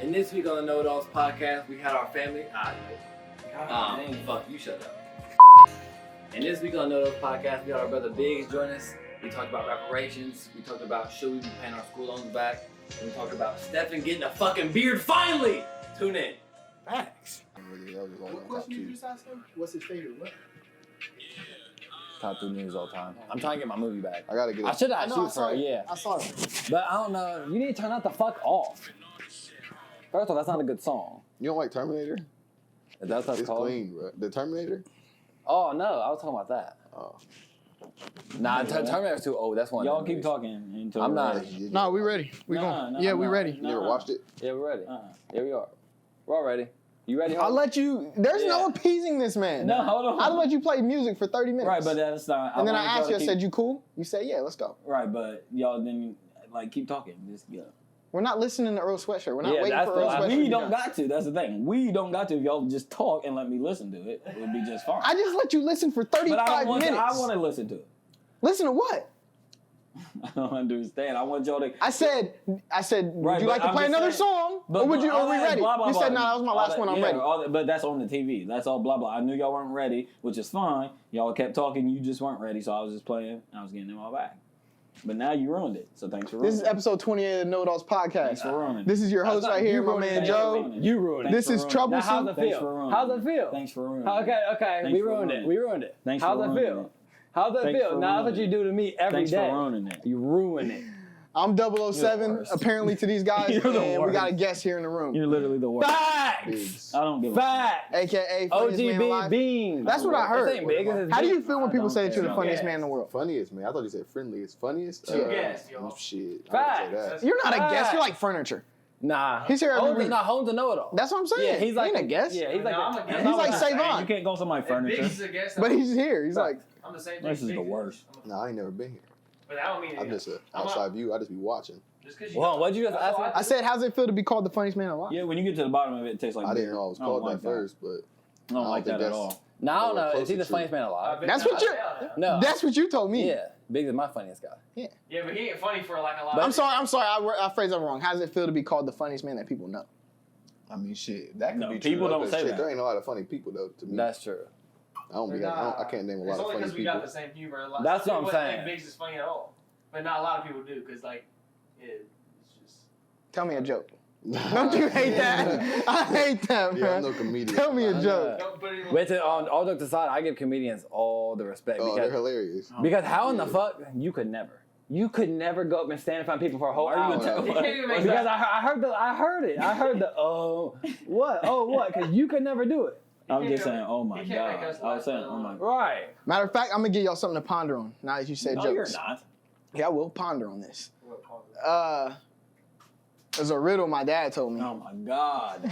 And this week on the Noahidols podcast, we had our family. Fuck, you shut up. And this week on the Noahidols podcast, we had our brother Biggs join us. We talked about reparations. We talked about should we be paying our school loans back. And we talked about Stephen getting a fucking beard finally. Tune in. Facts. What question did you just ask him? What's his favorite? What? Top 3 movies all time. I'm trying to get my movie back. I gotta get it. I should have shoot for it, yeah. I saw it. But I don't know. You need to turn that the fuck off. First of all, that's not a good song. You don't like Terminator? That's what it's called. Clean, bro. The Terminator? Oh no, I was talking about that. Oh. Nah, Terminator's too old. That's one. Y'all keep talking until I'm not. No, we ready. We going. Yeah, we ready. You never watched it? Yeah, we're ready. Here we are. We're all ready. You ready? I'll let you. There's no appeasing this man. No, hold on. I'll let you play music for 30 minutes. Right, but that's not. And then I asked you, I said, you cool? You said, yeah, let's go. Right, but y'all then like keep talking. Just go. We're not listening to Earl Sweatshirt. We're not waiting for Earl Sweatshirt. We don't got to. That's the thing. We don't got to. If y'all just talk and let me listen to it, it would be just fine. I just let you listen for 35 minutes. I want to listen to it. Listen to what? I don't understand. I want y'all to. I said, Right, would you like to play another song? Or are we ready? You said, no, that was my last one. I'm ready. But that's on the TV. That's all blah, blah. I knew y'all weren't ready, which is fine. Y'all kept talking. You just weren't ready. So I was just playing. I was getting them all back. But now you ruined it. So thanks for ruining it. This is episode 28 of the Noahidols podcast. Thanks for ruining it. This is your host right here, my man Joe. You ruined it. This is Troublesome. How's it feel? How's it feel? Thanks for ruining it. Okay. We ruined it. We ruined it. Thanks How's for it ruining feel? it. How's it Thanks feel? for Now that's ruining what you it. do to me every day. Thanks for ruining it. You ruin it. I'm 007, worst. apparently to these guys, You're the and we worst. got a guest here in the room. You're literally the worst. Facts. I don't give a Facts. AKA funniest man alive. OGB Beans. That's what I heard. This ain't big. This is How do big. you feel when people say that you're the care. funniest man in the world? Funniest, man. I thought you said friendliest. Funniest? Yes, yo. Shit. I Facts. didn't say that. You're not a guest. Facts. You're like furniture. Nah. He's here every Holmes, week. Nah, Holmes a know-it-all. That's what I'm saying. Yeah, he's like he ain't a guest. Yeah, he's like No, I'm a guest. He's like You Savon. can't go to my furniture. Biggs is a guest. But he's here. He's like, I'm the same. This is the worst. No, I ain't never been here. But that don't mean I'm just an outside view. I just be watching. Just because you. Well, what'd you just ask me? I said, how's it feel to be called the funniest man alive? Yeah, when you get to the bottom of it, it tastes like I didn't beer. know I was I don't called like that first, but I don't like think that at that's- all. No, I don't know. Closer Is he the to- funniest man alive? That's what you. No. That's what you told me. Yeah. Biggs is my funniest guy. Yeah, but he ain't funny for like a lot. But- I'm sorry. I phrased that wrong. How does it feel to be called the funniest man that people know? I mean, shit. That could No, be true. people though, don't 'cause say shit, that. There ain't a lot of funny people though. To me, That's true. I can't name a lot It's of only funny because we people. got the same humor. A lot. That's some what people I'm wouldn't saying. think Biggs is funny at all, but not a lot of people do because like, yeah, it's just. Tell me a joke. Don't you hate that? I hate that, Yeah, I'm man. no comedian. Tell me a I joke. No, but it, Wait, all jokes aside, I give comedians all the respect Oh, they're because hilarious. because how in the fuck you could never go up and stand in front of people for a whole Why are you hour. You can't even make Because that. I heard the what because you could never do it. I'm can't just saying, oh my he can't make god. us I was saying, laugh. oh my god. Right. Matter of fact, I'm gonna give y'all something to ponder on now that you said No, jokes. you're not. Yeah, I will ponder on this. There's a riddle my dad told me. Oh my god.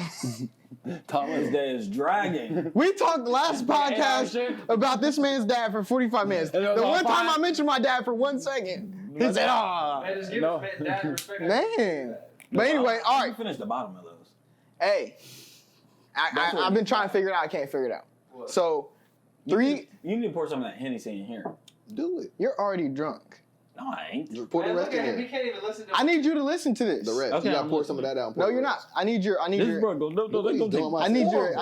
Thomas Day is dragging. We talked last podcast about this man's dad for 45 minutes. The it was all one time fine. I mentioned my dad for 1 second, he said, Man, just give No. dad respect. man. But anyway, all right. Finish the bottom of those. Hey, I've been trying to figure it out. I can't figure it out. What? So, You need to pour some of that Hennessy in here. Do it. you're already drunk. No, I ain't. Pour the Man, rest look in at him. He there. can't even listen to. I need you to listen to this. The rest. Okay, You gotta I'm pour some of that out. and pour No, the you're rest. not. I need your Nobody's doing my I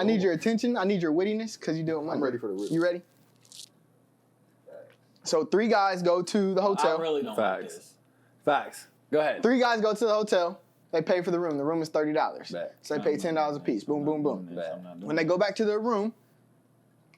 need your attention. I need your wittiness because you do it. I'm ready for the riddle. You ready? So 3 guys go to the hotel. I really don't like Facts. this. Facts. Go ahead. 3 guys go to the hotel. They pay for the room. The room is $30. Bet. So they pay $10 a piece. Boom, boom, boom. Bet. When they go back to their room,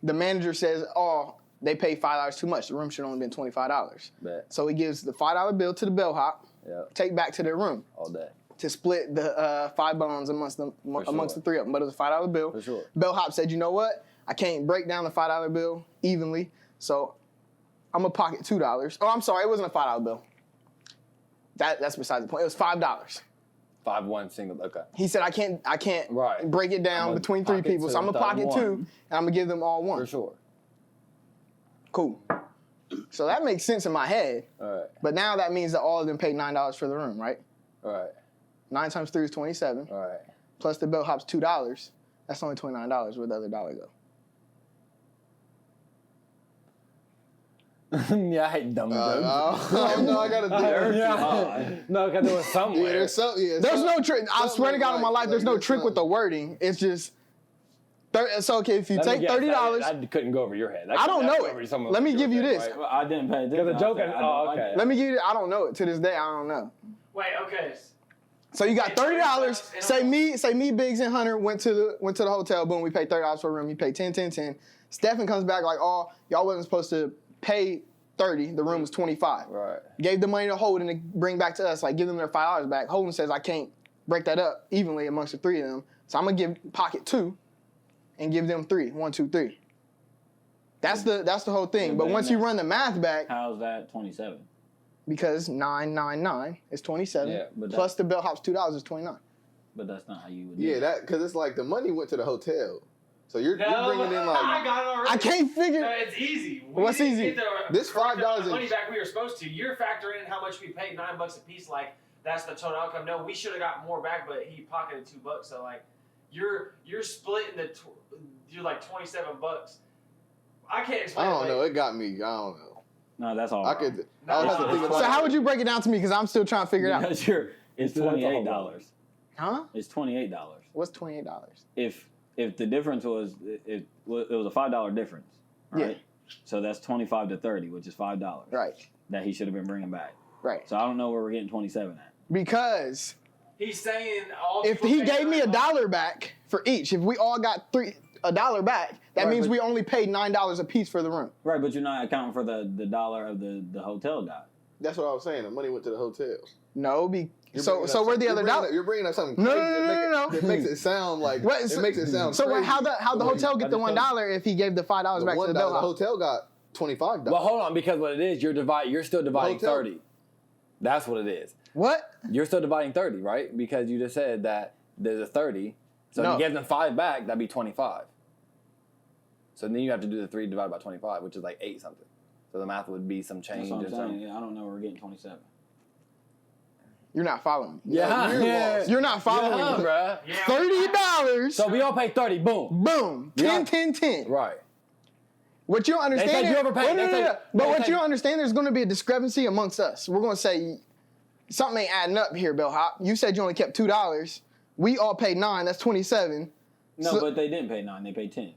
the manager says, "Oh, they paid $5 too much. The room should only been $25." Bet. So he gives the $5 bill to the bellhop, Yep. take back to their room All day. to split the 5 bones amongst the sure. 3 of them. But it was a $5 bill. For sure. Bellhop said, "You know what? I can't break down the $5 bill evenly, so I'm gonna pocket $2. Oh, I'm sorry, it wasn't a $5 bill. That's besides the point. It was $5. 5-1 single. Okay. He said, I can't Right. break it down I'ma between 3 pocket people, so I'm gonna 2, pocket 2, and I'm gonna give them all 1. For sure. Cool. So that makes sense in my head, All right. but now that means that all of them paid $9 for the room, right? All right. 9 times 3 is 27, All right. plus the bellhop's $2. That's only $29. Where'd the other dollar go? Yeah, I hate dumb jokes. Oh no, I gotta do it. Yeah. No, because it was somewhere. Yeah, there's some. Yeah, There's no trick. I something swear to God on my like- life, there's like no there's trick with the something. wording. It's just. So okay, if you Let me take guess, $30, I couldn't go over your head. I don't know it. Let me give you this. Well, I didn't pay attention. Because the joke. I said, I don't Oh, like okay. it. let me give you. I don't know it to this day. I don't know. Wait, okay. So you got $30. $30. Say me, Biggs, and Hunter went to the hotel. Boom, we paid $30 for a room. You pay 10, 10, 10. Stephen comes back like, oh, y'all wasn't supposed to pay 30. The room was 25. Right. Gave the money to Holden to bring back to us, like give them their $5 back. Holden says I can't break that up evenly amongst the three of them, so I'm gonna give Pocket 2 and give them 3. 1, 2, 3. That's the whole thing. Yeah, But but once you run the math back, How's that 27? because 999 is 27, Yeah, but plus the bellhop's $2 is 29. But that's not how you would do Yeah, it. that because it's like the money went to the hotel, so you're No, bringing in I like got it already. I can't figure. No, it's easy. What's didn't easy? get the This correct amount of $5 money back we were supposed to. You're factoring in how much we paid, $9 a piece. Like that's the total outcome. No, we should have got more back, but he pocketed $2. So like, you're splitting you're like $27. I can't I explain. don't it, know. like, It got me. I don't know. No, that's all. I wrong. could. No, I would have to no, think no. about. So how would you break it down to me? Because I'm still trying to figure it out. Because it's That's all $28. wrong. Huh? It's $28. What's $28? If the difference was it was a $5 difference, right? Yeah. So that's 25 to 30, which is $5 Right. that he should have been bringing back. Right. So I don't know where we're getting 27 at. Because he's saying all. if people he pay gave me $9. $1 back for each, if we all got $1 back, that Right, means but- we only paid $9 a piece for the room. Right, but you're not accounting for the dollar of the hotel guy. That's what I was saying. The money went to the hotel. No, You're so bringing up where'd the something- other you're bringing dollar? up- You're bringing up something No, crazy no, that no, make no, no. it makes it sound like What, it makes it sound. So crazy. how the hotel get the I just $1 if he gave the $5 back to the $1, the bellhop? hotel got $25. Well, hold on, because what it is, you're still dividing Hotel. 30. That's what it is. What? You're still dividing 30, right? Because you just said that there's a 30. So No. if you give them 5 back, that'd be 25. So then you have to do the 3 divided by 25, which is like 8 something. So the math would be some change That's what or I'm saying. something. Yeah, I don't know where we're getting 27. You're not following me. Yeah, you're yeah. lost. You're not following Yeah, me. bruh. Yeah. $30. So we all pay 30, boom. Boom. Yeah. 10, 10, 10. Right. What you don't understand said is, you overpaid. Wait, no, They no, said- no. But they what said- you don't understand, there's going to be a discrepancy amongst us. We're going to say something ain't adding up here, bellhop. You said you only kept $2. We all paid 9. That's 27. No, So- but they didn't pay 9. They paid 10.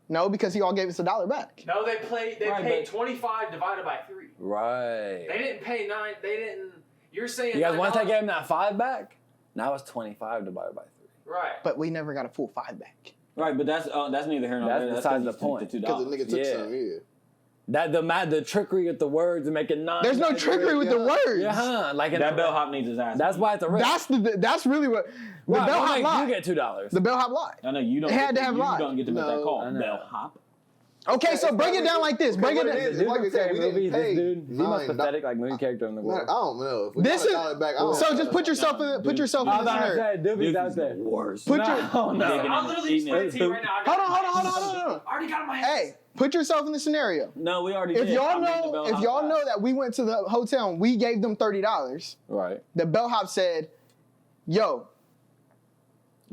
No, because he all gave us $1 back. No, they paid Right, paid but- 25 divided by 3. Right. They didn't pay 9. They didn't. You're saying. You guys, once I $9 gave him that 5 back, now it's 25 divided by 3. Right. But we never got a full 5 back. Right, but that's neither here nor That's there. besides the 'cause point. The Because the $2. nigga took Yeah. some. Yeah. That the trickery with the words and making 9. There's no trickery with the words. Yeah, like in That the- bellhop needs his ass. That's why it's a risk. That's really what the Right, bellhop like, lied. you get $2. The bellhop lied. I know you don't. It had get to have you lied. don't get to make that No. call. I know. Bellhop. Okay, so it's break it probably- down like this. Break it what it down. is, it's like I said, we didn't movies, pay this dude, he's the most $9. pathetic like movie character in the Man, world. I don't know. If we This got is $1 back, I don't so. know. Just put yourself in Dude. the scenario. Doobie's out Doofy's there. the worst. Put your No, I'm no. literally explaining to you right now. I Hold got on, it in hold my on, head. hold on, hold on. I already got it in my head. Hey, put yourself in the scenario. No, we already If did. y'all I made the know, bellhop if y'all laugh. know that we went to the hotel and we gave them $30, Right. the bellhop said, "Yo,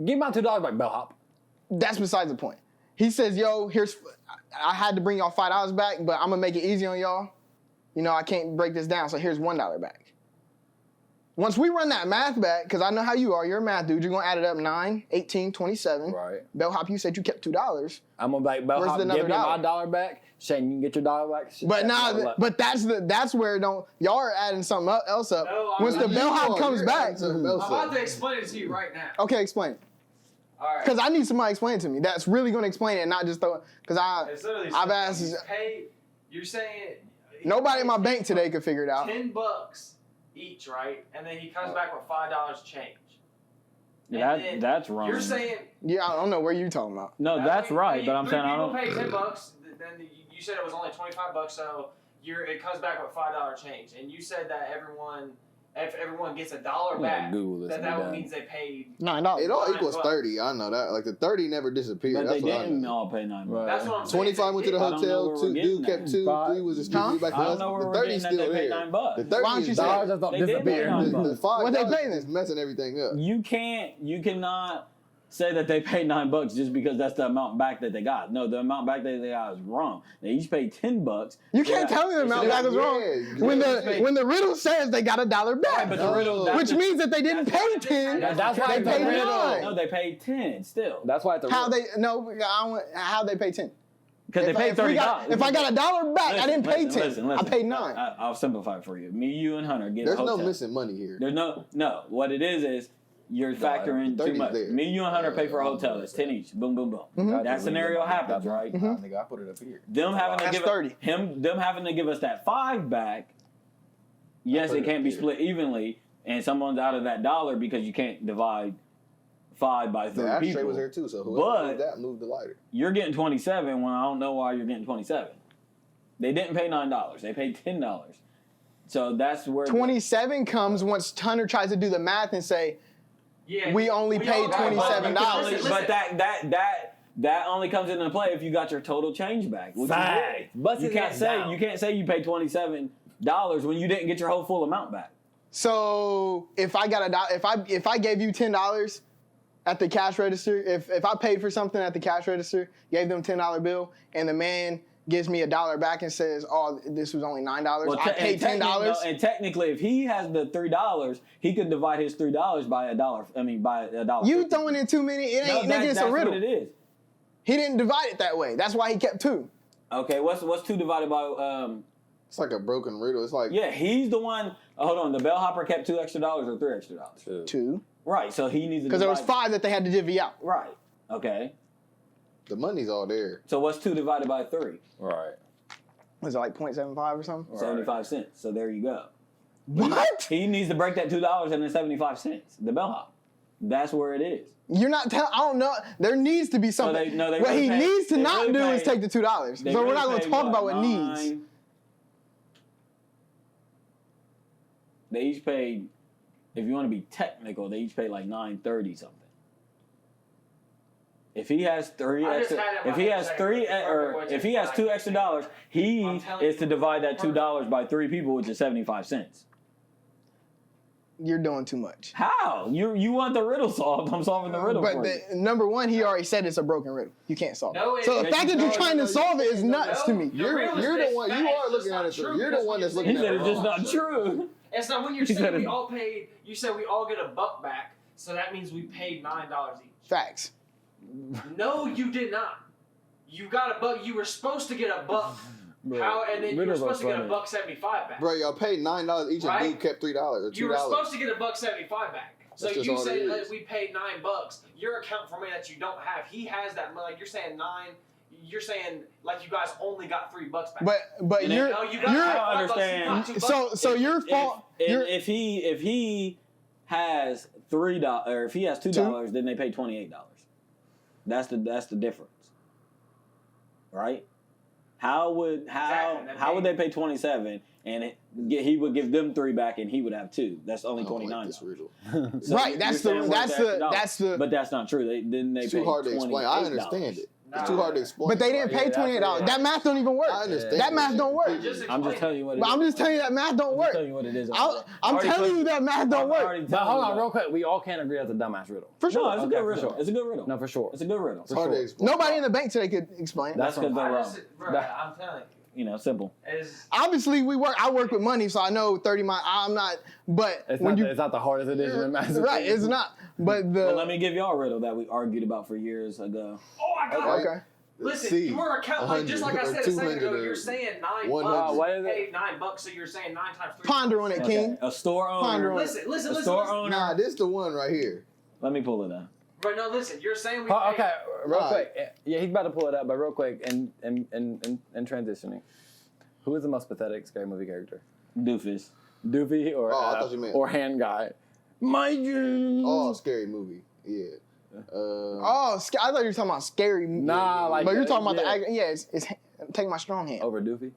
Give my $2 back, bellhop. that's besides the point." He says, "Yo, I had to bring y'all $5 back, but I'm gonna make it easy on y'all. You know, I can't break this down, so here's $1 back." Once we run that math back, because I know how you are, you're a math dude, you're gonna add it up 9, 18, 27. Right. Bellhop, you said you kept $2. I'm gonna be like, Where's bellhop, the give me another my dollar? $1 back. Shane, you can get your $1 back. Shit, But that's now, all but that's where it don't. Y'all are adding something else up. No, I'm Once the not. bellhop comes You're back, adding something else I'm about up. to explain it to you right now. okay, explain it. All right. Because I need somebody to explain it to me. That's really gonna explain it, and not just throw. Because It's literally I've simple. asked. You pay. You're saying Nobody in my bank today could figure it out. $10 each, right? And then he comes back with $5 change. And then That's wrong. You're saying Yeah, I don't know where you talking about. No, that's right, but I'm saying I don't. Three people pay $10. Then you said it was only $25, so it comes back with $5 change. And you said that if everyone gets $1 I'm back, gonna Google this. then and be that done. means they paid. $9. It all $9. equals 30. I know that. Like the 30 never disappeared. But they That's what I didn't know. all pay $9. Right. That's what I'm saying. 25 went to the I don't know hotel. where we're 2 getting dude kept that. 2. Five. 3 was distributed back to I us. don't know where The we're 30's getting that still they paid there. $9. The 30 Why don't is you there. say- Dollars just don't They did pay disappear. $9. The $5 What they paying is messing everything up. You cannot say that they paid $9 just because that's the amount back that they got. No, the amount back that they got is wrong. They each paid $10. You can't tell me the amount back is wrong. When the riddle says they got $1 back, But the riddle, which means that they didn't pay 10. That's why they paid the riddle. 9. No, they paid 10 still. That's why it's a How riddle. how they pay 10? Because they paid $30. If I got $1 back, I didn't pay 10. Listen. I paid 9. I'll simplify it for you. Me, you, and Hunter get There's a hotel. no missing money here. There's no. What it is you're factoring too 30's much. there. Me, you, and Hunter pay for a hotel. It's 10 each. Boom, boom, boom. Mhm. That scenario happens, right? Nigga, I put it up here. Them having to That's give 30. them having to give us that 5 back. Yes, it can't be split evenly, and someone's out of that dollar because you can't divide 5 by 3 The ashtray people. was there too, so But- whoever moved that moved the lighter. You're getting 27 when I don't know why you're getting 27. They didn't pay $9. They paid $10. So that's where 27 comes once Hunter tries to do the math and say, Yeah, we only paid $27. Listen. But that only comes into play if you got your total change back. Which Fact. you Bust did. his ass down. You can't say you paid $27 when you didn't get your whole full amount back. so if I got if I gave you $10 at the cash register, if I paid for something at the cash register, gave them $10 bill, and the man gives me $1 back and says, "Oh, this was only $9. I paid $10." And technically, if he has the $3, he could divide his $3 by $1. I mean, by $1. You throwing in too many. It ain't nigga. It's a riddle. What it is. He didn't divide it that way. That's why he kept 2. Okay, what's 2 divided by? It's like a broken riddle. It's like Yeah, he's the one. Hold on, the bellhopper kept $2 extra or $3 extra. 2. Right, so he needs to Because there was divide- 5 that they had to divvy out. Right. Okay. the money's all there. So what's 2 divided by 3? Right. Was it like 0.75 or something? 75 cents. So there you go. What? He needs to break that $2 and then 75 cents. The bellhop. That's where it is. You're not telling. I don't know. There needs to be something. they what really he pay- needs to they not really do pay- is take the $2. They So we're really not going pay, to talk about what needs. 9 They each paid, if you want to be technical, they each paid like $9.30 something. If he has 3 I just extra, had it in if my he head has saying, 3, perfect or way to if he has $2 extra, he I'm telling is to you, divide that perfect. $2 by 3 people, which is 75 cents. You're doing too much. How? You want the riddle solved? I'm solving the riddle But for you. number one, he already said it's a broken riddle. You can't solve No, it. it- So the it- fact that you're no, trying no, to solve it is no, nuts to me. You're real the is one. fact. You are It's looking not at it. true You're the because one we that's just He looking said at it it's just wrong. not true. It's not when you're He said saying we it- all paid. You said we all get $1 back, so that means we paid $9 each. Facts. No, you did not. You got $1. You were supposed to get $1. How? And then you were riddles are supposed to get funny. $1.75 back. Bro, y'all paid $9 each, Right? and dude kept $3 or $2. You were supposed to get $1.75 back. So That's just you all it say is. that we paid $9. Your account for money that you don't have. He has that money. Like you're saying 9. You're saying like you guys only got $3 back. But And you're no, you got you're I don't $5, you understand. got $2. so your fault. If he has $3 or if he has $2, then they pay $28. That's the difference, right? How would they pay 27 and he would give them 3 back and he would have 2? That's only I don't like $29. this riddle. So Right, you're that's saying the- where's that's extra the- dollar? that's the- But that's not true. They It's too hard to explain. I understand it. Nah. It's too hard to explain. But they didn't pay Yeah, $28. that's- That math don't even work. I understand That math don't work. I'm just telling you what it is. But I'm just telling you that math don't I'm just work. telling you what it is. I'm telling you that math don't work. But hold on, real quick. We all can't agree that's a dumbass riddle. For No, sure. it's a Okay, good for riddle. sure. It's a good riddle. No, for sure. It's a good riddle. It's hard to sure. explain. Nobody in the bank today could explain it. That's because they're wrong. Bro, I'm telling Simple. you. It's, Obviously, I work with money, so I know 30 I'm not. But It's when not the hardest edition in Massachusetts. right, it's not. But Well, let the me give y'all a riddle that we argued about for years ago. oh, I got it. okay. Listen, C, your account, like just like I 100 said a second 200 ago, or you're saying $9. 100. What is it? Paid $9, so you're saying 9 times 3. Ponder on it, King. A store Ponder owner. on it. Listen. A store owner. Nah, this the one right here. Let me pull it up. Right, no, listen. You're saying we Oh, paid. okay, real Right. quick. Yeah, he's about to pull it up, but real quick, and transitioning. Who is the most pathetic scary movie character? Doofus. Doofy or Oh, I thought you meant- or hand guy? My dream. Oh, scary movie. Yeah. Oh, I thought you were talking about scary. Nah, like But you're talking about yeah. the. Yeah, it's take my strong hand. over Doofy.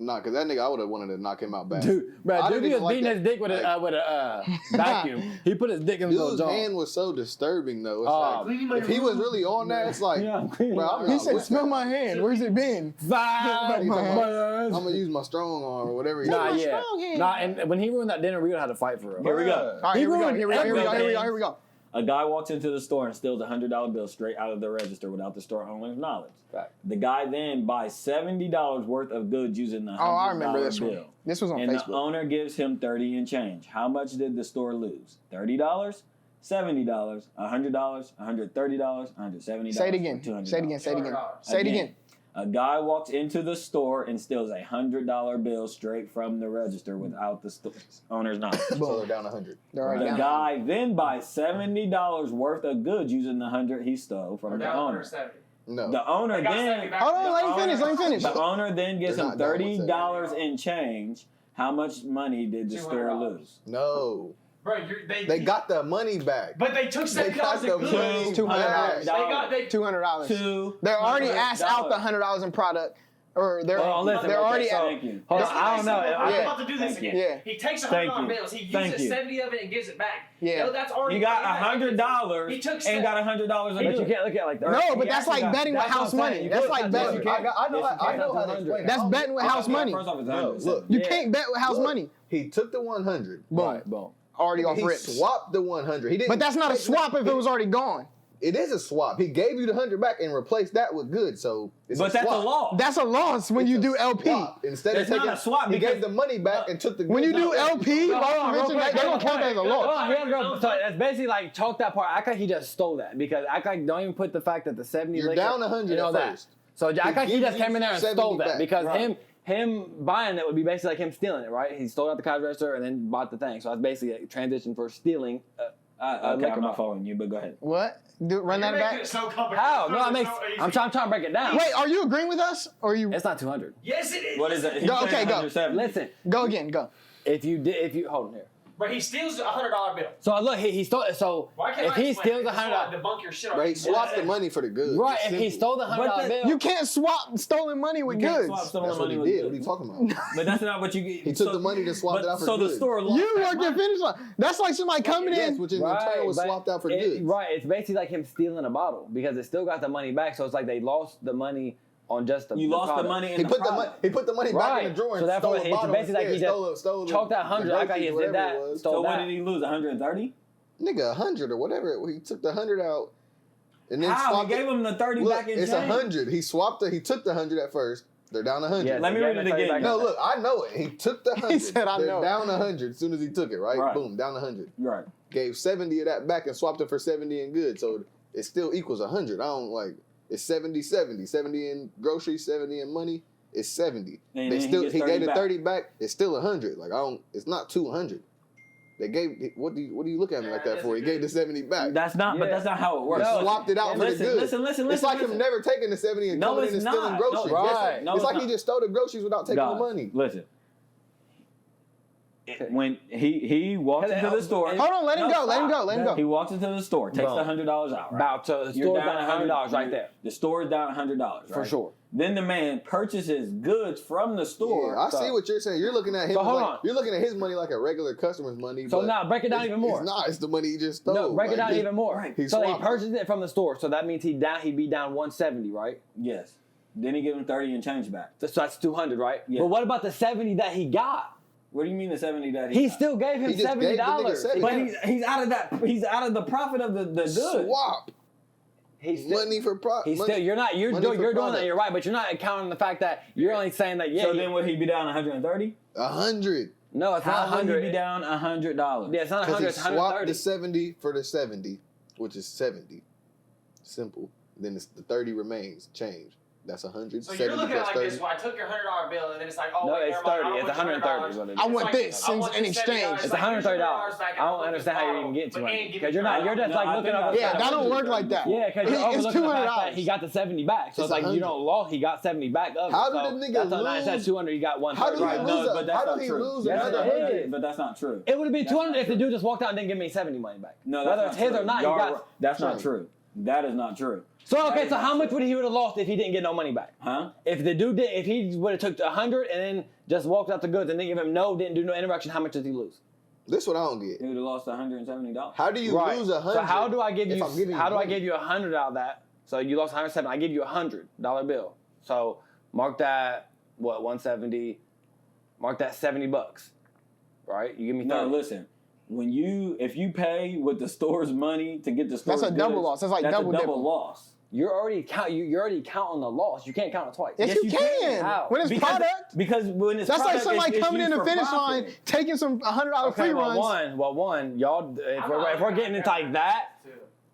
Nah, because that nigga, I would have wanted to knock him out bad. Dude, bro, I didn't Doofy even was like beating that. his dick with a vacuum. He put his dick in his little Dude's jaw. hand was so disturbing, though. It's Oh. like, if he was really on that, it's like, Yeah. bro, I'm He not said, with "Smell that. my hand. Where's it been?" Five. My ass. I'm going to use my strong arm or whatever. Nah, my yeah. strong hand. Nah, and when he ruined that dinner, we would have had to fight for real. Here we go. All right, here we go. ruined Here we go. Here we go. Here we go. everything. Here we go. A guy walks into the store and steals a $100 bill straight out of the register without the store owner's knowledge. Right. The guy then buys $70 worth of goods using the $100 Oh, I remember this bill. one. This was on And Facebook. the owner gives him 30 and change. How much did the store lose? $30, $70, $100, $130, $170. Say it again. $200. Say it again. Say it again. $200. Say it again. A guy walks into the store and steals a $100 bill straight from the register without the owner's knowledge. So they're down 100. They're already The down. guy then buys $70 worth of goods using the 100 he stole Or from the down owner. 170. No. The owner They got then 70 back. Hold on, The let him owner- finish. Let him finish. the owner then gives They're him not down $30 in change. How much money did the store $200. lose? No. Bro, They got the money back. But they took They got $70 the in goods. money $200. back. $200. They're already asked out the $100 in product, or they're Hold on, listen, they're already. Thank you. Hold on, I don't know. I'm Yeah. about to do this again. Yeah. He takes Thank $100 you. bills. He Thank uses you. 70 of it and gives it back. Yeah. Yo, that's already You got money back. $100 He took and seven. got $100 in But you goods. can't look at it like that. No, but He that's actually like got- betting with that's what house I'm saying. money. You That's can't- like that's betting. what you can't- I know Yes, you how to can. explain it. That's I don't- betting with house money. First off, it's No, 100. look. You Yeah. can't bet with house Look, money. He took the 100. Boom. Right, boom. Already off He rips. swapped the 100. He didn't. But that's not a take swap that- if it was already gone. It is a swap. He gave you the 100 back and replaced that with goods. So it's But a that's a swap. law. That's a loss when It's you a do LP. swap. Instead It's of not taking a swap he because- gave the money back and took the When you goods do out. LP, Hold loss on, real prevention, quick, they don't real count that as a Hold loss. on, so that's basically like chalk that part. Act like he just stole that because act like don't even put the fact that the 70. You're liquor down 100 and all at that. first. So act like he gives just came you in there and 70 stole that back. because Right. him buying it would be basically like him stealing it, right? He stole out the cash register and then bought the thing. So that's basically a transition for stealing. Okay, liquor I'm not bottle. following you, but go ahead. What? Run You're that making back. it so complicated. How? No, It's it makes. so easy. I'm trying to break it down. Wait, are you agreeing with us? Or are you It's not 200. Yes, it is. What is it? He Go- said okay, go. 170. Listen, go again? Go. if you hold on here. But he steals a $100 bill. So look, he stole. So Why can't if I he explain steals it? $100, Debunk your shit. But he swapped the money for the goods. right? It's If he simple. stole the $100 bill, You can't swap stolen money with You can't goods. swap stolen That's what money he with did. goods. What are you talking about? But that's not what you get. He took the money to swap it out for So the goods. store lost You that worked your money. finish line. That's like somebody coming Yes, in. which in turn was but swapped out for it- goods. Right, it's basically like him stealing a bottle because it still got the money back. So it's like they lost the money on just the. You lost the product. money in He the put the money. product. He put the money back in Right. the drawer and So therefore, stole a it's bottle. basically like he instead. just stole chalked that 100. I got he groceries, did whatever that. it was. Stole So what that. did he lose? 130? Nigga, 100 or whatever. He took the 100 out, and then How? He swapped gave it. him the 30 Look, back in it's change. 100. He swapped it. He took the 100 at first. They're down 100. Yeah, Let me they read gave it him 30 again. back. No, look, I know it. He took the 100. said, "I They're know it." down 100 as soon as he took it, right? Right. Boom, down 100. Right. Gave 70 of that back and swapped it for 70 in goods. So it still equals 100. I don't like, it's 70, 70. 70 in groceries, 70 in money. It's 70. And They then he still, gets he 30 gave the back. 30 back. It's still 100. Like, it's not 200. They gave, what do you look at me like that for? He gave the 70 back. That's not, but Yeah. that's not how it works. He No, swapped it out for the listen, goods. listen. It's like him never taking the 70 and No, coming in it's and stealing not. groceries. No, Right. listen, no, it's like not. he just stole the groceries without taking Guys, the money. Listen. When he walks into the store. Hold on, let him go. Let him go. Let him He go. walks into the store, takes Boom. the $100 out. Right? About to the You're store's down $100 right you're- there The store is down $100 for right? sure. Then the man purchases goods from the store. Yeah, I see what you're saying. You're looking at him. So hold like, on. You're looking at his money like a regular customer's money. So but now break it down even more. It's not. It's the money he just stole. No, break it Like, down even more. He So he swapped it. purchased it from the store. So that means he'd be down 170, right? Yes. Then he give him 30 and change back. So that's 200, right? Yeah. But what about the 70 that he got? What do you mean the 70 that He got? still gave him He just gave the nigga $70. 70. But he's out of that. He's out of the profit of the goods. Swap He's still, money for profit. he's still. You're money doing for that. product. You're right, but you're not accounting the fact that you're only saying that. Yeah. So then would he be down 130? 100. no, it's How not would he 100. be down $100? Yeah, it's not Because 100. he It's swapped 130. the 70 for the 70, which is 70. Simple. Then it's the 30 remains. Change. That's 100. So 70 you're looking at it plus like 30. this. Well, I took your $100 bill, and then it's like, oh, No, wait, it's never mind, 30. I It's want your $130 $100. is what it is. I It's want like, this I want in this exchange. $70. It's like, here's your $130. back, I don't want understand this how you even bottle, get but to and it give because me you're not. the You're just No, like I looking think over. I Yeah, that don't work like that. Yeah, because you're It's overlooking the fact $200. that he got the 70 back. So It's it's like 100. you don't lost. He got 70 back of it. How did so the nigga that's not lose? Instead 200, he got How did 130. he Right, lose? no, but that's How not did he true. lose Yes, another it 100? is. But that's not true. It would have been That's 200 not if the true. dude just walked out and didn't give me 70 money back. No, whether that's it's his not or not, true. you Y'all got. are- That's not True. true. That is not true. So okay, That so is how not much true. would he would have lost if he didn't get no money back? Huh? If the dude did, if he would have took 100 and then just walked out the goods and didn't give him didn't do no interaction, how much does he lose? This what I don't get. He would have lost $170. How do you lose 100? So how do I give if you? I'm giving How do I money? give you 100 out of that? So you lost 107. I give you $100 bill. So mark that 170. Mark that $70. Right? You give me 30. No, listen. if you pay with the store's money to get the store's That's a double goods, loss. That's like that's double a double dipping. loss. You're already counting the loss. You can't count it twice. Yes, you can. How? When it's product. Because when it's That's like product, somebody it's coming in used the for finish profit. line, taking some $100 free runs. One, y'all. If we're getting into like that,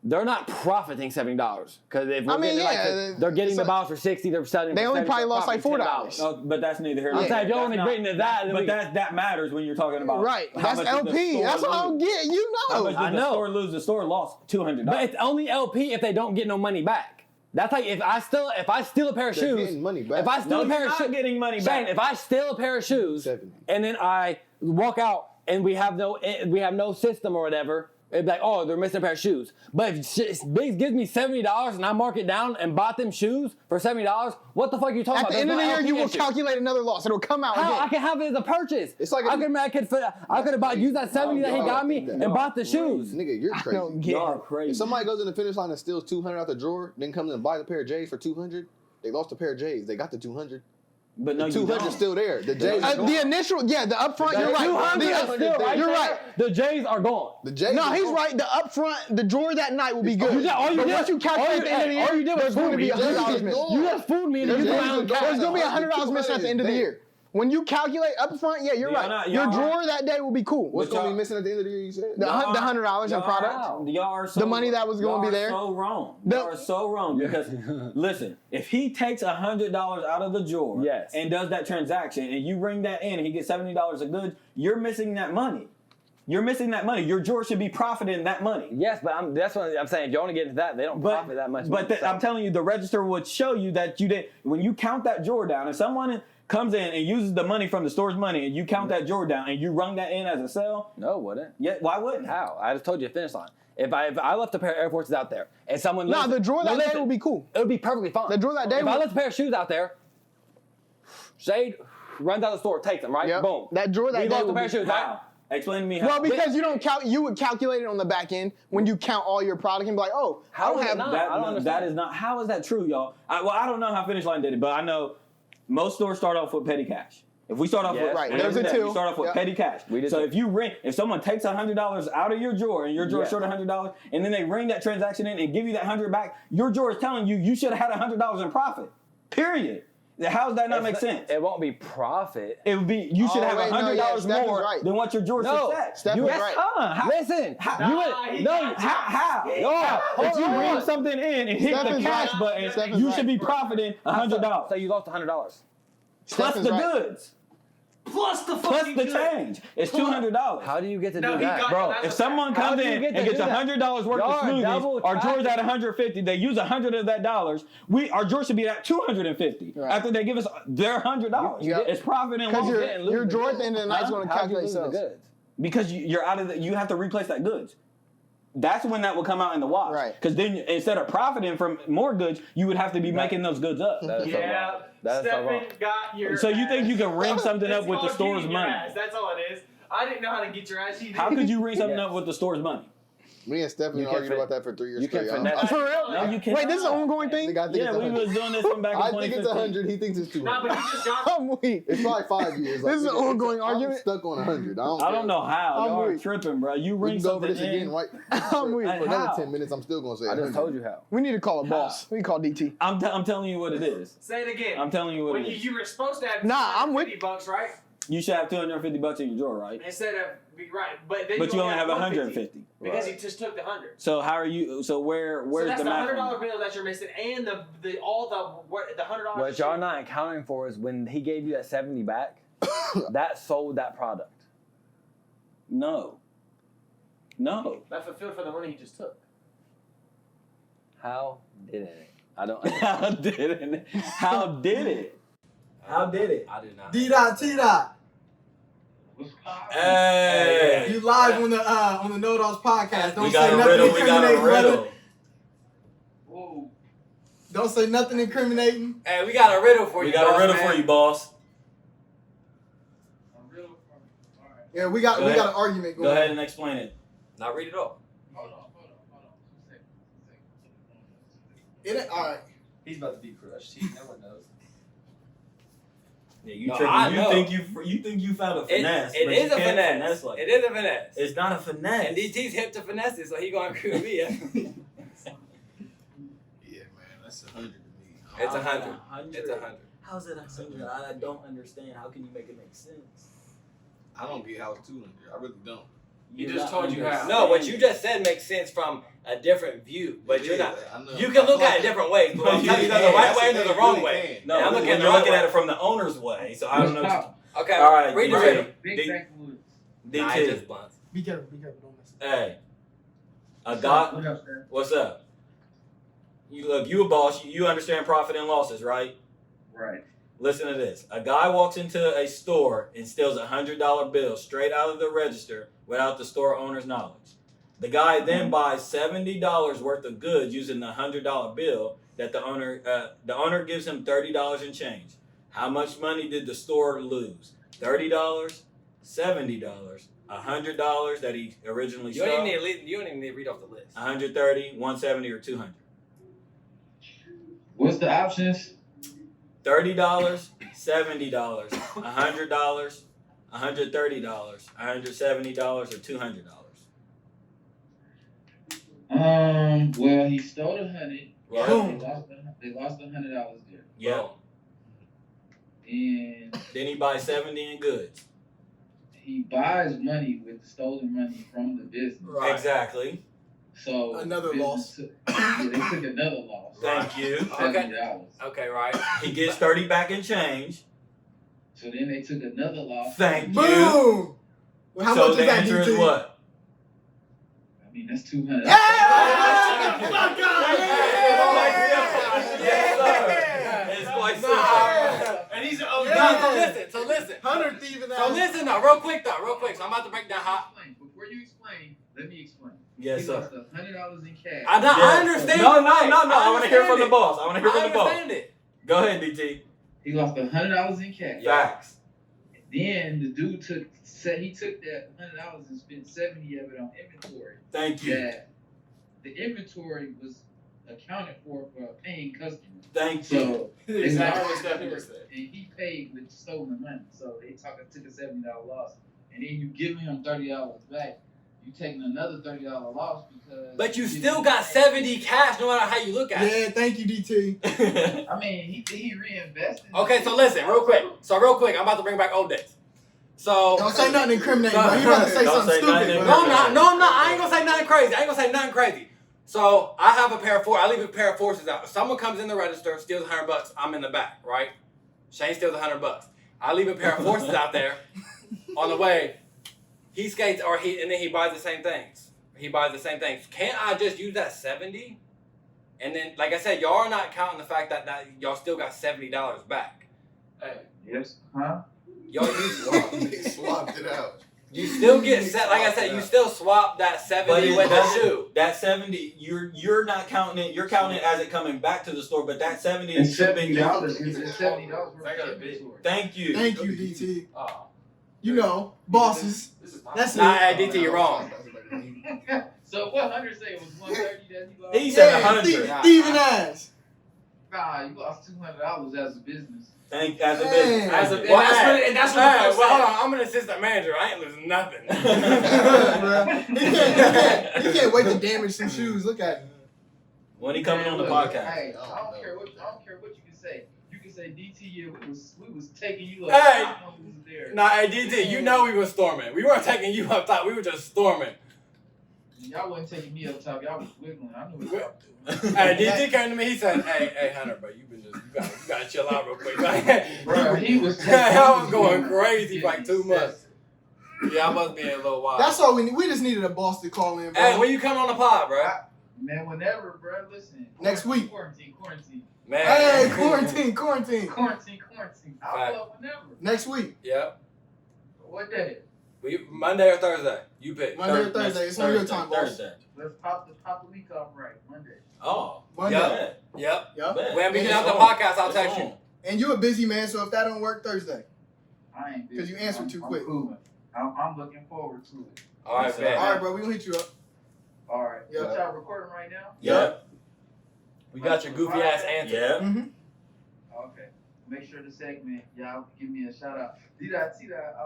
they're not profiting $70 because if we're getting they're getting the bottles for $60, they're selling. They for only $70, probably lost like profiting $4. $10. Oh, but that's neither here nor I'm there. saying if y'all That's only getting into that, but that matters when you're talking about Right. how That's much did the LP. store That's what I don't lose. get. You How know. much did I the know. store lose? The store lost $200. But it's only LP if they don't get no money back. That's like if I steal a pair of They're shoes. getting money back. If I steal No, a pair you're of shoes, not getting money Shane, back. if I steal a pair of shoes 70. and then I walk out and we have no system or whatever, it'd be like, oh, they're missing a pair of shoes. But if Biggs gives me $70 and I mark it down and bought them shoes for $70, what the fuck are you talking At about? the end of the There's no year, you will LP issue. calculate another loss. It'll come out How? I again. can have it as a purchase. It's like I could have used that 70 that he got me Y'all and bought the shoes. Nigga, you're I crazy. don't get Y'all are it. crazy. If somebody goes in the finish line and steals 200 out the drawer, then comes in and buys a pair of J's for 200, they lost a pair of J's. They got the 200. But no, The you 200 don't. still there. The J's are gone. The initial, the upfront, you're right. 200 is still right You're there. right. The J's are gone. The J's No, are he's gone. right. The upfront, the drawer that night will be good. All you But did- once you calculate at the end of the year, all you did was there's going to be fool me. $100 missing. J's You just fooled me and There's you J's my own are gone. cash. There's going to be $100 200 missing at the end of the is year. When you calculate upfront, yeah, you're Y'all right. not- Your y'all drawer that day will be cool. What's But going to y'all- be missing at the end of the year, you said? The $100 in product. Y'all are so, The money that was gonna be there. So wrong. The- Y'all are so wrong because listen, if he takes $100 out of the drawer Yes. and does that transaction, and you bring that in, and he gets $70 of goods, you're missing that money. You're missing that money. Your drawer should be profiting that money. Yes, but that's what I'm saying. If you only get into that, they don't profit that much. But I'm telling you, the register would show you that you did. When you count that drawer down, and someone comes in and uses the money from the store's money, and you count that drawer down, and you rung that in as a sale, no, it wouldn't. yeah, why wouldn't? How? I just told you a finish line. If I left a pair of Air Forces out there and someone Nah, the drawer that day listen, will be cool. it would be perfectly fine. The drawer that day If I will- left a pair of shoes out there, Shade runs out of the store, takes them, right? Yep. Boom. That drawer that We day lost will a pair be of shoes, How? right? Explain to me how. Well, because you don't you would calculate it on the back end when you count all your product and be like, oh, I How don't is it have not? That, I don't that understand. is not. How is that true, y'all? I don't know how Finish Line did it, but I know most stores start off with petty cash. If we start off Yes. with Right, whatever there's a that, two. we start off with Yep. petty cash. We did So too. if someone takes $100 out of your drawer and your drawer is Yes. short $100, and then they ring that transaction in and give you that 100 back, your drawer is telling you should have had $100 in profit. Period. How does that not make sense? It won't be profit. It would be you should Oh, have wait, no, $100 yeah, Steph is more right. than what your drawer No, said. Steph You- is yes, right. How? Listen, How? you Nah, he no, got How? No, If you hold on. ring something in and hit Steph the is cash right. button, Steph is you right. should be profiting $100 So you lost $100. plus Steph is the right. goods, Plus the plus fucking the good. change. It's $200. How do you get to No, do he that, got- bro? that's If someone How comes do you in get and to gets do that? $100 worth Y'all of are smoothies, double our drawer's at taxing. 150. They use 100 of that dollars. Our drawer should be at 250 Right. after they give us their $100. You- It's profit and Because loss. your drawer at the end of the night is going to How'd you calculate lose the sales. goods? Because you're out of you have to replace that goods. That's when that will come out in the wash. Right. Because then instead of profiting from more goods, you would have to be making those goods up. That is so Yeah, wrong. That is so wrong. Stephen got your So you think ass. you can ring something It's up with the called store's getting your money? ass. That's all it is. I didn't know how to get your ass. You How did. could you ring something Yes. up with the store's money? Me and Stephanie You can argued fin- about that for 3 years you can straight. finesse- For real? No, you can't. Wait, this is an ongoing thing? I think Yeah, it's we 100. was doing this from back in I think it's 2015. 100. He thinks it's 200. Nah, but you just got. I'm weak. It's probably 5 years. This is an nigga, ongoing I'm argument? stuck on 100. I don't know how. I'm Y'all are weak. tripping, bro. You We ring can go over something this again, in. right? I'm weak. For another How? 10 minutes, I'm still going to say I 100. just told you how. We need to call a boss. We can call DT. I'm telling you what it is. Say it again. I'm telling you what when it is. you were supposed to have Nah, I'm with- $50, right? You should have $250 in your drawer, right? Instead of right, but then But you only have 150 $150. because Right. he just took the 100. So how are you? So where's So that's the the math? $100 bill that you're missing, and the $100. What y'all not accounting for is when he gave you that 70 back, that sold that product. No. That fulfilled for the money he just took. How didn't it? I don't. How did it? How did it? How did it? I did not. D-Dot, T-Dot. Hey. You live on the Noahidols podcast. Don't We say got a nothing riddle. We got a incriminating, brother. riddle. Whoa. Don't say nothing incriminating. Hey, we got a riddle for you. We got a riddle man. for you, boss. Yeah, we got Go an ahead. argument going Go ahead on. and explain it. Now read it off. All right. He's about to be crushed. No one knows. Yeah, you No, tripping. I You know. think you found a finesse. It but is you a can't finesse. like It is a finesse. It's not a finesse. And DT's hip to finesses, so he gonna agree with me. Yeah. Yeah, man, that's 100 to me. It's 100. 100. It's 100. How's it 100? I don't understand. How can you make it make sense? I don't get how it's 200. I really don't. He You're just not told you how. No, what you just said makes sense from a different view, but you're not. I know. You can look at it different ways, but I'm telling you there's a right way and there's a wrong way. No, And I'm looking when at you're the looking right at it from the owner's way, so I don't know. Okay, All right, read the DT. riddle. Big backwoods. Nah, it's just blunts. Be careful, don't mess up. Hey, a guy. What up, sir? What's up? You look. You a boss. You understand profit and losses, right? Right. Listen to this. A guy walks into a store and steals a $100 bill straight out of the register without the store owner's knowledge. The guy then buys $70 worth of goods using the $100 bill that the owner gives him $30 in change. How much money did the store lose? $30, $70, $100 that he originally You don't stole, even need to read off the list. 130, 170, or 200. What's the options? $30, $70, $100, $130, $170, or $200. Well, he stole 100. Right. They lost $100 there. Yep. And Then he buys 70 in goods. he buys money with the stolen money from the business. Right. Exactly. So Another business loss. They took another loss. Thank you. $70. Okay, right. He gets 30 back in change. So then they took another loss. Thank you. Boom! Well, how So much the is that, answer DT? is what? I mean, that's 200. Yeah! Fuck It's quite simple. And he's an So listen. 100 thieving So listen though, real quick. So I'm about to break down how. Before you explain, let me explain. Yes, He sir. lost $100 in cash. I understand. No. it. I want to hear from the understand boss. I want to hear it. from I the boss. understand it. Go ahead, DT. He lost $100 in cash. Facts. Then the dude took that $100 and spent 70 of it on inventory. Thank you. That the inventory was accounted for a paying customer. Thank you. So Exactly what Stephanie said. and he paid with stolen money. So they took a $70 loss, and then you giving him $30 back. You taking another $30 loss because. But you still got 70 cash, no matter how you look at it. Yeah, thank you, DT. I mean, he reinvested. Okay, so listen, real quick. I'm about to bring back old days. So Don't say nothing incriminating, bro. You about to say Don't something say nothing stupid, bro. No, I'm not. I ain't gonna say nothing crazy. So I have a pair of I leave a pair of forces out. If someone comes in the register, steals $100, I'm in the back, right? Shane steals $100. I leave a pair of forces out there. On the way, he skates and then he buys the same things. Can't I just use that 70? And then, like I said, y'all are not counting the fact that y'all still got $70 back. Hey, Yes. Huh? Y'all They swapped it out. you still get set. Like I said, you still swap that 70 with the shoe. That 70, you're not counting it. You're counting it as it coming back to the store, but that 70 And should have been $70 is $70 worth I got a of bit. inventory. Thank you. Thank you, DT. oh. You know, bosses. This is That's Nah, it. hey, DT, you're wrong. So what Hunter say it was 130 that he lost? He said Yeah, 100. thieving ass. Nah, you lost $200 as a business. As a Hey. business. As a- Thank you. Well, that's what the folks well, hold say. on. I'm an assistant manager. I ain't losing nothing. He can't wait to damage some shoes. Look at him. When he coming on the Look, podcast. Hey, I don't care what you can say. You can say DT, yeah, we was taking you up Hey. top when we was there. Nah, hey, DT, you know we were storming. We weren't taking you up top. We were just storming. Y'all wasn't taking me up top. Y'all was wiggling. I knew what y'all was doing. Hey, DT came to me. He said, "Hey, Hunter, bro, you gotta chill out real quick." Bro, he was taking I was going crazy for like 2 months. Yeah, I was being a little wild. That's all we need. We just needed a boss to call in, bro. Hey, when you come on the pod, bro? Man, whenever, bro, listen. Next week. Quarantine. Man. Hey, quarantine. I'll Right. pull up whenever. Next week. Yep. What day? Monday or Thursday? You pick. Monday or Thursday. It's on your time, boss. Thursday. Let's pop the week off right. Monday. Oh. Monday. Yep. Yep. Yep. Bet. When we It's get out the on. podcast, I'll It's text on. you. And you a busy man, so if that don't work, Thursday. I ain't busy. 'Cause you answered too quick. I'm cooling. I'm looking forward to it. All right, Yes, man. All right, bro. We gonna hit you up. All right. Yeah. What y'all recording right now? Yep. We got your goofy ass answer. Yeah. Mm-hmm. Okay. make sure the segment, y'all give me a shout out. See that?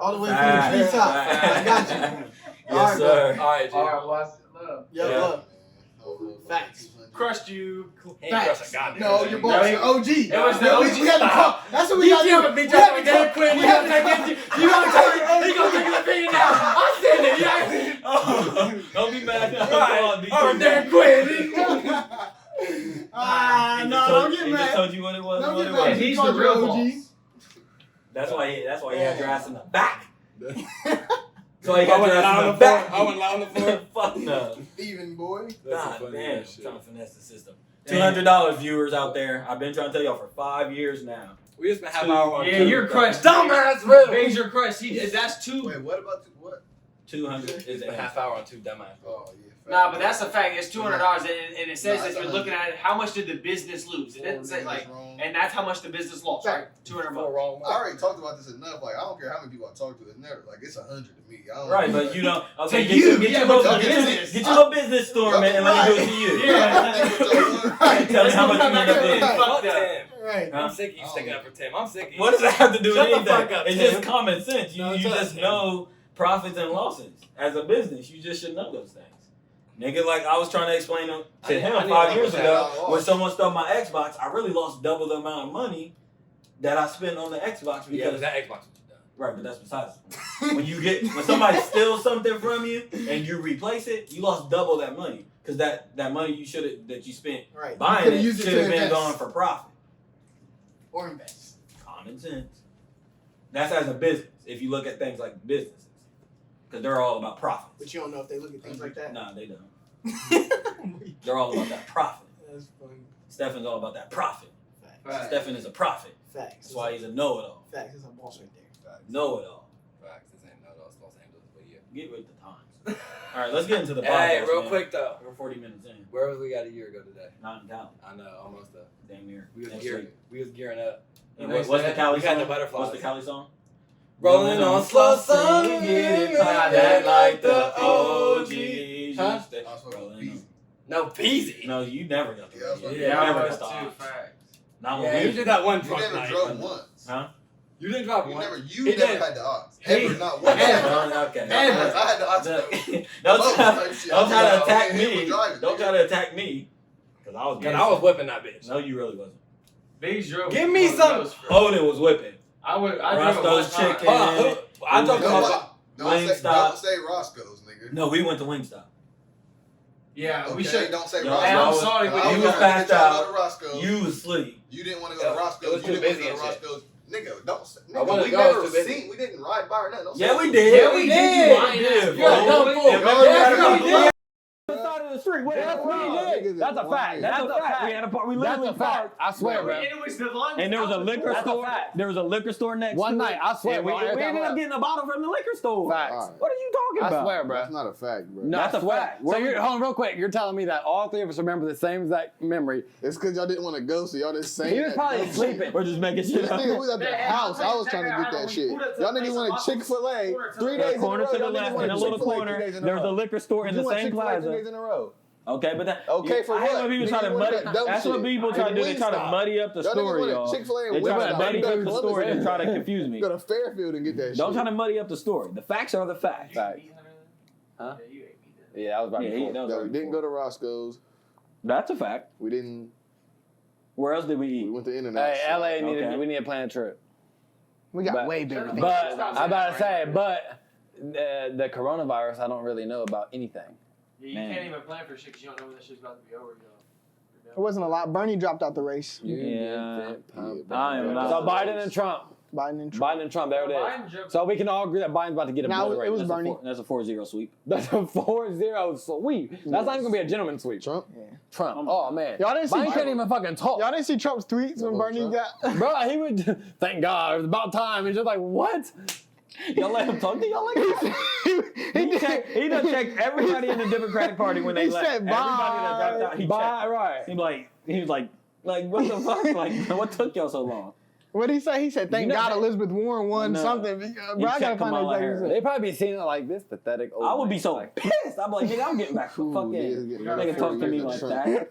All the way from the treetop. I got you. Yes, sir. All right, G. All right, watch it, love. Yeah, Yeah. love. Facts. Crushed you. Facts. Goddamn. No, your boss, the OG. It was the Yeah, OG. we had to call. That's what we got to do. Beat We had to Dan call. Quinn. We had to You gonna take it? He gonna take his opinion now. I said it. Yeah. Oh, don't be mad. Oh, Dan Quinn. No, don't get He just mad. told you what it was. Don't What get it mad. was. He's Called the you real OG. boss. That's why he had your ass in the back. So I he got went your ass loud in on the the floor. back. I went loud on the floor. Fuck no. Even boy. God damn, I'm trying to finesse the system. $200 viewers out there. I've been trying to tell y'all for 5 years now. We just spent half hour on Yeah, two. you're crushed. Dumbass riddle. Biggs, you're crushed. That's two. Wait, what about what? 200 is A half hour on two dumbass. Oh yeah. Nah, but that's a fact. It's $200, and it says that you're looking at it. How much did the business lose? It didn't say like, and that's how much the business lost, right? $200. Wrong. I already talked about this enough. Like I don't care how many people I talk to. It's never like it's 100 to me. I don't Right, but you don't. Okay, To get you, your yeah, little but to business. business. Get your little business store, man, and let me do it to you. Yeah. Tell me how much you Come end back up up with. in. Fuck Fuck that. Tim. Right. I'm sick of you sticking up for Tim. I'm sick of you. What does that have to do with Shut the anything? fuck up, It's Tim. just common sense. You No, you shut just up, Tim. know profits and losses as a business. You just should know those things. Nigga, like I was trying to explain to I him need 5 to years understand ago how I when lost. someone stole my Xbox, I really lost double the amount of money that I spent on the Xbox Yeah, because but that Xbox was done. right, but that's besides the point. when somebody steals something from you and you replace it, you lost double that money because that money that you spent Right. buying Could've it used it should to have been invest. going for profit. Or invest. Common sense. That's as a business. If you look at things like businesses, because they're all about profits. But you don't know if they look at things like that. Nah, they don't. They're all about that profit. That's funny. Stefan's all about that profit. Facts. Stefan is a prophet. Facts. That's why he's a know-it-all. Facts. It's a boss right there. Know-it-all. Facts. This ain't no Los Angeles, but yeah. Get with the times. All right, let's get into the podcast. Hey, real man. quick though. We're 40 minutes in. Where was we at a year ago today? Not in Cali. I know, almost though. Damn near. We was Next gearing. week. We was gearing up. And Next what's the day, Cali we song? got the butterflies. What's the Cali song? Rolling on slow song, get it that like the OGs OGs. Huh? used to. I was fucking Rolling beat. on. No, Peasy. No, you never got the Yeah, I was radio. like- You Yeah, never I got was the too. odds. Facts. Not Yeah, when you we. did that one You drunk never night. drove once. Huh? You didn't drive You one. never He never did. had the odds. Hey, Ever, not once. hey, Okay. Ever. I had the odds. Don't try to attack me. Don't try to attack me. Because I was Cause I was whipping that bitch. No, you really wasn't. Biggs drove. Give me one of some- those for- Hoden was whipping. I drove it one Roscoe's time. chicken. Hold on, I drove Don't across. Wingstop. Don't say Roscoe's, nigga. No, we went to Wingstop. Yeah, we Okay, should. don't say Yo, Roscoe's. Hey, I'm was- sorry, but you you was were passed Go out. to Roscoe's. You was asleep. You didn't want to go Yo, to Roscoe's. it was You too didn't want busy to go and to shit. Roscoe's. Nigga, don't say. I wanted Nigga, to we go, I was never too busy. seen. We didn't ride by or nothing. Don't say Yeah, we that. did. Yeah, we did. Yeah, we did. You're a bro. dumb fool. And Y'all remember never that- did. The side of the street. Wait, That's what he did. That's a fact. That's a fact. We had a part. We That's literally a fact. parked. I swear, bro. It was the lunch. And there was a liquor That's a store. fact. There was a liquor store next One to night, it. I swear, And we bro, every time ended I- up getting a bottle from the liquor store. Facts. Alright. What are you talking about? I swear, bro. That's not a fact, bro. No, That's I a swear. fact. So you're, hold on real quick. You're telling me that all three of us remember the same exact memory. It's because y'all didn't want to go, so y'all just saying He was that probably dumb shit. sleeping. We're just making shit This up. nigga was at the Hey, house. I was trying to get that shit. Y'all niggas wanted Chick-fil-A 3 days in a Corner row. to the Y'all niggas left, in wanted a little Chick-fil-A 3 corner. days in a There was a row. liquor store in You the want same Chick-fil-A 3 plaza. days in a row. Okay, but that Okay, for I hate what? when people Nigga, try to you wanted muddy. that dumb That's what shit. people try to do. They try to Wingstop. muddy up the Y'all niggas story, wanted y'all. Chick-fil-A and They try to Wingstop. muddy You up go the to story and Columbus, try to confuse me. Go to Fairfield and get that shit. Don't try to muddy up the story. The facts are the facts. Facts. Huh? Yeah, you ate me then. Yeah, that was about Yeah, before. that was No, right we didn't before. go to Roscoe's. That's a fact. We didn't. Where else did we We eat? went to In-N-Out. Hey, LA needed. Okay. We need to plan a trip. We got But- way bigger things. But I'm about to say, but the coronavirus, I don't really know about anything. Yeah, you Man. can't even plan for shit because you don't know when that shit's about to be over, yo. It wasn't a lot. Bernie dropped out the race. Yeah. Yeah, I am not. So Biden and Trump. Biden and Trump. Biden and Trump. There it is. Biden joked- So we can all agree that Biden's about to get a Now, blood it was race. Bernie. That's a 4-0 sweep. That's a 4-0 sweep. That's not even gonna be a gentleman sweep. Trump? Trump. Oh man. Y'all didn't see Biden Trump? can't even fucking talk. Y'all didn't see Trump's tweets when Oh, Bernie Trump. got. Bro, he would. Thank God, it was about time. It's just like what? Y'all let him talk to y'all like that? He done checked everybody in the Democratic Party when they He left. said Everybody that dropped out, he Bye, checked. right. He was like, what the fuck? Like, what took y'all so long? What did he say? He said, "Thank You know God that- Elizabeth Warren won No. something." Bro, I gotta checked find out Kamala exactly Harris. what he They probably be seeing it like this pathetic old I would be man. so Like, pissed. I'm like, nigga, I'm getting back to Ooh, fucking. yeah, it's getting Nigga talk to me like that.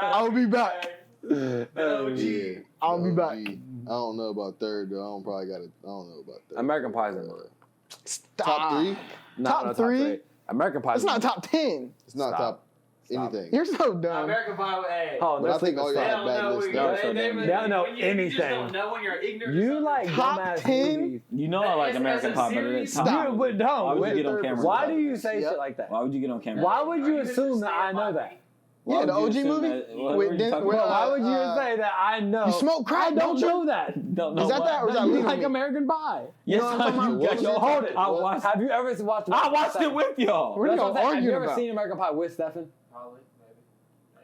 I'll be back. Yeah. I'll be back. I don't know about third though. I don't know about third. American Pie's in there. Stop. Top 3? No, Top no, three? American Pie's It's not top 10. It's not Stop. top. anything. You're so dumb. American Pie, hey. Oh, But I let's think leave all it y'all They aside. have don't bad know lists. when No, you're, so they don't know when you just anything. don't know when you're ignorant. or You something. like Top dumbass 10? movies. You know I like As a American Pie better than series? Top. Stop. You, but Why don't. would you get on camera? Why with do you that? say Yep. shit like that? Why would you get on camera? Why would Are you just assume that I stand know by that? me? Why Yeah, would the you OG assume movie that- what with were you Den- talking with, Bro, about? why would you say that I know? You smoke crack, I don't don't you? know that. Don't know Is that what? that or is that You Lean on like Me? American Pie. Yes, know what I'm talking you about? got your Hold it. I watched. Have you ever watched? I watched it with y'all. What are you That's what I'm saying. Have arguing you ever about? seen American Pie with Stefan? Probably, maybe.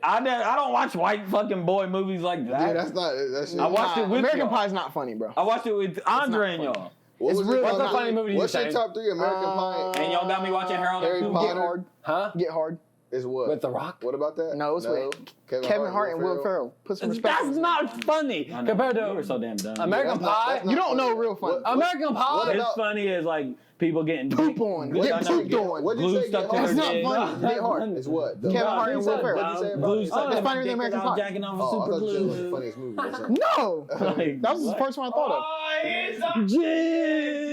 I don't watch white fucking boy movies like that. Yeah, that's not. That shit. I watched it with American y'all. Pie's not funny, bro. I watched it with Andre and funny. y'all. What It's was really your What's a top funny three? movie you What's your saying? top three American Pie? And y'all got me watching Harold Harry and Potter. Get hard. Huh? Get hard. Is what? With The Rock? What about that? No, it's with Kevin Hart and Will Ferrell. Put some respect. That's not funny I know. compared You were to so damn dumb. American That's not- Pie. that's not You don't know funny. real funny. American Pie. what It's about- funny as like people getting Poop on. Glue- Get I know, pooped on. What'd you glue say? stuck to Get her It's not dick. funny. Get hard. It's what? Kevin Hart and Will He Ferrell. said, What'd you say about glue it? stuck It's to my funnier than dick American 'cause I was Pie. jacking off Oh, I a super thought you said it was the glue. funniest movie or something. No. Like, That was the what? first one I thought of. Oh, he's a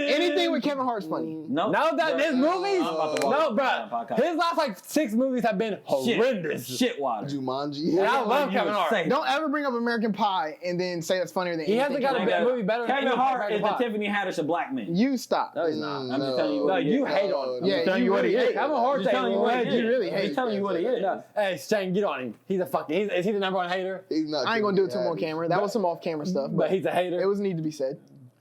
Anything with Kevin Hart's funny. No, Now that his movies, I'm about to watch no, it. bro, his last like 6 movies have been horrendous. Shit water. Jumanji. And I Like love you Kevin would Hart. say. Don't ever bring up American Pie and then say that's funnier than He anything. hasn't got a Kevin- movie better than Kevin any Hart American is the Pie. Tiffany Haddish of black men. You stop. No, he's not. I'm just telling you what No, he you is. hate on him. Yeah, I'm telling you what he really is. hate. Kevin I'm Hart just telling you what he You is. really I'm hate just telling you what he is. No, hey, Shane, get on him. He's a fucking. Is he the number one hater? He's not. I ain't gonna do it to him on Tiffany camera. That was some off-camera stuff, But but he's a hater. it was need to be said.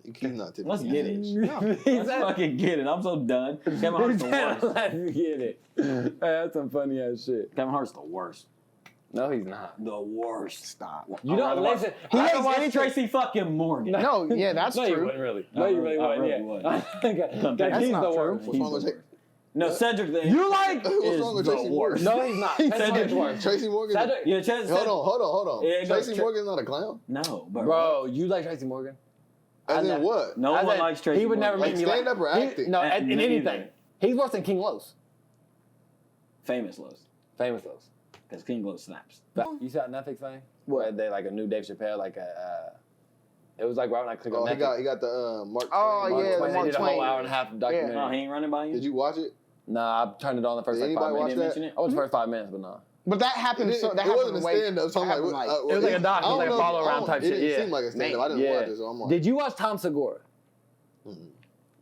Haddish. He's not Tiffany. Let's get it. He's Let's fucking get it. I'm so done. Kevin Hart's the worst. Let's get it. Hey, that's some funny ass shit. Kevin Hart's the worst. No, he's not. The worst. Stop. You I'd don't rather listen. He He hates hates watch anything- Tracy fucking Morgan. No, yeah, that's no, you true. wouldn't really. I No, you really- really I wouldn't. really Yeah. would. That's That's he's not the true. worst. What's wrong with the Tracy? No, Cedric. You like? What's wrong with the Tracy worst. Morgan? No, he's not. He Cedric's said- worse. Tracy Morgan. Cedric. Yeah, Cedric. Hold on. Yeah, go Tracy Tra- Morgan's not a clown. No, but Bro, you like Tracy Morgan? As I in know. what? no I one said likes Tracy. He would never Morgan. make Like me stand up or He- acting? No, And in anything. neither. He's worse than King Los. Famous Los, Famous Los. because King Los snaps. You saw that Netflix thing? What? Where they like a new Dave Chappelle, like a. It was like right when I clicked Oh, on he Netflix. got the Mark. Oh, Twain. yeah, the Twain, Mark they did a Twain. whole hour and a half documentary. Oh, he ain't running by you. Did you watch it? Nah, I turned it on the first Did like 5 anybody minutes. They watch mention that? it? I watched the first 5 minutes, but no. But that happened. It, So that it wasn't happened a way. stand up. So I'm that happened like, like- It was like a doc, it was I don't like a know, follow I around don't- type it shit, didn't yeah. seem like a stand up. I didn't Yeah. watch it, so I'm like, Did you watch Tom Segura? Mm-mm.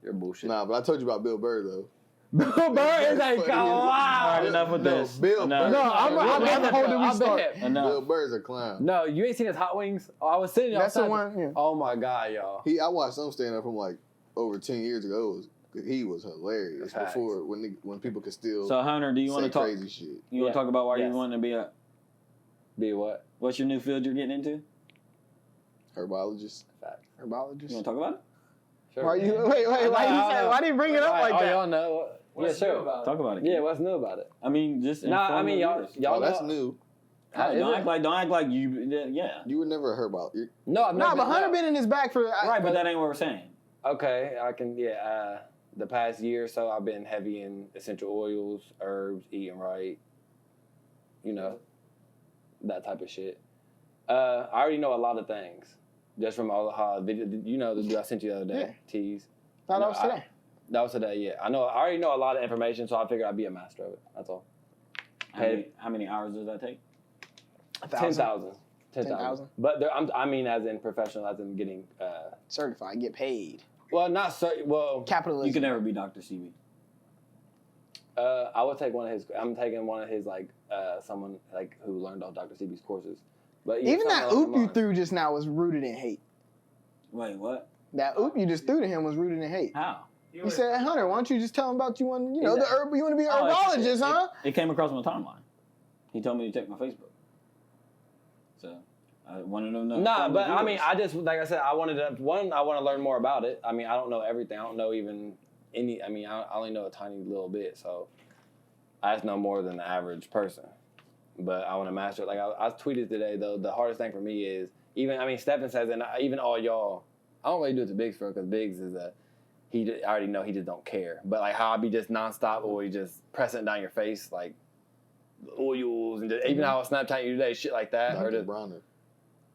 You're bullshit. Nah, but I told you about Bill Burr though. Bill Burr is like, Funny. wow. All right, enough with No, this. Bill Enough. Burr. No, I'm That's the whole new I've been restart. hip. Bill Enough. Burr's a clown. No, you ain't seen his hot wings? Oh, I was sitting That's the outside. one. Yeah. Oh my god, y'all. I watched some stand up from like over 10 years ago. He was hilarious Facts. before when people could still So Hunter, do you want say to talk? crazy shit. You want Yeah. to talk about why Yes. you want to be a? Be what? What's your new field you're getting into? Herbologist. Facts. You Herbologist. want to talk about it? Sure. Why you? Wait. Why do you bring it up like Oh, that? y'all know. What's yeah, new sure. about it? Talk about it. Yeah, what's new about it? I mean, just. Nah, I inform mean, the y'all, viewers. y'all Oh, that's know. new. How is Don't it? act like you. Yeah. You were never a herbologist. No, I'm Nah, not. but Hunter been in his bag for. Right, but that ain't what we're saying. Okay, I can. Yeah, the past year or so, I've been heavy in essential oils, herbs, eating right. You know, that type of shit. I already know a lot of things just from all the video. You know, the dude I sent you the other day, Yeah. Tease. Thought No, that was today. That was today. Yeah, I know. I already know a lot of information, so I figured I'd be a master of it. That's all. How many hours does that take? 10,000. 10,000. But there, I mean, as in professional, as in getting. Certified, get paid. Well, not well. Capitalism. You can never be Dr. CB. I would take one of his. I'm taking one of his someone like who learned off Dr. CB's courses. But yeah, Even that something along oop the you lines. threw just now was rooted in hate. Wait, what? That oop you just threw to him was rooted in hate. How? You said, Hunter, why don't you just tell him about you want, Exactly. the herb, you want to be an Oh, herbologist, huh? It came across my timeline. He told me to check my Facebook. So I wanted to know. Nah, from the but I mean, viewers. I just like I said, I want to learn more about it. I mean, I don't know everything. I don't know even any. I mean, I only know a tiny little bit, so I just know more than the average person. But I want to master it. Like I tweeted today, though, the hardest thing for me is Stephen says, and even all y'all, I don't really do it to Biggs for because Biggs is I already know he just don't care. But like how I be just nonstop, or just pressing it down your face, like oils, and just, even how I Snapchat you today, shit like that, or Dr. just, Bronner.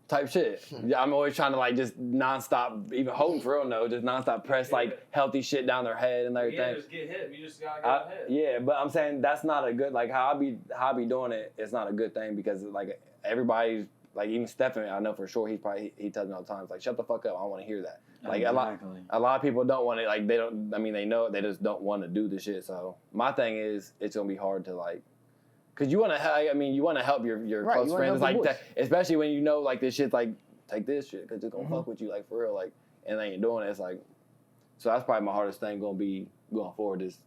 type shit. Yeah, I'm always trying to like just nonstop, even Houghton for real, no, just nonstop press like healthy shit down their head and everything. Yeah, just get hit. You just gotta get hit. Yeah, but I'm saying that's not a good like how I be doing it. It's not a good thing because like everybody's like even Stephen, I know for sure he tells me all the time, it's like shut the fuck up, I don't want to hear that. Like a lot of people don't want it. Like they don't. I mean, they know it, they just don't want to do the shit. So my thing is, it's gonna be hard to like, cause you want to. I mean, you want to help your Right, close you wanna friends, help like your boys. especially when you know like this shit's like take this shit because it's gonna fuck with you like for real. Like and they ain't doing it. It's like, so that's probably my hardest thing gonna be going forward is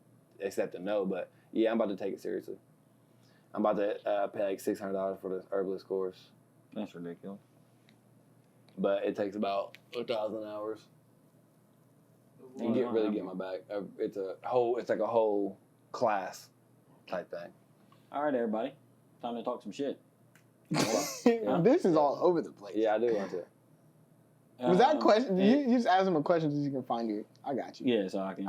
accepting no. But yeah, I'm about to take it seriously. I'm about to pay like $600 for the herbalist course. That's ridiculous. But it takes about 1,000 hours. You really get my back. It's like a whole class type thing. All right, everybody. Time to talk some shit. This is all over the place. Yeah, I do want to. Was that question? Yeah. You just ask him a question so you can find you. I got you. Yeah, so I can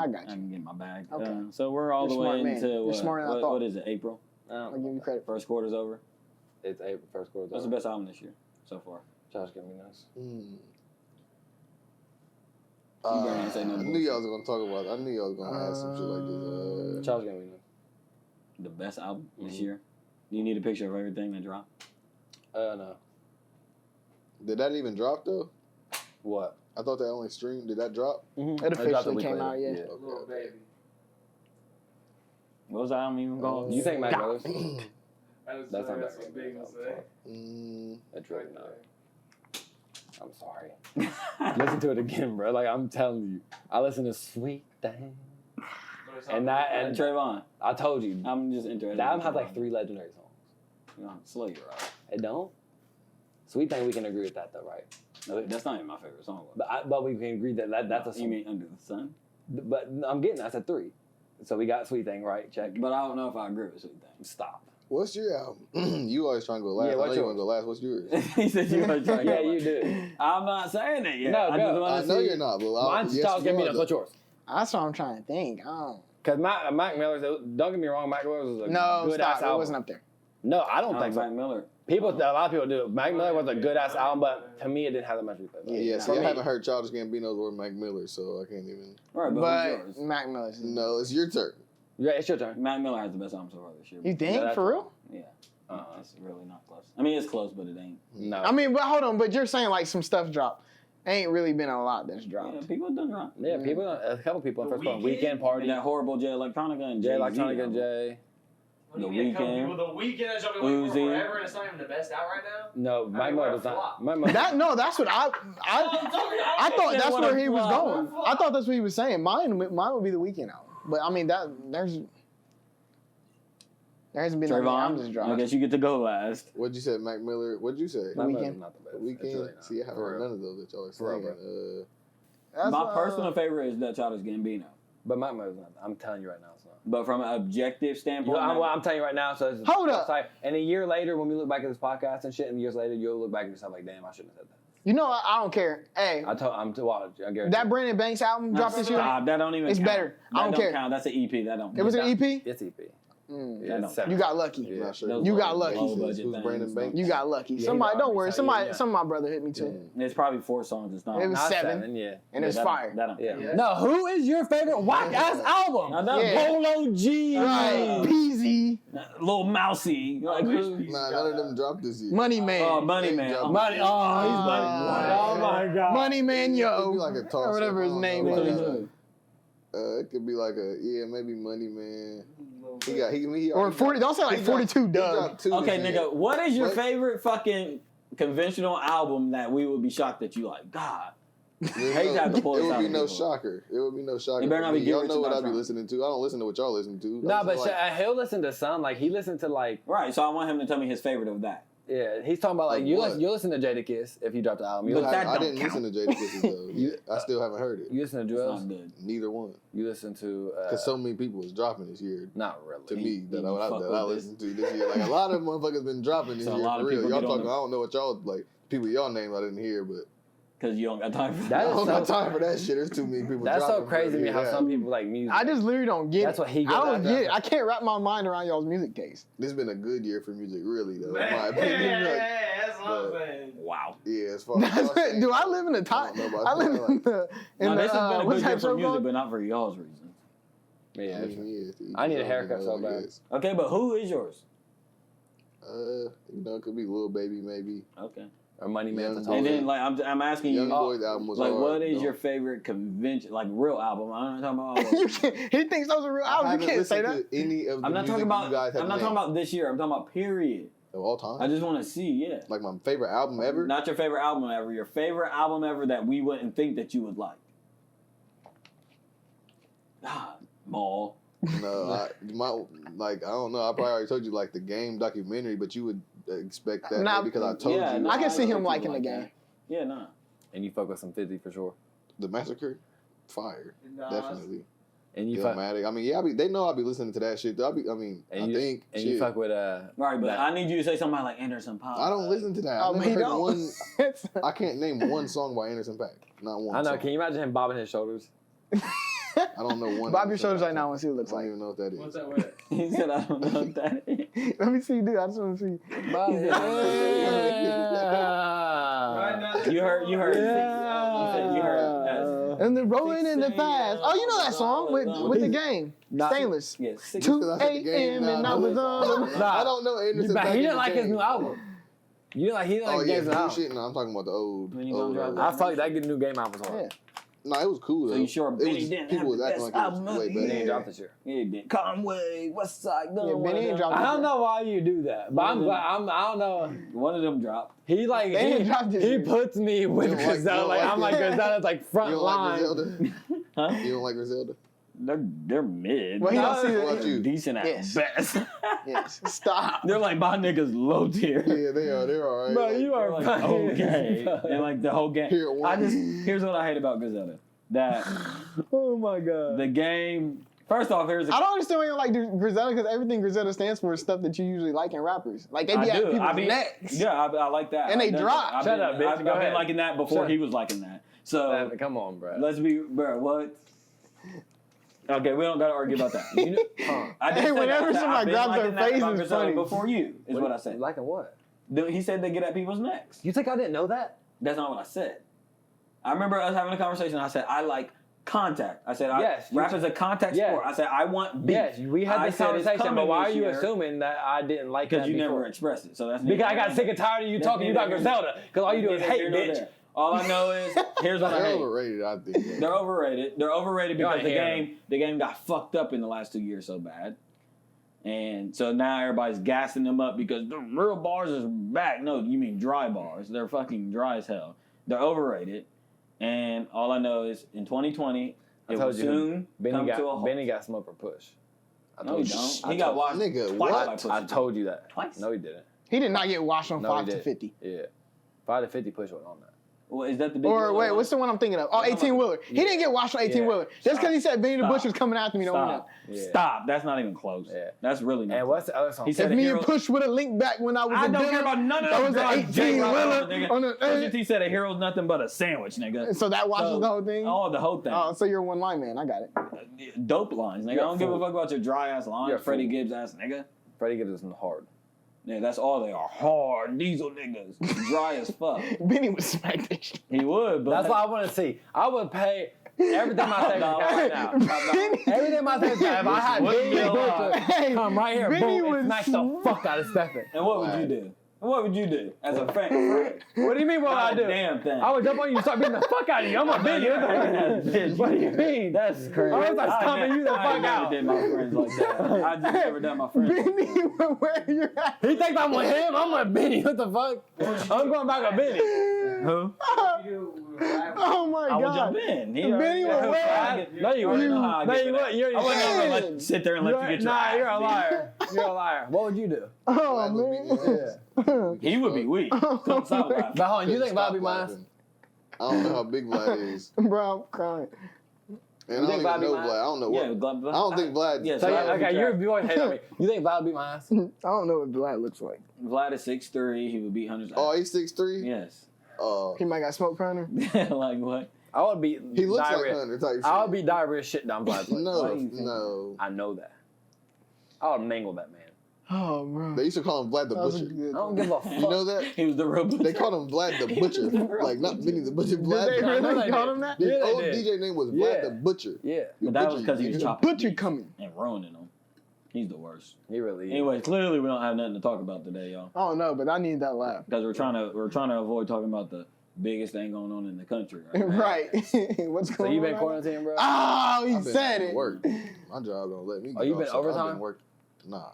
get my bag. Okay. So we're all You're the way smart man. into You're smarter than I thought. what is it? April. I'll give you credit. First quarter's over. It's April, first quarter. What's the best album this year so far? Josh, give me nice. You better not say no I knew bullshit. y'all was gonna talk about. I knew y'all was gonna ask some shit like this. Josh, give me nice. The best album this year. Do you need a picture of everything that dropped? No. Did that even drop though? What? I thought that only streamed. Did that drop? It officially came out, yeah. Little baby. What was the album even called? You think Mac Brothers? That's That's not that's that some big to say. That's really not. I'm sorry. Listen to it again, bro. Like I'm telling you, I listen to Sweet Thing, and Trevon. I told you, I'm just interested. that album has like 3 legendary songs. You know, slow your roll. It don't. Sweet Thing, we can agree with that though, right? No, that's not even my favorite song. But we can agree that that's a song. You mean Under the Sun? But I'm getting that's a 3. So we got Sweet Thing right. Check. But I don't know if I agree with Sweet Thing. Stop. What's your album? You always trying to go last. Yeah, I know what's you yours? want to go last. What's yours? He said you were trying to Yeah, go you like- do. I'm not saying it yet. No, I go. just wanna I know see- you're not, but Mine's yes, Charles you Gambino. are, What's yours? That's what I'm trying to think. Because Mac Miller's, don't get me wrong, Mac Miller's was a No, good ass stop. It album. wasn't up there. No, I don't No, think so. Frank Miller. A lot of people do. Mac Miller was a good ass album, but to me, it didn't have that much replay. Yeah, For see, I me. haven't heard Childish Gambino's or Mac Miller, so I can't even. Right, but But who's yours? Mac Miller's. No, it's your turn. Yeah, it's your turn. Mac Miller has the best album so far this year. You think? that's For real? Yeah. It's really not close. I mean, it's close, but it ain't. No. I mean, but hold on. But you're saying like some stuff dropped. Ain't really been a lot that's dropped. Yeah, people done drop. Yeah, people, a couple people in The first one. Weeknd? Weekend Party, And that horrible Jay Electronica and Jay Jay Electronica and Jay. What do The you mean, a couple Weeknd. people? The Weeknd has been waiting for Uzi. forever, and it's not even the best out right now. No, Mac mean, Miller what a does not. flop. Mac Miller. That's what I thought that's What where a he was flop. going. I thought that's what he was saying. Mine would be the Weekend album. But I mean there hasn't been any albums Trevon, I dropped. guess you get to go last. What'd you say, Mac Miller? What'd you say? Mac Miller's Weeknd. not the best. The It's Weekend. really not. See, I haven't For heard real. none of those that y'all are For real, saying. That's, My personal favorite is that Childish Gambino. But Mac Miller's not. I'm telling you right now, it's not. But from an objective standpoint, I'm telling you right now. So it's Hold up. like, and a year later, when we look back at this podcast and shit, and years later, you'll look back at yourself like, damn, I shouldn't have said that. You know, I don't care. Hey, I'm to watch. I guarantee. that Brandon Banks album dropped this year. Stop, that don't even It's count. better. I That don't don't care. count. That's an EP. That don't. It was an EP. It's EP. Mm. Yeah, no. it's 7. You got lucky. Yeah. Not sure. Those You were got lucky. low budget Who's things. Brandon Banks? You got lucky. Yeah, Somebody, he don't worry. already said, yeah. Some of my brother hit me too, It's probably 4 songs. It's not. It was Not 7. Yeah. and it's that fire. That don't Yeah. count. No, who is your favorite whack ass album? I know. Yeah. Polo G. Right, Peasy, Little Mousy. Like, who- Nah, none of them dropped this year. Money Man, Oh, Money Man. Money- Oh, Money. Oh, he's money. Oh my god. Money Man, It'd yo, be like a toss. or whatever his name Who is. is it? It could be like maybe Money Man. Or 40. Don't say like 42, Doug. Okay, nigga, what is your What? favorite fucking conventional album that we would be shocked that you like? God. Hate to have to pull It this would out be of no people. shocker. It would be no shocker. It better for not be me. Get Y'all Rich know or what Die I be Trying. listening to. I don't listen to what y'all listen to. No, I'm but just like, he'll listen to some. Like he listened to like Right, so I want him to tell me his favorite of that. yeah. He's talking about like Like you what? listen to Jadakiss if you dropped the album. You But listen, that I don't didn't listen to Jadakiss's though. You- I still haven't heard it. you listen to It's Jewels. not good. Neither one. You listen to Because so many people was dropping this year. not really. To me, that you I fuck with listened to this year. Like a lot of motherfuckers been dropping this So a year lot for of real. people Y'all get on talking, the- I don't know what y'all like. People y'all name I didn't hear, but Because you don't got time for That I that. is don't got so- time for that shit. There's too many people. That's so dropping crazy to me for how that. some people like music. I just literally don't get That's it. what he I goes don't after. get it. I can't wrap my mind around y'all's music taste. This has been a good year for music, really, though. In Man, my opinion. Like, that's what I'm but- saying. Wow. yeah, as far as y'all saying, Do I live in a time? I don't know about I live that, in the. No, this has been a what's good year that for show music, called? but not for y'all's reasons. Yeah. I mean, yeah, I need a haircut so I bad. guess. Okay, but who is yours? It could be Lil Baby, maybe. Okay. Or Money Man. Young for Boy. Tulsa. And then, like, I'm asking Young you, Boy's album was like, hard, what is though. your favorite convention, like, real album? I'm not talking about. You can't, he thinks those are real I albums. haven't You can't say listened that. to any of the I'm not music talking about. you guys have I'm not talking about this year. I'm talking about period. of all time. I just want to see, yeah. Like my favorite album ever. Not your favorite album ever. Your favorite album ever that we wouldn't think that you would like. Ah, Maul. No, I don't know. I probably already told you like the Game documentary, but you would expect that Nah, because I told yeah, you no, I can see know him people liking the like game. that. Yeah, nah. And you fuck with some 50 for sure. the Massacre, fire, Nas. definitely. And you fuck. Illmatic. I mean, yeah, they know I'll be listening to that shit. I think. And shit. you fuck with Right, but that- I need you to say something like Anderson .Paak. I don't listen to that. Oh, I've but he never heard don't. one. I can't name one song by Anderson .Paak. Not one. I know. Song. Can you imagine him bobbing his shoulders? I don't know one. Bob your Anderson shoulders .Paak right now. I song. want to see what it I looks don't like. even know what that is. What's that with? He said, I don't know what that is. Let me see, dude. I just want to see. Right now, You heard. You heard. Yeah. You heard. And the rolling in the fast. Oh, you know that song with the game. Not- Stainless. Yeah, 6 2 Because I said the game, a.m. and nah, I was on. Nah. I don't know Anderson But .Paak he in didn't the like his game. new album. You didn't like he didn't like Oh yeah, Game's new new album. shit. No, I'm talking about the old. When you gonna drop I felt like that good new game album was hard. Yeah. No, it was cool though. So you sure it Benny was, didn't people have was the acting best like it was album way of the He better. ain't dropped this year. Yeah, he did. Conway, West Side Gun. Yeah, one Benny of ain't them. dropped I don't know why you do that, but I'm glad. I don't know. One of them dropped. He like They ain't he, dropped this he year. puts me with You don't like- Griselda. you Like don't I'm like like that? Griselda's like You front don't like line. Griselda? Huh? You don't like Griselda? They're mid. Well, he don't see What about the. you? Decent at Yes. best. Yes. Stop. They're like my niggas low tier. Yeah, they are. They're all right. Bro, Like, you They're are like, fucking okay. And like the whole game. Here, one. Here's what I hate about Griselda. That Oh my god. the game. First off, here's a. I don't understand why you don't like Griselda because everything Griselda stands for is stuff that you usually like in rappers. Like they be I at do. people's I be, necks. Yeah, I like that. And they I've been- drop. I've Shut been- up, bitch. I've Go been ahead. liking that before Shut he up. was liking that. So Come on, bro. let's be, bro. What? Okay, we don't gotta argue about that. You know, I did Hey, say whenever that. somebody I've been grabs liking their that face, about it's Griselda funny. before you is what I said. Liking what? He said they get at people's necks. You think I didn't know that? That's not what I said. I remember us having a conversation. I said I like contact. I said Yes, you rap t- is a contact yes. sport. I said I want beef. Yes, we had I this said it's conversation, but coming why are this you year assuming that I didn't like that because you never before? expressed it. So that's Because I got sick and tired of you That's talking about neither- Griselda. Because all you do is Neither hate, here nor bitch. there. All I know is here's what I They're hate. overrated, I think. They're overrated. They're overrated You because already hate the game got fucked up in the last 2 years so bad. And so now everybody's gassing them up because the real bars is back. No, you mean dry bars. They're fucking dry as hell. They're overrated. And all I know is in 2020, I it told will you, soon Benny come to a halt. got smoked for push. I No, he told you. don't. I He got told- washed Nigga, twice what? by Push. I told you that. Twice? No, he didn't. He did not get washed on No, 5 he to did. 50. Yeah. 5 to 50 push went on that. Well, is that the big Or deal? wait, what's the one I'm thinking of? Oh, 18 wheeler. He didn't get washed on 18 wheeler. Just because he said Benny the Stop. Butcher was coming after me. Don't mean Stop. that. Yeah. Stop. That's not even close. Yeah. That's really not. And what's the other song? He said If me hero- and Push would have linked back when I was I a don't dealer, care about none of that those was an guys. 18 nigga. wheeler on the. Pusha T said a hero's nothing but a sandwich, nigga. So that washes So- the whole thing. Oh, the whole thing. Oh, so you're a one line man. I got it. Dope lines, nigga. You're I don't a give a fool. fuck about your dry ass You're lines, a Freddie fool. Gibbs ass nigga. Freddie Gibbs was hard. Yeah, that's all they are. Hard diesel niggas. Dry as fuck. Benny would smack that shit. He would, but That's what I want to see. I would pay everything my favorite No, guy right now. Benny- Everything my favorite guy. If I had Wouldn't be Benny a lot. Butcher Hey, come right here, Benny boom, was and smash the fuck out of Stephen. And what would you do? And what would you do as a friend? What do you mean what I Not do? a damn thing. I would jump on you and start beating the fuck out of you. I'm a Benny. What the- What do you mean? That's crazy. I was like stomping you the I fuck ain't never out. did my friends like that. I just never done my friends like that. Benny would wear your hat. He thinks I'm with him. I'm with Benny. What the fuck? I'm going back with Benny. Who? Oh my I would god. jump in. He Benny already- would wear- No, you already know wouldn't. how I No, get you with wouldn't. You're, I wasn't gonna Yes. let sit there and let you get your Nah, ass you're a beat. liar. You're a liar. What would you do? Oh Vlad was beating his man. ass. He would be weak. Don't stop laughing. But hold on, you Couldn't think Bobby stop Miles? laughing. I don't know how big Vlad is. Bro, I'm crying. And You I don't think even Bobby know Miles? Vlad. I don't know what. Yeah, Glove. I don't think Vlad. Yeah, So, Vlad would be okay, trash. you always hate on me. You think Vlad beat Miles? I don't know what Vlad looks like. Vlad is 6'3". He would beat Hunter's ass. Oh, he's 6'3"? Yes. He might got smoke from him. Like what? I would be He looks diarrhea. like Hunter type shit. I would be diarrhea shit down Vlad's leg. No. I know that. I would mangle that man. Oh, bro. They used to call him Vlad the That was a Butcher. good I don't give a fuck. You know that? He was the real butcher. They called him Vlad the Butcher. Like, not Vinny the Butcher, Vlad Did they the I know really they call did. him that? His Yeah, they old did. DJ name was Vlad Yeah. the Butcher. Yeah, But that was because he was There's a chopping butcher beef coming. and ruining them. He's the worst. he really is. Anyway, clearly we don't have nothing to talk about today, y'all, I don't know, but I need that laugh. because we're trying to avoid talking about the biggest thing going on in the country right now. Right. What's So going you on? been right quarantined, bro? now? Oh, he I've been said at it. Work. My job don't let me. Oh, you get been off, so I've overtime? working. Nah.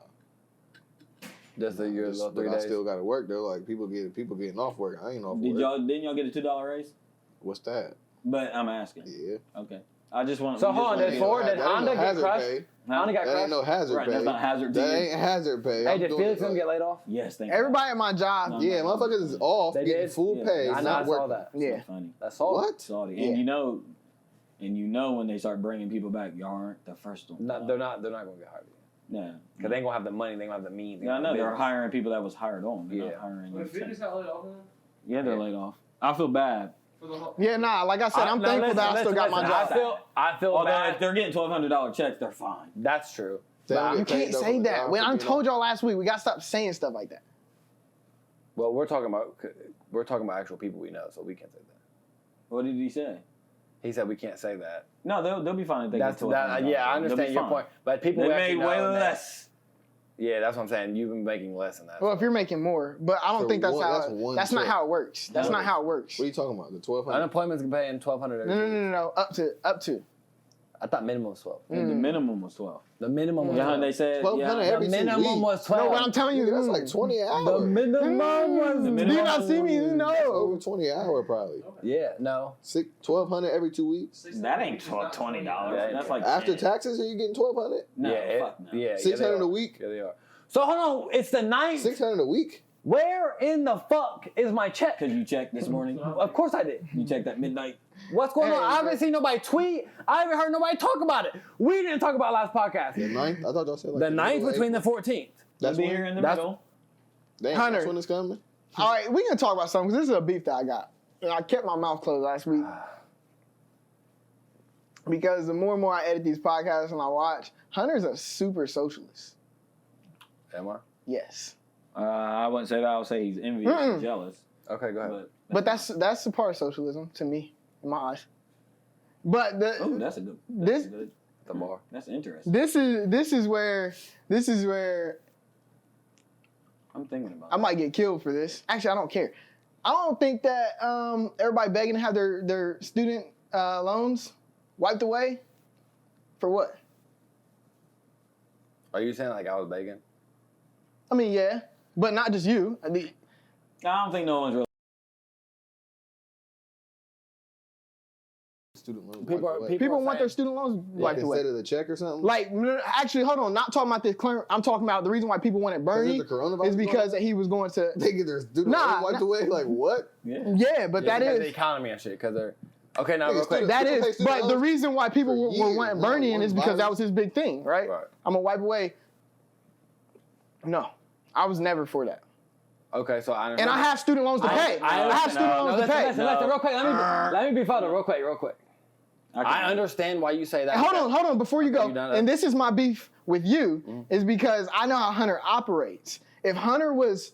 Just the your Just- little but 3 I days. still got to work. They're like people getting off work. I ain't off Didn't work. y'all get a $2 raise? What's that? But I'm asking. Yeah. Okay. I just want. So we just hold on, wanna did be- Ford- did that ain't Honda no get hazard crushed? pay. Honda got That ain't crushed. no hazard Right, pay. that's not hazard to That you. ain't hazard pay. Hey, I'm did doing Felix it, gonna get laid off? Yes, thank Everybody at my job. No. Yeah, motherfuckers is off They getting did? full Yeah. pay. I know, I not saw working. that. you. Yeah. So funny. That's all. What? Saudi. Yeah. And you know when they start bringing people back, y'all aren't the first one. No, they're not gonna get hired. Yeah. Cause they ain't gonna have the money. They ain't gonna have the means. Yeah, I know they're hiring people that was hired on. They're Yeah. not hiring. Wait, Fitness got laid off then? Yeah, they're laid off. I feel bad. For the whole. Yeah, nah, like I said, I'm Now, thankful that I still got my listen, job. I feel Although bad. if they're getting $1,200 checks, they're fine. That's true. They don't You get paid can't though say for the that. job When for I being told off. y'all last week, we gotta stop saying stuff like that. Well, we're talking about actual people we know, so we can't say that. What did he say? He said we can't say that. No, they'll be fine if they That's get that. $1,200. Yeah, I They'll be understand your fine. point, but people They who actually made way know that- less. Yeah, that's what I'm saying. You've been making less than that. Well, if you're making more, but I don't For think that's one- how. that's one That's not check. how it works. That's No. not how it works. What are you talking about? The 1,200. Unemployment's paying $1,200. No. Up to. I thought minimum was 12. And the minimum was 12. The minimum was Yeah, 12. they said. 1,200 Yeah, every The 2 minimum weeks. was 12. No, what I'm telling you, Nigga, that's like 20 an The hour. minimum was. The Do you minimum- not see me? You Over know. 20 an hour probably. Yeah, no. 1,200 every 2 weeks. that ain't $20. Yeah, That's like After 10. taxes, are you getting 1,200? No, yeah, fuck no. yeah. 600 they a are. week? Yeah, they are. So hold on, it's the 9th. 600 a week? Where in the fuck is my check? Because you checked this morning. Of course I did. You checked at midnight. What's going on? Hey, I haven't seen nobody tweet. I haven't heard nobody talk about it. We didn't talk about it last podcast. The 9th? I thought y'all said like The middle 9th of between the April. 14th. They'll That's be when? here in the That's- middle. Damn, Hunter. that's when it's coming? All right, we gonna talk about something because this is a beef that I got. And I kept my mouth closed last week because the more and more I edit these podcasts and I watch, Hunter's a super socialist. Am I? Yes, I wouldn't say that. I would say he's envious and jealous. Okay, go ahead. but that's a part of socialism to me, in my eyes. But Oh, that's a good. This- That's good. The bar. That's interesting. this is where I'm thinking about. I might get killed for this. Actually, I don't care. I don't think that everybody begging to have their student loans wiped away. For what? Are you saying like I was begging? I mean, yeah, but not just you. I don't think no one's really. Student loans People wiped are- away. people- People are want their saying- student loans Like wiped away. instead of the check or something? Like, actually, hold on. Not talking about this. I'm talking about the reason why people wanted Bernie Because of the coronavirus is because going he was going to. They get their student Nah, loans wiped nah. away? Like, what? Yeah. Yeah, but Yeah, that because is. the economy and shit. Because they're okay. Now, Nigga, real quick. student- That People pay is, student but the loans reason why people for were years, wanting not Bernie in one is because that virus. was his big thing, right? Right. I'm gonna wipe away. No, I was never for that. Okay, so I And understand. I have student loans to pay. I have student No, loans to listen, pay. listen, real quick. Let me be further, real quick. I understand why you say that. Hold on, before you go. You done that? And this is my beef with you, is because I know how Hunter operates. If Hunter was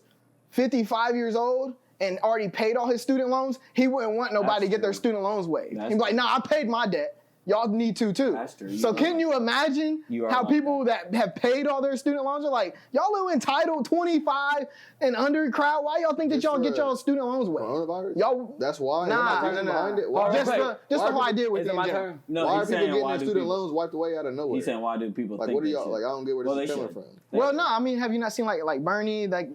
55 years old and already paid all his student loans, he wouldn't want nobody to That's get their true. student loans waived. That's He'd be like, nah, I paid my debt. Y'all need to too. That's true. So can you imagine You are how like people that have paid all their student loans are like, y'all little entitled 25 and under crowd, why y'all think that Just y'all for get y'all student loans waived? Coronavirus? Y'all, That's why? nah, That's the reason behind it? Hold Why, on, just wait. the Why whole idea with Is it it in my general. turn? No, why are he's people saying getting why their do student people, loans wiped away out of nowhere? He's saying why do people Like, think what do they y'all, should? like, I don't get where Well, this they is coming should. from. Well, no, I mean, have you not seen like Bernie, like,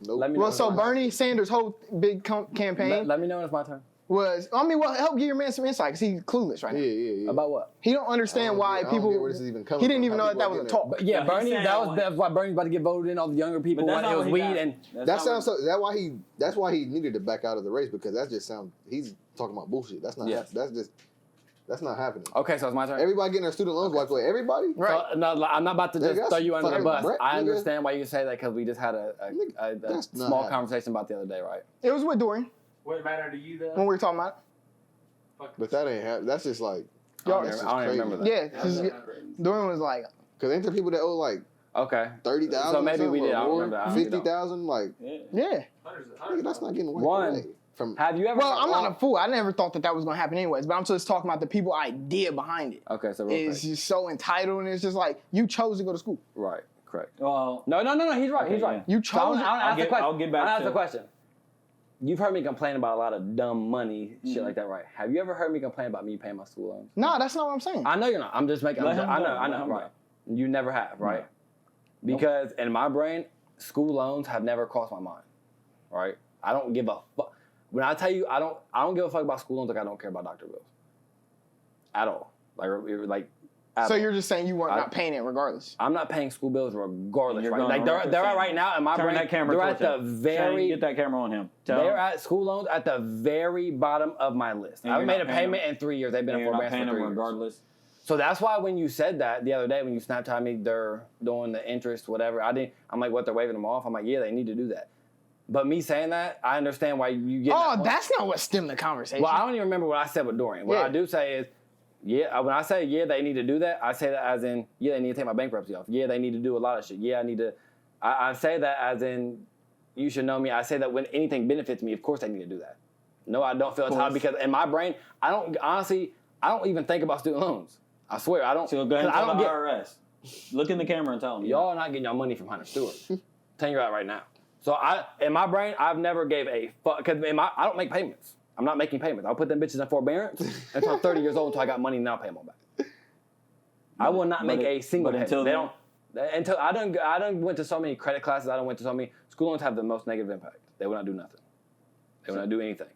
Nope. Let me well, know. so Bernie Sanders' whole big campaign Let me know when it's my turn. was, I mean, well, help give your man some insight because he's clueless right now. Yeah. About what? He don't understand why I don't people. get where this is even coming He didn't from, even how know that people that are was a getting talk. But yeah, No, he's Bernie. saying That's why Bernie's about to get voted in. All the younger people But when that's it not was what he weed got. and That's That not sounds what- so. That's why he needed to back out of the race because that just sounds. He's talking about bullshit. That's not. Yeah. That's not happening. okay, so it's my turn. Everybody getting their student loans wiped away. Everybody. Right. So, no, I'm not about to Nigga, just that's throw you under the fucking bus. Brett, I nigga. understand why you say that because we just had a That's not small happening. conversation about the other day, right? It was with Dorian. Wouldn't matter to you though. when we were talking about Fuck But that ain't happen. That's just like, Y'all- that's just I don't even crazy. remember it. that. Yeah, because Dorian was like, Cause ain't there people that owe like Okay. 30,000? So maybe we did. I don't or remember. I don't know. 50,000? Like, Yeah. yeah. nigga, that's not getting wiped One. away. From Have you ever? Well, I'm not a fool. I never thought that was going to happen anyways, but I'm just talking about the people idea behind it. Okay, so real It's quick. just so entitled, and it's just like, you chose to go to school. Right. Correct. Well, No. He's right. Okay, He's right. yeah. You So I chose want to it. ask the question. I'll get back I wanna ask to- the question. You've heard me complain about a lot of dumb money, shit Mhm. like that, right? Have you ever heard me complain about me paying my school loans? No, that's not what I'm saying. I know you're not. I'm just making. Let him I go. know. Let him Right. go. You never have, right? No. Because in my brain, school loans have never crossed my mind, right? I don't give a fuck. When I tell you I don't give a fuck about school loans, like I don't care about doctor bills at all. Like. At So all. you're just saying you weren't I- not paying it regardless. I'm not paying school bills regardless, You're right? going Like on they're record at saying right now in my turn brain. that camera They're at towards the him. very. Shane, get that camera on him. Tell They're him. at school loans at the very bottom of my list. And I you're haven't made not a paying payment in 3 years. They've been And in you're not forbearance paying for 3 them years. regardless. So that's why when you said that the other day, when you Snapchat me, they're doing the interest, whatever. I'm like, what? They're waving them off. I'm like, yeah, they need to do that. But me saying that, I understand why you get. Oh, that's not what stemmed the conversation. Well, I don't even remember what I said with Dorian. What Yeah. I do say is, yeah, when I say, yeah, they need to do that, I say that as in, yeah, they need to take my bankruptcy off. Yeah, they need to do a lot of shit. Yeah, I need to. I say that as in, you should know me. I say that when anything benefits me, of course they need to do that. No, I don't feel entitled because in my brain, I don't even think about student loans. I swear, I don't. So go ahead and 'cause I tell don't the get. IRS. Look in the camera and tell them. Y'all are not getting your money from Hunter Stewart. Telling you that right now. So in my brain, I've never gave a fuck because I don't make payments. I'm not making payments. I'll put them bitches in forbearance until I'm 30 years old until I got money and then I'll pay them all back. I will not make a single but payment. until They then- don't. Until I don't went to so many credit classes. I don't went to so many. School loans have the most negative impact. They will not do nothing. They will not do anything.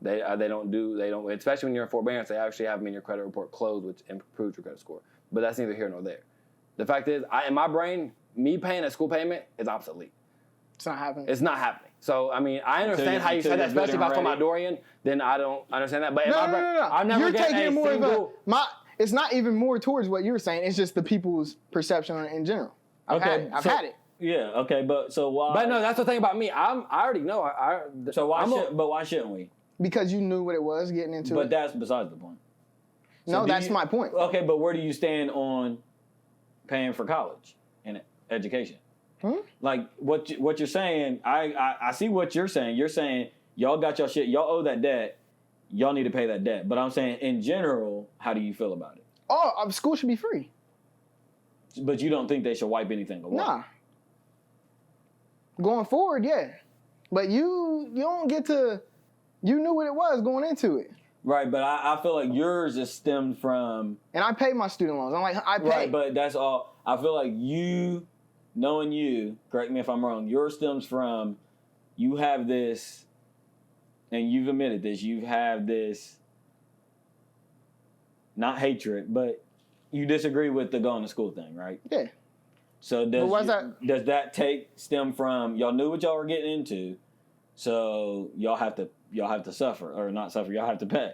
They don't. Especially when you're in forbearance, they actually have them in your credit report closed, which improves your credit score. But that's neither here nor there. The fact is, in my brain, me paying a school payment is obsolete. It's not happening. It's not happening. So I mean, I understand how you until said that, you're especially good if I was and talking about Dorian. Then I don't understand that. But in my brain, No. I've never You're get taking a it more single. of it's not even more towards what you're saying. It's just the people's perception in general. I've had it. Yeah. Okay. But so why? But no, that's the thing about me. I already know. So why? I'm But why shouldn't we? Because you knew what it was getting into But it. that's besides the point. No, do that's you- my point. Okay, but where do you stand on paying for college and education? Like what you're saying, I see what you're saying. You're saying y'all got your shit, y'all owe that debt, y'all need to pay that debt. But I'm saying in general, how do you feel about it? Oh, school should be free. But you don't think they should wipe anything away? Nah. Going forward, yeah. But you don't get to. You knew what it was going into it. Right, but I feel like yours is stemmed from And I paid my student loans. I'm like, I paid. right, but that's all. I feel like you, knowing you, correct me if I'm wrong. Yours stems from you have this, and you've admitted this. You have this, not hatred, but you disagree with the going to school thing, right? Yeah. So But why's does that stem from y'all knew what y'all were getting into, so y'all have to suffer or not suffer? Y'all have to pay.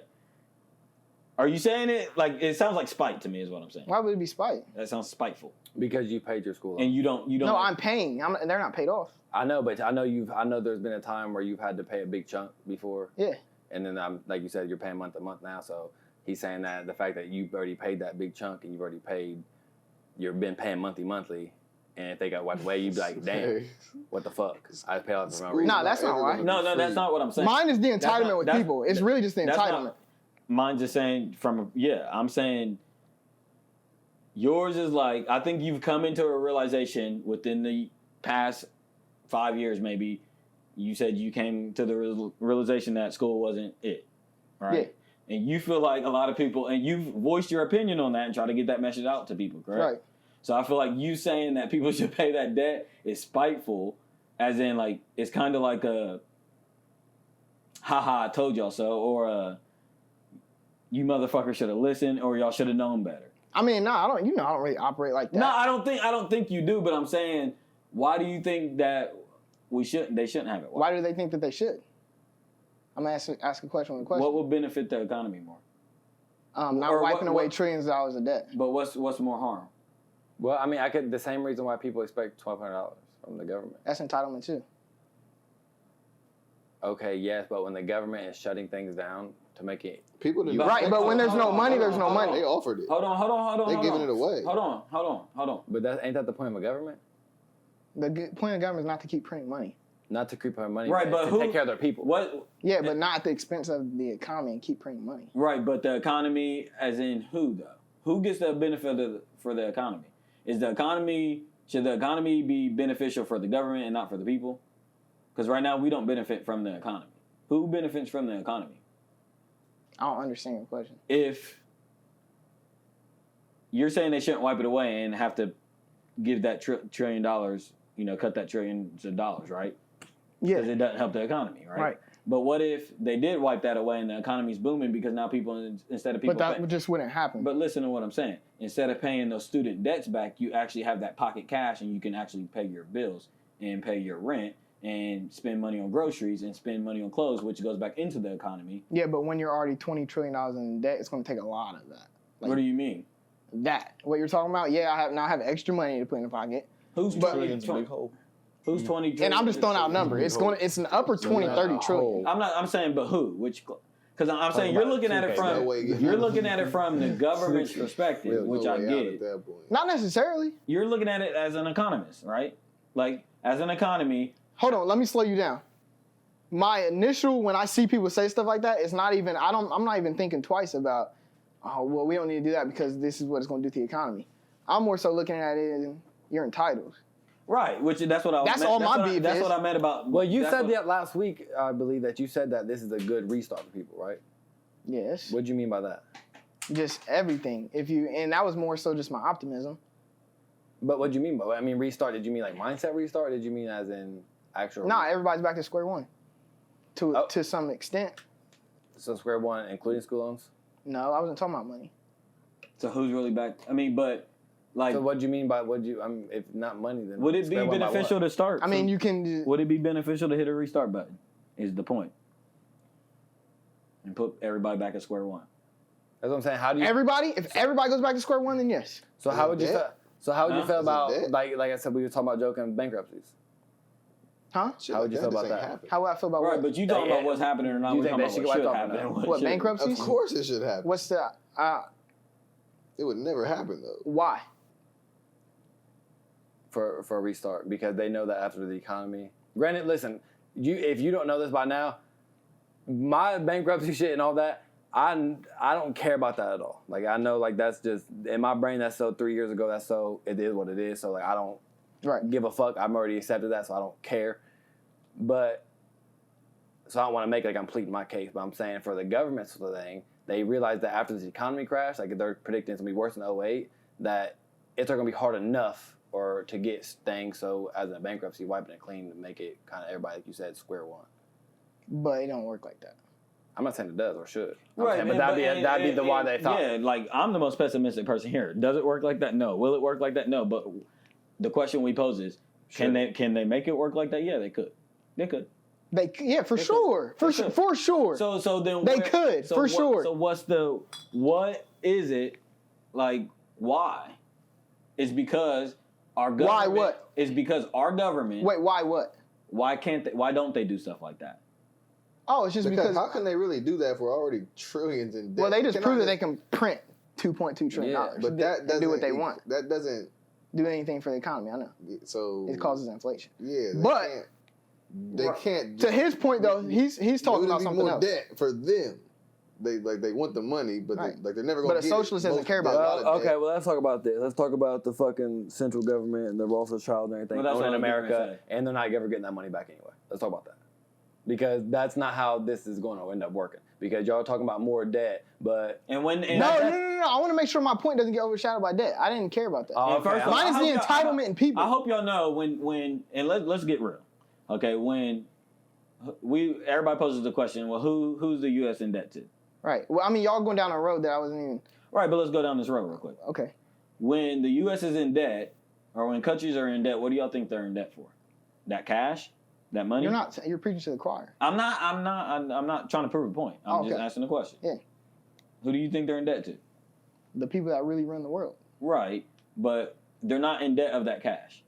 Are you saying it like it sounds like spite to me? Is what I'm saying. Why would it be spite? That sounds spiteful. because you paid your school loan. And you don't. No, I'm paying. They're not paid off. I know, but I know there's been a time where you've had to pay a big chunk before. Yeah. And then like you said, you're paying month to month now. So he's saying that the fact that you've already paid that big chunk and you've been paying monthly, and if they got wiped away, you'd be like, damn, what the fuck? I paid off for no reason. Nah, that's not why. No, that's not what I'm saying. Mine is the That's entitlement not- with that's- people. It's really just the That's entitlement. not- Mine's just saying I'm saying yours is like, I think you've come into a realization within the past 5 years, maybe. You said you came to the realization that school wasn't it, right? Yeah. And you feel like a lot of people, and you've voiced your opinion on that and try to get that message out to people, correct? Right. So I feel like you saying that people should pay that debt is spiteful, as in like, it's kind of like a, haha, I told y'all so, or a, you motherfuckers should have listened, or y'all should have known better. I mean, I don't really operate like that. No, I don't think you do, but I'm saying, why do you think that they shouldn't have it? Why do they think that they should? I'm gonna ask a question with a question. What would benefit the economy more? Not or wiping what- away trillions of dollars of debt. But what's more harm? Well, I mean, the same reason why people expect $1,200 from the government. That's entitlement too. Okay, yes, but when the government is shutting things down to make it, People didn't. Right, but when there's no money, there's no They money. offered it. Hold on. They giving it away. Hold on. but ain't that the point of a government? The point of government is not to keep printing money. Not to creep our money, Right, but to who take care of their people. What? Yeah, but not at the expense of the economy and keep printing money. Right, but the economy, as in who though? Who gets the benefit for the economy? Should the economy be beneficial for the government and not for the people? Because right now we don't benefit from the economy. Who benefits from the economy? I don't understand your question. If you're saying they shouldn't wipe it away and have to give that $1 trillion, cut that trillions of dollars, right? Because Yeah, it doesn't help the economy, right? Right. But what if they did wipe that away and the economy's booming because now people, instead of people but that just wouldn't happen. But listen to what I'm saying. Instead of paying those student debts back, you actually have that pocket cash and you can actually pay your bills and pay your rent and spend money on groceries and spend money on clothes, which goes back into the economy. Yeah, but when you're already $20 trillion in debt, it's going to take a lot of that. What do you mean? That. What you're talking about? Yeah, I have extra money to put in the pocket. Who's But- 20 Who's 20 trillion? And I'm just throwing out a number. It's an upper 20, 30 trillion. I'm saying, but who? Because I'm saying you're looking at it from the government's perspective, which I get. Not necessarily. You're looking at it as an economist, right? Like as an economy. Hold on, let me slow you down. My initial, when I see people say stuff like that, it's not even, I'm not even thinking twice about, oh, well, we don't need to do that because this is what it's going to do to the economy. I'm more so looking at it as you're entitled. Right, that's what I. That's all my beef is. That's what I meant about. Well, you said that last week, I believe, that you said that this is a good restart for people, right? Yes. What do you mean by that? Just everything. And that was more so just my optimism. But what do you mean by that? I mean, restart, did you mean like mindset restart? Or did you mean as in actual? Nah, everybody's back to square one. To some extent. So square one, including school loans? No, I wasn't talking about money. So who's really back? I mean, but like. So what do you mean by if not money, then Would it be beneficial to start? I mean, you can. Would it be beneficial to hit a restart button? Is the point. And put everybody back at square one. That's what I'm saying. How do you? If everybody goes back to square one, then yes. So how would you feel? So how would you feel about debt? like I said, we were talking about joking bankruptcies? Huh? How would you feel about that? How would I feel about Right, what? but you talking about what's happening or not? You We're think talking they about should what get should wiped off happen. now? What, shouldn't. bankruptcies? Of course it should happen. What's the It would never happen though. why? For a restart, because they know that after the economy. Granted, listen, if you don't know this by now, my bankruptcy shit and all that, I don't care about that at all. Like I know, like that's just in my brain. That's so 3 years ago. That's so it is what it is. So like I don't give a fuck. I'm already accepted that, so I don't care. But so I don't want to make it like I'm pleading my case. But I'm saying for the government's thing, they realize that after this economy crash, like they're predicting it's gonna be worse than 2008, that it's not gonna be hard enough or to get things. So as a bankruptcy, wiping it clean to make it kind of everybody, like you said, square one. But it don't work like that. I'm not saying it does or should. Right, saying, man, but that'd be the why they thought. Yeah, like I'm the most pessimistic person here. Does it work like that? No. Will it work like that? No. But the question we pose is, can they make it work like that? Yeah, they could. They could. For sure. For sure. So then they could for sure. So what is it like? Why? It's because our government. Why what? It's because our government. Wait, why what? Why can't they? Why don't they do stuff like that? Oh, it's just because how can they really do that if we're already trillions in debt? well, they just prove that they can print $2.2 trillion. Yeah, but that doesn't do what they want. That doesn't Do anything for the economy. I know so it causes inflation. Yeah, they But can't. To his point though, he's talking about something more else. debt for them. They want the money, but Right. they're never going to. But a socialist doesn't care about that. Okay, well, let's talk about this. Let's talk about the fucking central government and the Rothschild and everything Well, that's what owning I was gonna America, say. and they're not ever getting that money back anyway. Let's talk about that. Because that's not how this is going to end up working. Because y'all are talking about more debt, but... And when... And No. I want to make sure my point doesn't get overshadowed by debt. I didn't care about that. Oh, okay. first of all, Mine is I the hope entitlement in people. I hope y'all know when and let's get real. Okay, when everybody poses the question, well, who's the U.S. in debt to? Right. Well, I mean, y'all going down a road that I wasn't even... Right, but let's go down this road real quick. Okay. When the U.S. is in debt, or when countries are in debt, what do y'all think they're in debt for? That cash? That money? You're preaching to the choir. I'm not trying to prove a point. I'm just Okay. asking a question. Yeah. Who do you think they're in debt to? The people that really run the world. Right, but they're not in debt of that cash.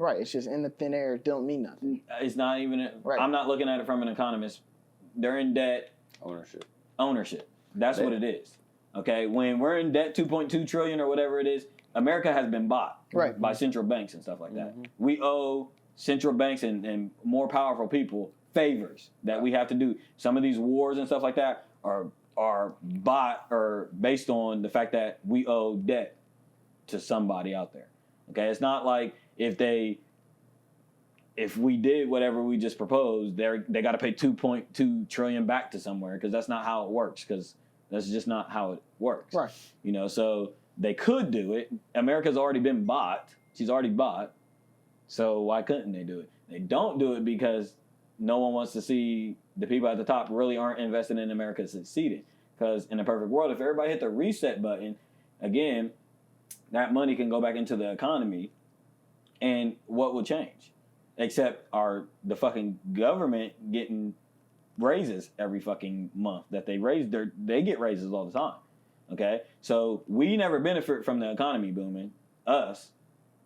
Right. It's just in the thin air. It don't mean nothing. It's not even. Right. I'm not looking at it from an economist. They're in debt. Ownership. That's what it is. Okay. When we're in debt, 2.2 trillion or whatever it is, America has been bought by central banks and stuff like that. We owe central banks and more powerful people favors that we have to do. Some of these wars and stuff like that are bought or based on the fact that we owe debt to somebody out there. Okay, it's not like if we did whatever we just proposed, they got to pay 2.2 trillion back to somewhere, because that's not how it works. Because that's just not how it works. Right. You know, so they could do it. America's already been bought. She's already bought. So why couldn't they do it? They don't do it because no one wants to see the people at the top really aren't invested in America succeeding. Because in a perfect world, if everybody hit the reset button, again, that money can go back into the economy, and what will change? Except the fucking government getting raises every fucking month that they get raises all the time. Okay? So we never benefit from the economy booming. Us.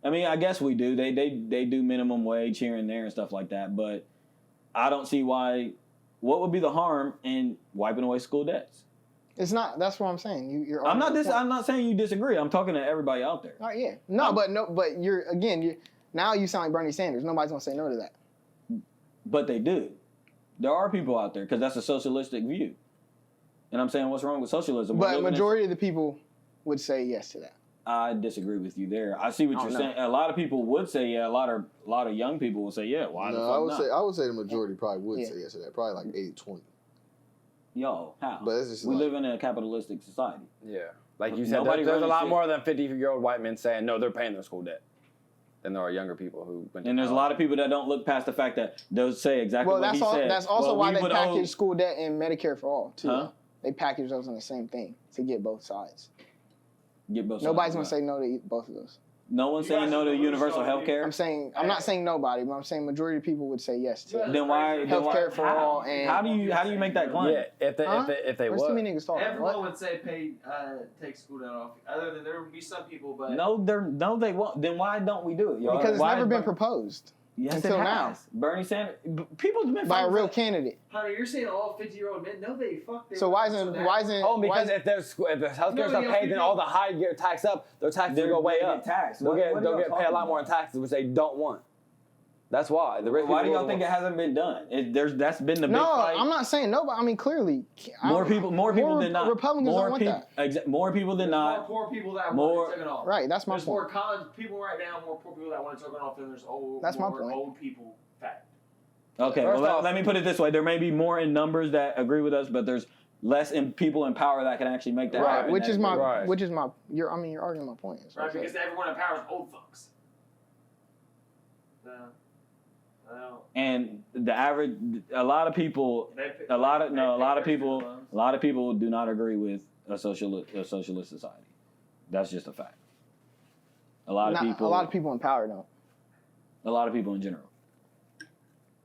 I mean, I guess we do. They do minimum wage here and there and stuff like that, but I don't see what would be the harm in wiping away school debts? It's not. That's what I'm saying. You're. I'm not saying you disagree. I'm talking to everybody out there. Oh yeah. No, but now you sound like Bernie Sanders. Nobody's gonna say no to that. But they do. There are people out there, because that's a socialistic view. And I'm saying, what's wrong with socialism? But majority of the people would say yes to that. I disagree with you there. I see what you're saying. A lot of people would say yeah. A lot of young people will say yeah. Why the fuck not? I would say the majority probably would say yes to that. Probably like 80-20. Yo, how? But it's just we live in a capitalistic society. Yeah. Like you said, there's a lot more than 50-year-old white men saying, no, they're paying their school debt. Than there are younger people who went to And there's a lot of people that don't look past the fact that they'll say exactly what he said. That's also why they package school debt and Medicare for all, too. Huh? They package those in the same thing to get both sides. Nobody's going to say no to both of those. No one's saying no to universal health care? I'm not saying nobody, but I'm saying majority of people would say yes to it. Then why healthcare for all? And how do you make that claim? Yeah, if they Where's too many niggas talking? Everyone would say take school debt off. Other than there would be some people, but no, they won't. Then why don't we do it, y'all? Because it's never been proposed. Yes, until it now. has. Bernie Sanders. People's been by a real candidate. Hunter, you're saying all 50-year-old men? No, they fuck. So why isn't? Because if there's healthcare stuff paid, then all the high get taxed up. Their taxes will go way up. They'll get paid a lot more in taxes, which they don't want. That's why. Why do y'all think it hasn't been done? That's been the big fight. No, I'm not saying no, but I mean clearly. More people than not. Republicans don't want that. More people than not. More poor people that want it taken off. Right, that's my point. There's more college people right now, more poor people that want it taken off than there's old people fact. Okay, well, let me put it this way. There may be more in numbers that agree with us, but there's less in people in power that can actually make that happen. Right, which is my you're arguing my point. Right, because everyone in power is old fucks. And the average, a lot of people do not agree with a socialist society. That's just a fact. A lot of people in power don't. A lot of people in general.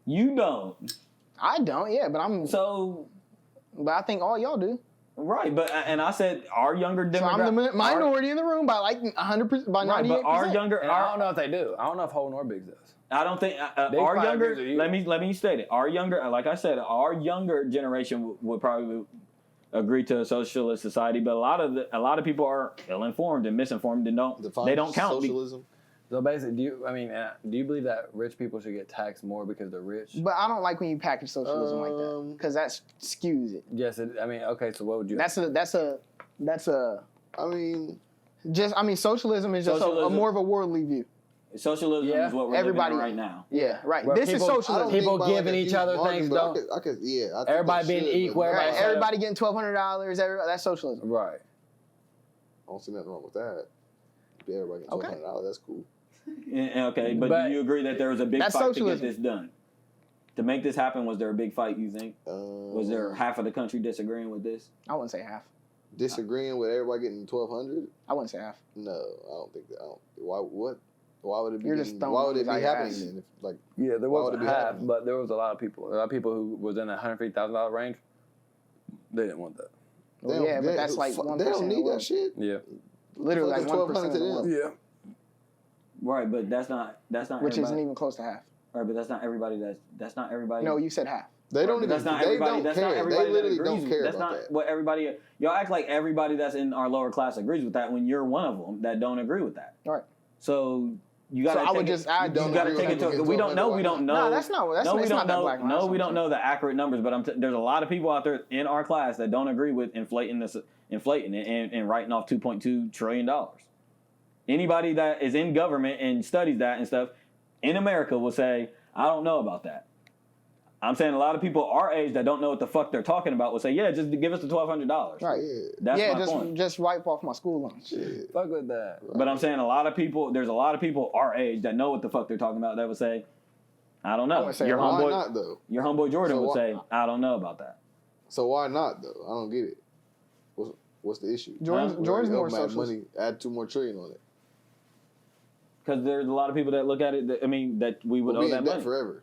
You don't. I don't. Yeah, but But I think all y'all do. Right, and I said our younger demographic. So I'm the minority in the room by like 100%, by 98%. But our younger, I don't know if they do. I don't know if Whole nor Biggs does. I don't think our younger. Let me state it. Our younger, like I said, our younger generation would probably agree to a socialist society, but a lot of people are ill-informed and misinformed and they don't count. Socialism. So basically, do you believe that rich people should get taxed more because they're rich? But I don't like when you package socialism like that, because that skews it. Yes, okay. So what would you? That's a. Socialism is just a more of a worldly view. Socialism is what we're living in right now. Yeah, right. This is socialism. People giving each other things. Everybody being equal. Everybody getting $1,200. That's socialism. Right. I don't see nothing wrong with that. Everybody getting $1,200. That's cool. Okay, but do you agree that there was a big fight to get this done? To make this happen, was there a big fight, you think? Was there half of the country disagreeing with this? I wouldn't say half. Disagreeing with everybody getting $1,200? I wouldn't say half. No, I don't think that. Why would it be? Why would it be happening then? There wasn't half, but there was a lot of people. A lot of people who was in the $150,000 range. They didn't want that. But that's like 1%. They don't need that shit. Yeah. Literally like 1% of them. Yeah. Right, but that's not which everybody. isn't even close to half. Right, but that's not everybody. That's not everybody. No, you said half. They don't But even. that's not They everybody. don't That's not care. everybody They literally that agrees don't with. care That's about not that. what everybody. Y'all act like everybody that's in our lower class agrees with that when you're one of them that don't agree with that. Right. So you got to. So I would just add. don't You got to agree take with it people to. get We don't know. We don't know. No, that's not. That's no, we it's don't not that know. black and white. No, we That's don't what know the accurate numbers. But there's a lot of people out there in our class that don't agree with inflating it and writing off $2.2 trillion. Anybody that is in government and studies that and stuff in America will say, I don't know about that. I'm saying a lot of people our age that don't know what the fuck they're talking about will say, yeah, just give us the $1,200. Right. That's yeah, my point. just wipe off my school lunch. Fuck with that. But I'm saying there's a lot of people our age that know what the fuck they're talking about that would say, I don't I know. would say, Your Why homeboy, not though? your homeboy Jordan So would why- say, I don't know about that. So why not though? I don't get it. What's the issue? Jordan's more Up mad socialist. money. Add $2 more trillion on it. Because there's a lot of people that look at it, that we would We'll owe be that in debt money. forever.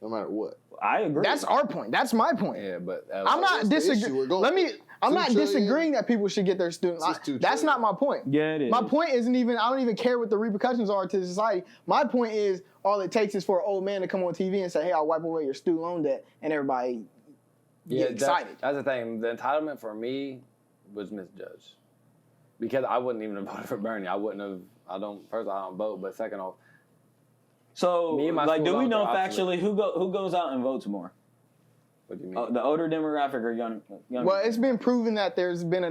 No matter what. I agree. That's our point. That's my point. Yeah, but I'm not what's the issue? disagreeing. We're going- I'm 2 not trillion. disagreeing that people should get their student. It's just 2 That's trillion. not my point. Yeah, it is. My point isn't even. I don't even care what the repercussions are to society. My point is, all it takes is for an old man to come on TV and say, "Hey, I'll wipe away your student loan debt," and everybody get excited. That's the thing. The entitlement for me was misjudged because I wouldn't even have voted for Bernie. I wouldn't have. First, I don't vote, but second off, So, Me and my like, do school we know are factually who goes out and votes more? what do you mean? The older demographic or young? Well, it's been proven that there was Younger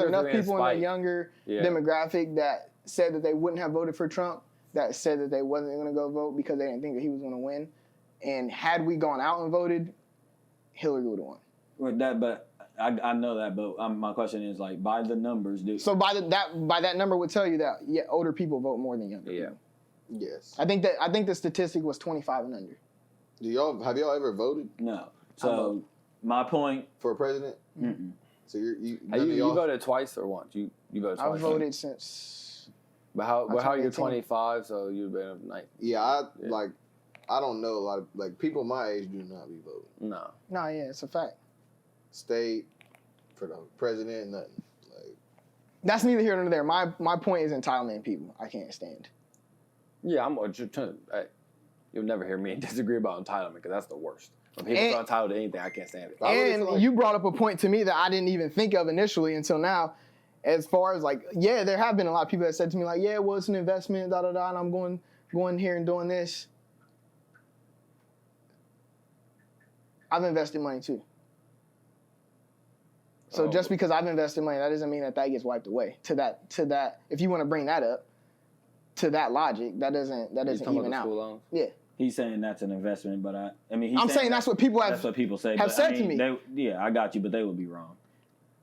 enough three people in the spike. younger Yeah. demographic that said that they wouldn't have voted for Trump, that said that they wasn't going to go vote because they didn't think that he was going to win. And had we gone out and voted, Hillary would have won. With that, but I know that. But my question is, like, by the numbers, do So by that number would tell you that older people vote more than younger. Yeah. people. Yes. I think the statistic was 25 and under. Have y'all ever voted no. So my point. for a president? Mm-mm. So you Hey, none of you y'all- voted twice or once? You voted twice. I've voted since. But how you're 2018. 25, so you've been like Yeah, I don't know a lot of people my age do not be voting. no. No, yeah, it's a fact. State for the president, nothing. That's neither here nor there. My point is entitlement people. I can't stand. Yeah, I'm just trying. Hey, you'll never hear me disagree about entitlement because that's the worst. When people feel entitled to anything, I can't stand it. I really And feel like- you brought up a point to me that I didn't even think of initially until now. As far as there have been a lot of people that said to me yeah, well, it's an investment, and I'm going here and doing this. I've invested money too. So just because I've invested money, that doesn't mean that gets wiped away. To that, if you want to bring that up, to that logic, that doesn't even out. School loans? Yeah. He's saying that's an investment, but I'm saying that's what people that's what people say. have but, said to me. I got you, but they would be wrong.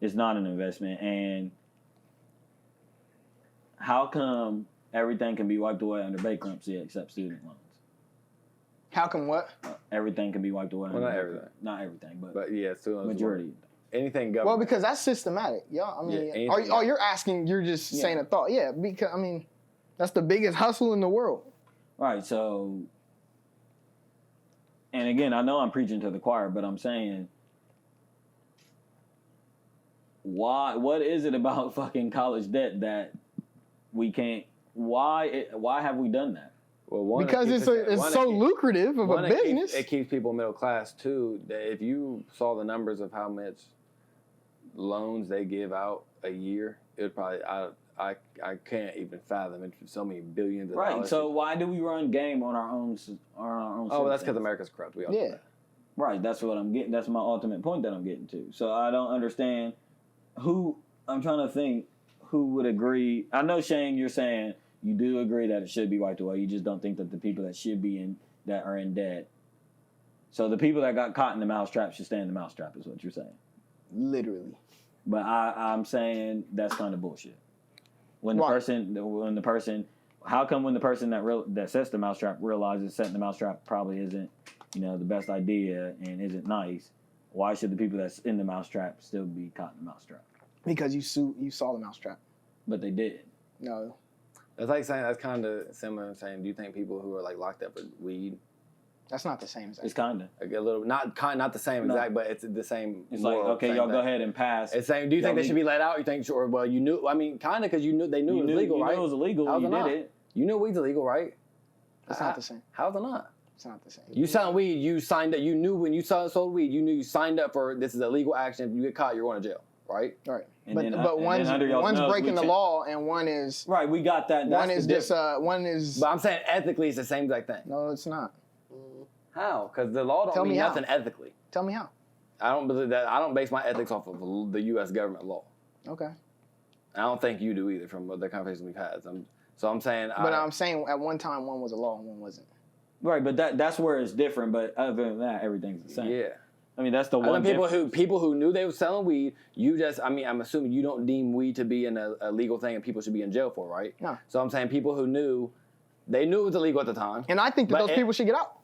It's not an investment, and how come everything can be wiped away under bankruptcy except student loans? How come what? Everything can be wiped away. Well, under not bankruptcy. everything. Not everything, but But yeah, student loans. majority. Anything government. Well, because that's systematic. Yeah, I mean, Yeah, anything you're asking, you're just Yeah. saying a thought. Yeah, because I mean, that's the biggest hustle in the world. Right. So, and again, I know I'm preaching to the choir, but I'm saying, why? What is it about fucking college debt that we can't? Why have we done that? Well, one, Because it's so lucrative of a business. It keeps people middle class too. That if you saw the numbers of how much loans they give out a year, it would probably I can't even fathom it. So many billions of Right. dollars. So why do we run game on our own? Oh, that's because citizens? America's corrupt. We all know Yeah. that. Right. That's what I'm getting. That's my ultimate point that I'm getting to. So I don't understand who. I'm trying to think who would agree. I know, Shane, you're saying you do agree that it should be wiped away. You just don't think that the people that should be in that are in debt. So the people that got caught in the mousetrap should stay in the mousetrap, is what you're saying. Literally. But I'm saying that's kind of bullshit. When the Why? person, how come when the person that sets the mousetrap realizes setting the mousetrap probably isn't, the best idea and isn't nice? Why should the people that's in the mousetrap still be caught in the mousetrap? Because you saw the mousetrap. But they did. No. That's like saying that's kind of similar to saying, do you think people who are like locked up for weed, That's not the same as that. It's kind of. like a little not the same No. exact, but it's the same. It's like, moral, okay, same y'all thing. go ahead and pass. It's saying, do you think Y'all they should be let out? You think, sure? Well, you knew. I mean, kind of, because they knew it was legal, you right? knew it was illegal How when was you it did not? it. You know weed's illegal, right? It's not the same. How's it not? It's not the same. You selling weed, you signed up. You knew when you sold weed, you knew you signed up for this is illegal action. If you get caught, you're going to jail, right? Right. And But then, but and one's then under y'all's nose, breaking we the cha- law and one is Right, we got that. That's one is the just one is But I'm saying ethically, it's the same exact thing. no, it's not. How? Because the law don't Tell mean me how. nothing ethically. Tell me how. I don't believe that. I don't base my ethics off of the U.S. government law. Okay. I don't think you do either from the conversation we've had. So I'm saying. But I'm saying at one time one was a law and one wasn't. Right, but that's where it's different. But other than that, everything's the same. Yeah. I mean, that's the I one. know people who knew they were selling weed. I'm assuming you don't deem weed to be a legal thing and people should be in jail for, right? No. So I'm saying people who knew it was illegal at the time. And I think that But those people should get out.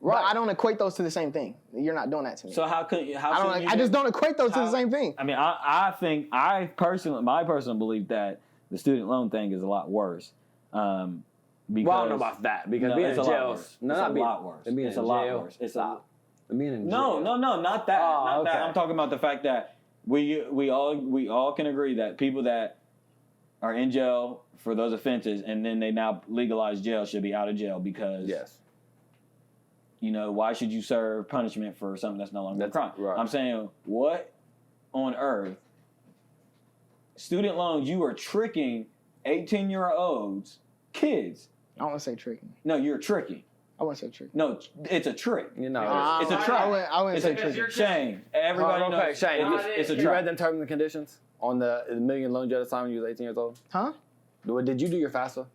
Right. But I don't equate those to the same thing. You're not doing that to me. So how could how? I shouldn't don't. you I just do- don't equate those to the how- same thing. I mean, I think my personal belief that the student loan thing is a lot worse. Because Well, I don't know about that because being it's in a lot jail. worse. It's a lot worse. Being It's in a lot jail, worse. It's stop. Being in No, jail. not that. Oh, Not that. okay. I'm talking about the fact that we all can agree that people that are in jail for those offenses and then they now legalize jail should be out of jail because Yes. you know, why should you serve punishment for something that's no longer a crime? right. I'm saying, what on earth? Student loans, you are tricking 18-year-olds, kids. I don't want to say tricking. No, you're tricking. I want to say tricking. No, it's a trick. You know. It's a I trap. wouldn't It's say a tricking. you're- Shane, everybody Hold on, knows. Shane, It's a you trap. read them terms and conditions on the million loan you had to sign when you was 18 years old? Huh? Did you do your FAFSA?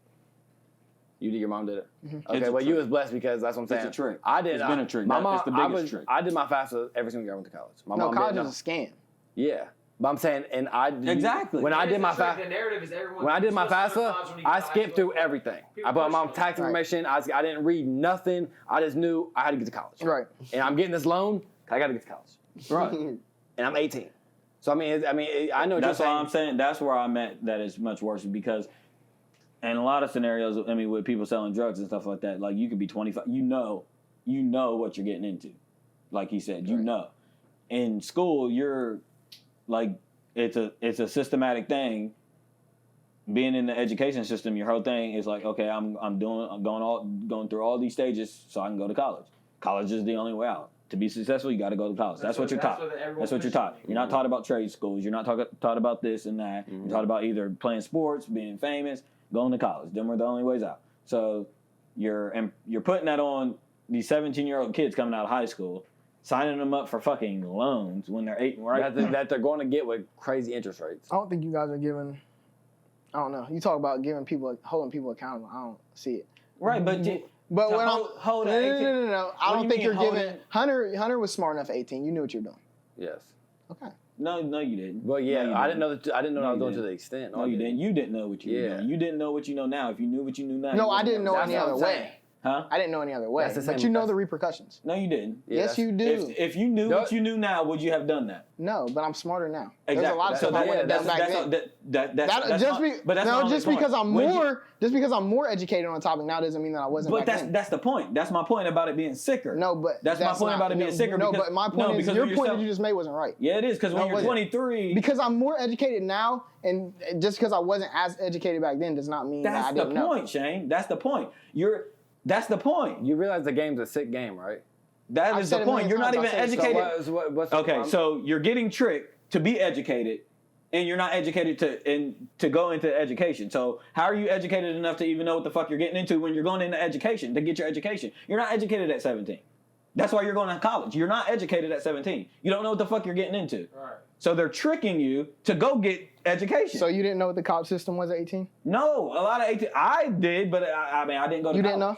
You did. Your mom did it. Mm-hmm. Okay, It's a well, you trick. was blessed because that's what I'm saying. It's a trick. I did. It's been a trick. My It's mom. the biggest trick. I did my FAFSA every single year I went to college. My No, mom college didn't is a scam. Yeah, but I'm saying, and I Exactly. when I did my The FAFSA. narrative is everyone. When I did my supposed to FAFSA, college when you I get to high skipped school. through everything. People I put my push it. tax information. I didn't read nothing. I just knew I had to get to college. Right. And I'm getting this loan 'cause I got to get to college. Right. And I'm 18. So I mean, I know what That's you're why saying. I'm saying. That's where I'm at. That is much worse because, in a lot of scenarios, I mean, with people selling drugs and stuff like that, like you could be 25. You know what you're getting into. Like he said, you know. In school, you're like it's a systematic thing. Being in the education system, your whole thing is like, okay, I'm going through all these stages so I can go to college. College is the only way out. To be successful, you got to go to college. That's what you're taught. That's what you're taught. You're not taught about trade schools. You're not taught about this and that. You're taught about either playing sports, being famous, going to college. Them are the only ways out. So you're putting that on these 17-year-old kids coming out of high school, signing them up for fucking loans when they're 8, right? that they're going to get with crazy interest rates. I don't think you guys are giving. I don't know. You talk about holding people accountable. I don't see it. Right, but But To when hold I'm at no, 18. no. I What don't do you think mean you're hold giving. it? Hunter was smart enough at 18. You knew what you're doing. Yes. Okay. no, you didn't. Well, yeah, No, you I didn't know what I No, was you doing to didn't. the extent. No, you didn't. You didn't know what you were Yeah. doing. You didn't know what you know now. If you knew what you knew now, No, you I wouldn't didn't know have- any That's what other I'm way. saying. Huh? I didn't know any other way. That's the same But you know with the repercussions. No, you didn't. Yeah, Yes, you do. If you knew No. what you knew now, would you have done that? No, but I'm smarter now. There's Exactly. a lot of So stuff I that- would have done back then. Just because I'm more educated on the topic now doesn't mean that I wasn't. But back then. that's the point. That's my point about it being sicker. No, but that's my point not- about it being sicker. No, because, but my point is because your when point you're that you just made wasn't right. Yeah, it is because No, when it you're wasn't. 23, Because I'm more educated now, and just because I wasn't as educated back then does not mean that I that's the didn't know. point, Shane. That's the point. That's the point. You realize the game's a sick game, right? That I've is said the it point. many You're not times. even I've said it so educated. What's the Okay, problem? so you're getting tricked to be educated, and you're not educated to go into education. So how are you educated enough to even know what the fuck you're getting into when you're going into education to get your education? You're not educated at 17. That's why you're going to college. You're not educated at 17. You don't know what the fuck you're getting into. Right. So they're tricking you to go get education. So you didn't know what the college system was at 18? No, a lot of 18. I did, but I mean, I didn't go to You college. didn't know?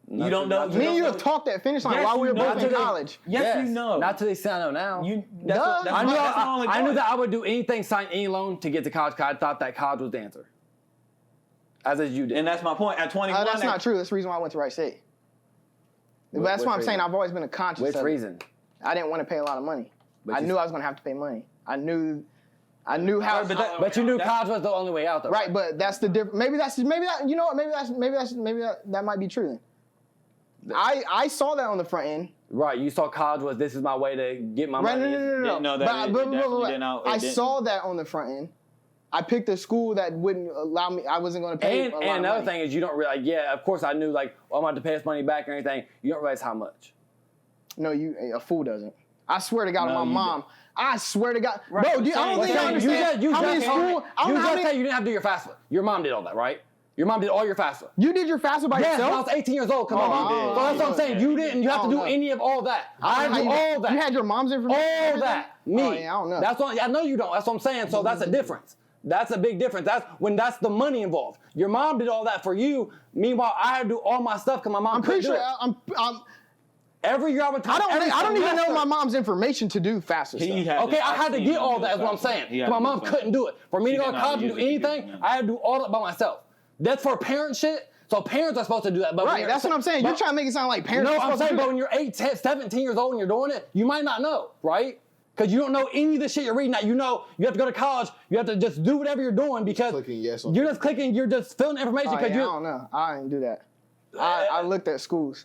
You don't know. Me and you don't have know- talked at finish line Yes, while we you were know. both in college. Yes, you know. Not to the extent I know now. That's Duh. that's I my- knew that's my only I knew point. that I would do anything, sign any loan to get to college because I thought that college was the answer. As you did. And that's my point. At 21, That's not true. That's the reason why I went to Wright State. But that's Which why I'm saying reason? I've always been a conscious Which of it. reason? I didn't want to pay a lot of money. But I you- knew I was going to have to pay money. I knew how. But that- But you knew That- college was the only way out, though. right, but that's the difference. Maybe that. You know what? Maybe that might be true then. I saw that on the front end. Right. You saw college was this is my way to get my Right? money. No. Didn't know that it definitely didn't out- it I didn't. saw that on the front end. I picked a school that wouldn't allow me. I wasn't going to pay. And a lot and of another money. thing is you don't realize. Yeah, of course I knew like I'm about to pay this money back or anything. You don't realize how much. No, a fool doesn't. I swear to God, No, my you mom. I swear to God, Right, bro. but I don't think you Shane, understand you how many just school. I don't know how said many. you didn't have to do your FAFSA. Your mom did all that, right? Your mom did all your FAFSA. You did your FAFSA by Yes, when I yourself. was 18 years old. Come Oh, on. you did. So that's what I'm saying. You didn't. You have to do I don't know. any of all that. I don't know do how all that. You had your mom's information. all that. Me. Oh, yeah, I don't know. That's what I know you don't. That's what I'm saying. So that's a difference. That's a big difference. That's when that's the money involved. Your mom did all that for you. Meanwhile, I had to do all my stuff because my mom I'm couldn't pretty do sure. it. Every year I would. I don't even know semester- my mom's information to do FAFSA He stuff. had Okay, I had to actually get all do that. Is what I'm FAFSA. saying. He had My to do mom FAFSA. couldn't do it. For me She to go did to not college and use do it to get anything, it, no. I had to do all that by myself. That's for parent shit. So parents are supposed to do that. But when Right, you're- that's what I'm saying. You're but- trying to make it sound like parents. No, are I'm supposed to saying, do but that. when you're 18, 17 years old and you're doing it, you might not know, right? Because you don't know any of the shit you're reading. Now you know you have to go to college. You have to just do whatever you're doing because Clicking yes on you're just clicking. You're just filling information Oh, because yeah, I you. don't know. I didn't do that. I looked at schools.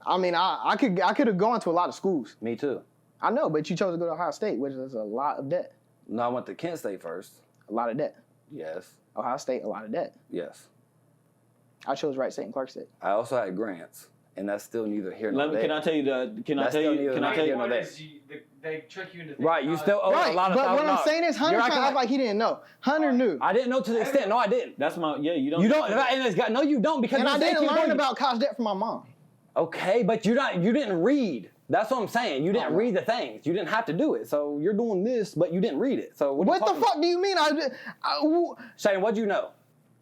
I mean, I could have gone to a lot of schools. Me too. I know, but you chose to go to Ohio State, which is a lot of debt. No, I went to Kent State first. A lot of debt. Yes. Ohio State, a lot of debt. Yes. I chose Wright State and Clark State. I also had grants, and that's still neither here nor Let me, there. can I tell you the? Can I That's tell still you? neither Can I here tell nor you? What there. is they trick you into thinking Right, you still owe Right, a lot of but what I'm $1,000. saying is Hunter You're trying to acting act like he didn't know. Hunter knew. I didn't know to the extent. No, I didn't. That's my you don't. You don't. And it's got no. You don't because And you're I didn't 18 years learn old. about college debt from my mom. Okay, but you didn't read. That's what I'm saying. You didn't read the things. You didn't have to do it. So you're doing this, but you didn't read it. So What the fuck do you mean? Shane, what'd you know?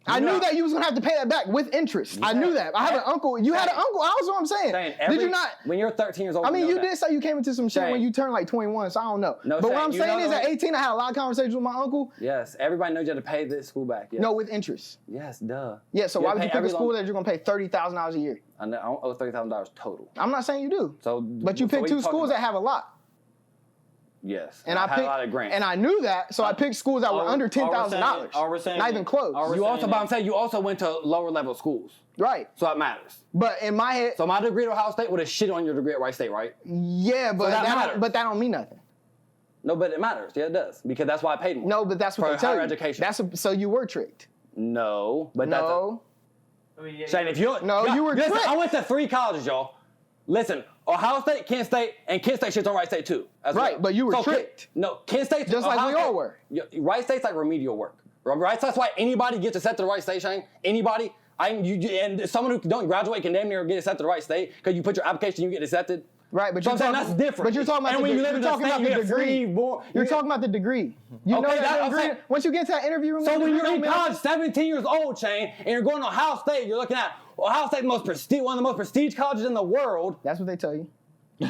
I knew that you was gonna have to pay that back with interest. I knew that. I have an uncle. You had an uncle. That's what I'm saying. Shane, Did you not? When you're 13 years old, I mean, you know did that. say you came into some shit Shane. when you turned like 21, so I don't know. No, but what Shane, I'm you saying know is the at way- 18, I had a lot of conversations with my uncle. Yes, everybody knows you have to pay this school back. Yes. No, with interest. Yes, duh. Yeah, so You why have would to you pay pick a every school loan- that you're gonna pay $30,000 a year? I owe $30,000 total. I'm not saying you do, So, but you so picked what two you talking schools that about? have a lot. Yes, And I I had picked, a lot of grants. and I knew that, so I picked schools that were under $10,000. Are we saying Not even close. are we You saying also, but I'm saying you also went to lower level schools, Right. so that matters. But in my head, So my degree at Ohio State would have shit on your degree at Wright State, right? yeah, but that that matters. but that don't mean nothing. No, but it matters. Yeah, it does because that's why I paid more. No, but that's what For they tell higher you. education. So you were tricked. No, but that's No. I mean, yeah, Shane, if you No, you were listen, tricked. I went to 3 colleges, y'all. Listen, Ohio State, Kent State, and Kent State shit's on Wright State too. as Right, well. but you were So, tricked. No, Kent State Just like we all were. Wright State's like remedial work. Right, that's why anybody gets accepted to Wright State, Shane. Anybody. And someone who don't graduate can damn near get accepted to Wright State because you put your application, you get accepted. Right, but So you're I'm saying talking, that's different. But you're talking about and the, when you live you're in the talking state, about you the get degree. free. You're talking about the degree. You know Okay, that I'm degree. saying- Once you get to that interview room, So when you're you in know, college, 17 years old, Shane, and you're going to Ohio State, you're looking at Ohio State, one of the most prestige colleges in the world. that's what they tell you.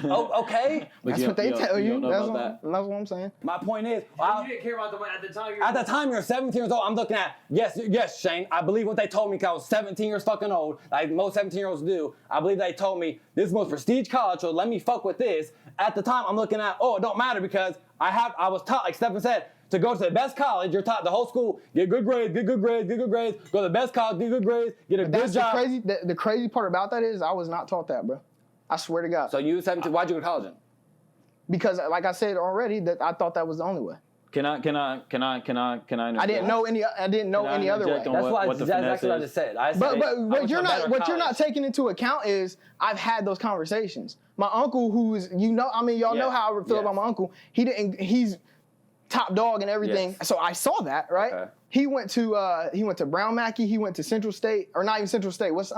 Oh, okay. That's what they tell you. don't know That's about that. what I'm saying. My point is, you didn't care about the money at the time. at the time you're 17 years old, I'm looking at, yes, Shane, I believe what they told me because I was 17 years fucking old, like most 17-year-olds do. I believe they told me this is the most prestige college, so let me fuck with this. At the time, I'm looking at, it don't matter because I was taught, like Stephen said, to go to the best college, you're taught the whole school, get good grades, go to the best college, get good grades, get a good That's the job. crazy. The crazy part about that is I was not taught that, bro. I swear to God. So you 17, why'd you go to college then? Because, like I said already, that I thought that was the only way. Can I? I didn't know any. I didn't know Can I any other way. interject on That's what the that's finesse exactly what I is? just said. I said But I what went you're to a not better not college. taking into account is I've had those conversations. My uncle, who's y'all know Yes. how I feel Yes. about my uncle. He's top dog and everything. Yes. So I saw that, right? Okay. He went to Brown Mackey. He went to Central State, or not even Central State. What's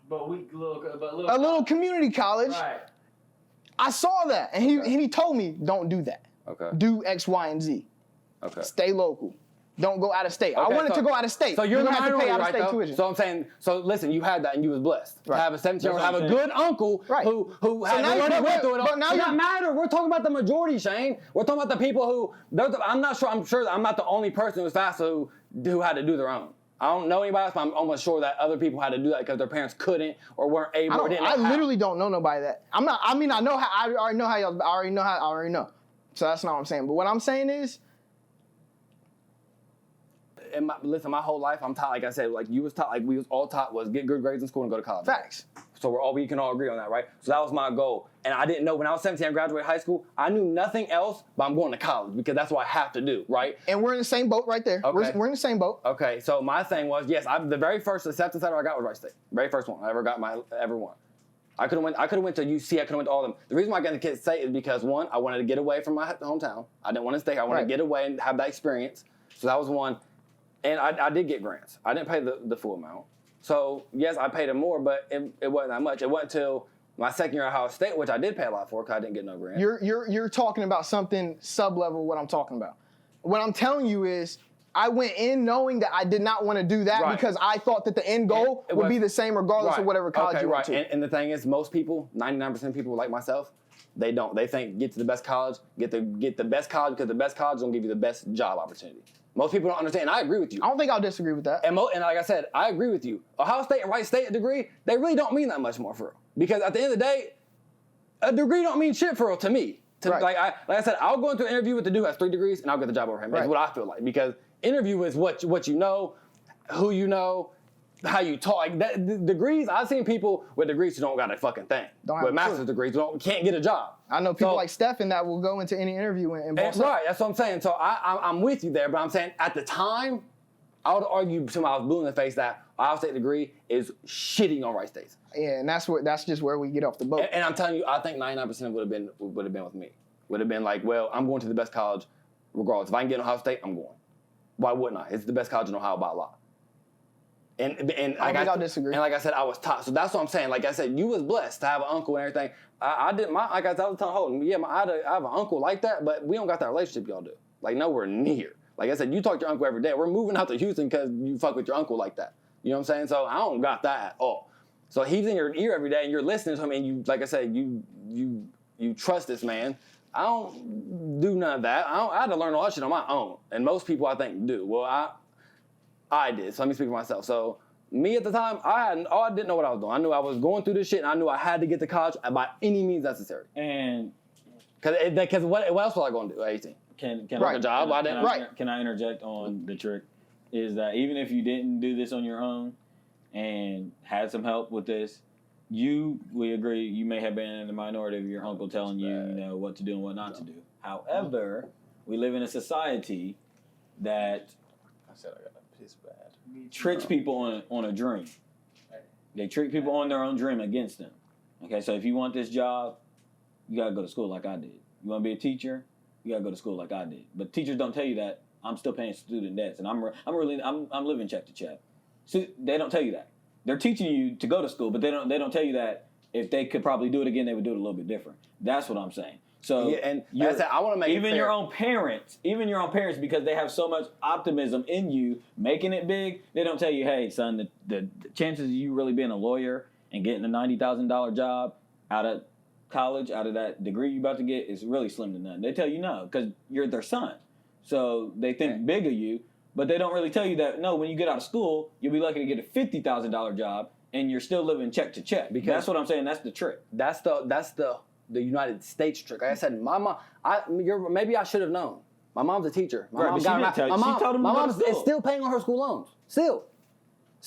But a little community college. Right. I saw that, and he told me, don't do that. Okay. Do X, Y, and Z. Okay. Stay local. Don't go out of state. I Okay, wanted so- to go out of state. So you're gonna have to pay minority, out of right, state though? tuition. So I'm saying, listen, you had that and you was blessed. To Right. have a 17-year-old, That's have what a I'm good uncle Right. who had now you- already but- went through it all. but now It doesn't you- matter. We're talking about the majority, Shane. We're talking about the people who, I'm sure I'm not the only person who's FAFSA who had to do their own. I don't know anybody else, but I'm almost sure that other people had to do that because their parents couldn't or weren't able or didn't know I how. literally don't know nobody that. I'm not. I mean, I know how. I already know how y'all. I already know. So that's not what I'm saying. But what I'm saying is, listen, my whole life, I'm taught, like I said, like you was taught, like we was all taught was get good grades in school and go to college. Facts. So we can all agree on that, right? So that was my goal. And I didn't know when I was 17, I graduated high school. I knew nothing else, but I'm going to college because that's what I have to do, right? And we're in the same boat right there. Okay. We're in the same boat. Okay, so my thing was, yes, the very first acceptance letter I got was Wright State. Very first one I ever won. I could have went to UC. I could have went to all of them. The reason why I got to Kent State is because, one, I wanted to get away from my hometown. I didn't want to stay here. I wanted to get away and have that experience. So that was one. And I did get grants. I didn't pay the full amount. So, yes, I paid them more, but it wasn't that much. It wasn't until my second year at Ohio State, which I did pay a lot for because I didn't get no grant. You're talking about something sub-level what I'm talking about. What I'm telling you is I went in knowing that I did not want to do that because I thought that the end goal would be the same regardless of whatever college you went to. And the thing is, most people, 99% of people like myself, they don't. They think get to the best college, get the best college because the best college is going to give you the best job opportunity. Most people don't understand. I agree with you. I don't think I'll disagree with that. And like I said, I agree with you. Ohio State and Wright State degree, they really don't mean that much more for real. Because at the end of the day, a degree don't mean shit for real to me. Like I said, I'll go into an interview with the dude who has 3 degrees and I'll get the job over him. That's what I feel like. Because interview is what you know, who you know, how you talk. Like the degrees, I've seen people with degrees who don't got a fucking thing. With master's degrees who can't get a job. I know people like Stephen that will go into any interview and boss up. Right, that's what I'm saying. So I'm with you there, but I'm saying at the time, I would argue to I was blue in the face that Ohio State degree is shitting on Wright State. Yeah, and that's just where we get off the boat. And I'm telling you, I think 99% would have been with me. Would have been like, well, I'm going to the best college regardless. If I can get in Ohio State, I'm going. Why wouldn't I? It's the best college in Ohio by a lot. And I don't think I'll disagree. And like I said, I was taught. So that's what I'm saying. Like I said, you was blessed to have an uncle and everything. I did like I was telling Holden, yeah, I have an uncle like that, but we don't got that relationship y'all do. Like nowhere near. Like I said, you talk to your uncle every day. We're moving out to Houston because you fuck with your uncle like that. You know what I'm saying? So I don't got that at all. So he's in your ear every day and you're listening to him and you, like I said, you trust this man. I don't do none of that. I had to learn all that shit on my own. And most people I think do. Well, I did. So let me speak for myself. So me at the time, I didn't know what I was doing. I knew I was going through this shit and I knew I had to get to college by any means necessary. And because what else was I going to do at 18? Can a job? Can I interject on the trick? Is that even if you didn't do this on your own and had some help with this, we agree, you may have been in the minority of your uncle telling you, what to do and what not to do. However, we live in a society that I said I got a piss bad. Tricks people on a dream. They trick people on their own dream against them. Okay, so if you want this job, you gotta go to school like I did. You want to be a teacher, you gotta go to school like I did. But teachers don't tell you that. I'm still paying student debts, and I'm living check to check. So they don't tell you that. They're teaching you to go to school, but they don't tell you that if they could probably do it again, they would do it a little bit different. That's what I'm saying. So yeah, and I want to make even it fair. your own parents, because they have so much optimism in you, making it big. They don't tell you, hey, son, the chances of you really being a lawyer and getting a $90,000 job out of college, out of that degree you're about to get, is really slim to none. They tell you no because you're their son, so they think big of you. But they don't really tell you that, no, when you get out of school, you'll be lucky to get a $50,000 job and you're still living check to check. Because that's what I'm saying. That's the trick. That's the United States trick. Like I said, my mom, maybe I should have known. My mom's a teacher. My mom is still paying on her school loans. Still.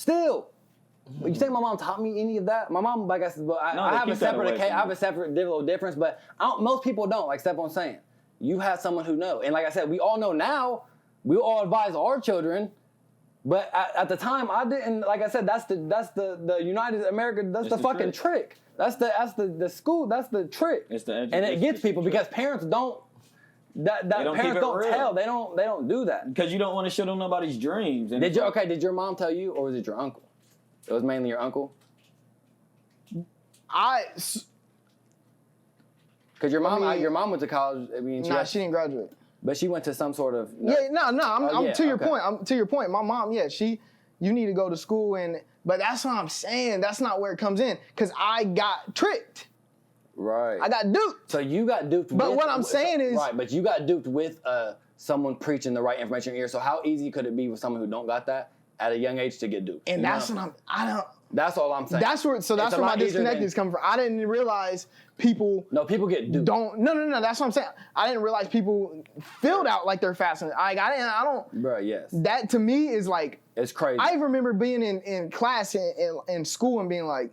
Mm-hmm. You think my mom taught me any of that? My mom, like I said, I have a separate little difference, but most people don't, like Stephon saying. You have someone who knows. And like I said, we all know now. We all advise our children, but at the time I didn't. Like I said, that's the United America. That's the fucking trick. That's the school. That's the trick. It's the and it gets people because parents don't. Parents don't tell. They don't do that because you don't want to shit on nobody's dreams. And did your mom tell you, or was it your uncle? It was mainly your uncle. Because your mom went to college. I mean, she didn't graduate. But she went to some sort of... I'm to your point. I'm to your point. My mom, you need to go to school but that's what I'm saying. That's not where it comes in. Because I got tricked. Right. I got duped. So you got duped but what I'm saying is... Right, but you got duped with someone preaching the right information in your ear. So how easy could it be with someone who don't got that at a young age to get duped? And that's what That's all I'm saying. That's where It's my a lot easier disconnect than- is coming from. I didn't realize people No, people get duped. No. That's what I'm saying. I didn't realize people filled out like they're fasting. I don't. Bro, yes. That to me is like, It's crazy. I remember being in class in school and being like,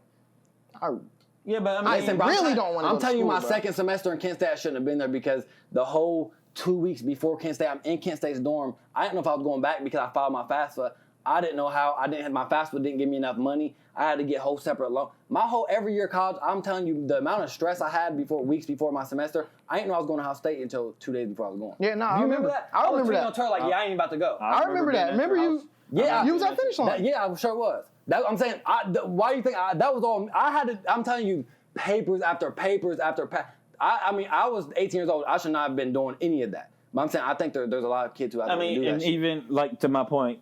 Yeah, but I mean, I really don't want to. I'm telling you, my bro. second semester in Kent State, I shouldn't have been there because the whole 2 weeks before Kent State, I'm in Kent State's dorm. I didn't know if I was going back because I filed my FAFSA. I didn't know how. My FAFSA didn't give me enough money. I had to get whole separate loan. My whole every year of college, I'm telling you, the amount of stress I had weeks before my semester, I didn't know I was going to Ohio State until 2 days before I was going. Yeah, no, Do you remember that? I remember was that. on tour like, yeah, I ain't about to go. I remember that. being at Remember your you? house. Yeah, You was at finish line. Yeah, I sure was. I'm saying, why do you think that was all? I had to. I'm telling you, papers after papers after. I mean, I was 18 years old. I should not have been doing any of that. But I'm saying, I think there's a lot of kids who have to do that. and shit. even like to my point,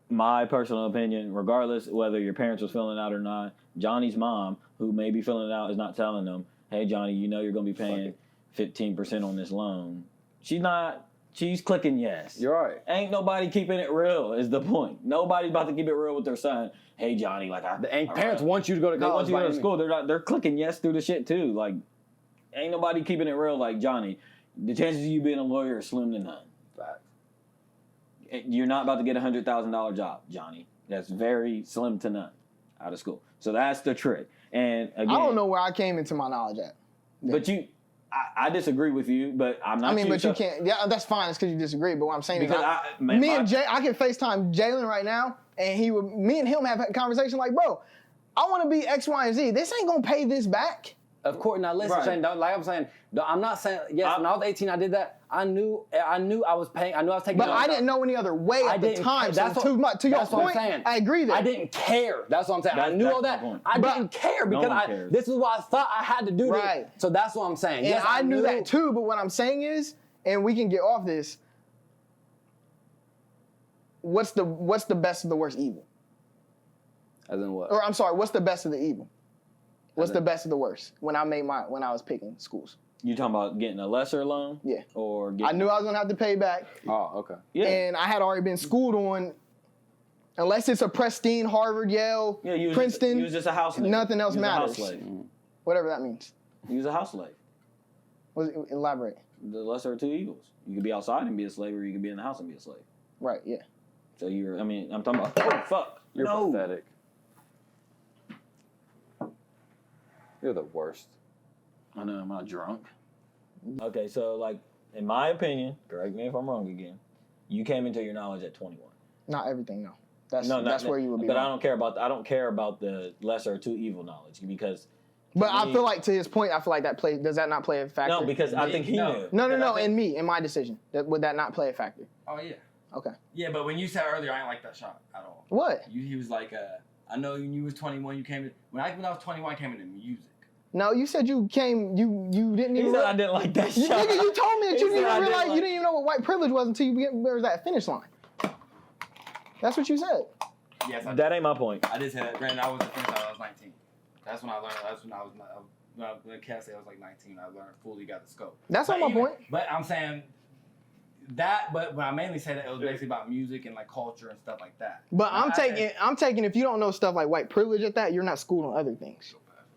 my personal opinion, regardless whether your parents was filling it out or not, Johnny's mom, who may be filling it out, is not telling them, "Hey, Johnny, you know you're going to be paying 15% on this loan." She's not. She's clicking yes. You're right. Ain't nobody keeping it real is the point. Nobody's about to keep it real with their son. Hey, Johnny, And parents want you to go to they want college. you to go to school. They're clicking yes through the shit too. Like, ain't nobody keeping it real like Johnny. The chances of you being a lawyer are slim to none. Facts. You're not about to get a $100,000 job, Johnny. That's very slim to none out of school. So that's the trick. And again, I don't know where I came into my knowledge at. But I disagree with you, but I'm not. I mean, but you can't. Yeah, that's fine. It's because you disagree. But what I'm saying is, and Jay, I can FaceTime Jalen right now, and me and him have a conversation like, bro, I want to be X, Y, and Z. This ain't gonna pay this back. Of course. Now listen, Right. Shane, like I'm saying, I'm not saying yes. When I was 18, I did that. I knew I was paying. I knew I was taking. But loans I out. didn't know any other way I at the didn't time. care. So to your that's what I'm point, saying. I agree there. I didn't care. That's what I'm saying. I knew That's all my that. point. I didn't care No because one cares. this is what I thought I had to do. Right. So that's what I'm saying. And Yes, I knew that too. But what I'm saying is, and we can get off this. What's the best of the worst evil? As in what? Or I'm sorry, what's the best of the evil? What's As the in- best of the worst? When I was picking schools. You talking about getting a lesser loan? Yeah. Or getting, I knew I was gonna have to pay back, Oh, okay. Yeah. and I had already been schooled on. Unless it's a pristine Harvard, Yale, Yeah, you was Princeton, you was just a house slave. nothing else You was a matters. house slave. Whatever that means. You was a house slave. Elaborate. The lesser of two evils. You could be outside and be a slave, or you could be in the house and be a slave. Right. Yeah. So I'm talking about. Oh fuck! You're no. pathetic. You're the worst. I know. I'm not drunk. Okay, so like, in my opinion, correct me if I'm wrong again. You came into your knowledge at 21. Not everything. No. That's where you would be. But wrong. I don't care about the lesser of two evil knowledge because. But I me- feel like to his point, I feel like does that not play a factor? No, because I think he knew. No. In my decision, would that not play a factor? Oh yeah. Okay. Yeah, but when you said earlier, I didn't like that shot at all. What? He was like, I know you was 21. You came in when I was 21. I came into music. No, you said you came. You didn't He even. said I didn't like that You, shot. nigga, you told me that He you didn't said I even didn't realize like- you didn't even know what white privilege was until there was that finish line. That's what you said. Yes, That ain't my point. I did say that. Granted, I was a finisher. I was 19. That's when I learned. That's when I was. When Cass said I was like 19, I learned fully got the scope. That's But not my point. But I'm saying that. But when I mainly say that, it was basically about music and like culture and stuff like that. But I'm taking if you don't know stuff like white privilege at that, you're not schooled on other things.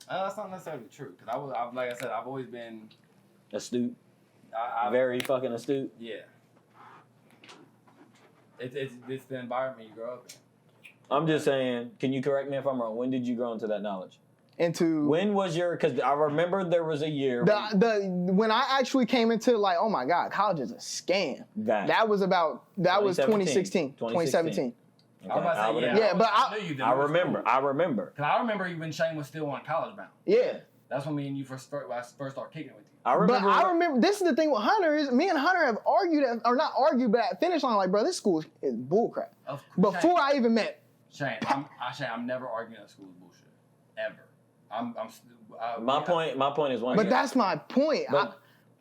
That's not necessarily true because like I said, I've always been Astute. I Very fucking astute. yeah. It's the environment you grow up in. I'm just saying, can you correct me if I'm wrong? When did you grow into that knowledge? Into When was because I remember there was a year when I actually came into like, oh my God, college is a scam. That was 2016, 2017. I was about to say, yeah. Yeah, but knew you then. I We were remember. cool. I remember. Cause I remember when Shane was still on College Bound. Yeah. That's when me and you first started kicking it with you. I remember. But I remember this is the thing with Hunter is me and Hunter have argued or not argued, but at finish line like, bro, this school is bullcrap. Before I even met. Shane, I'm never arguing that school is bullshit ever. My point is one. But that's my point. But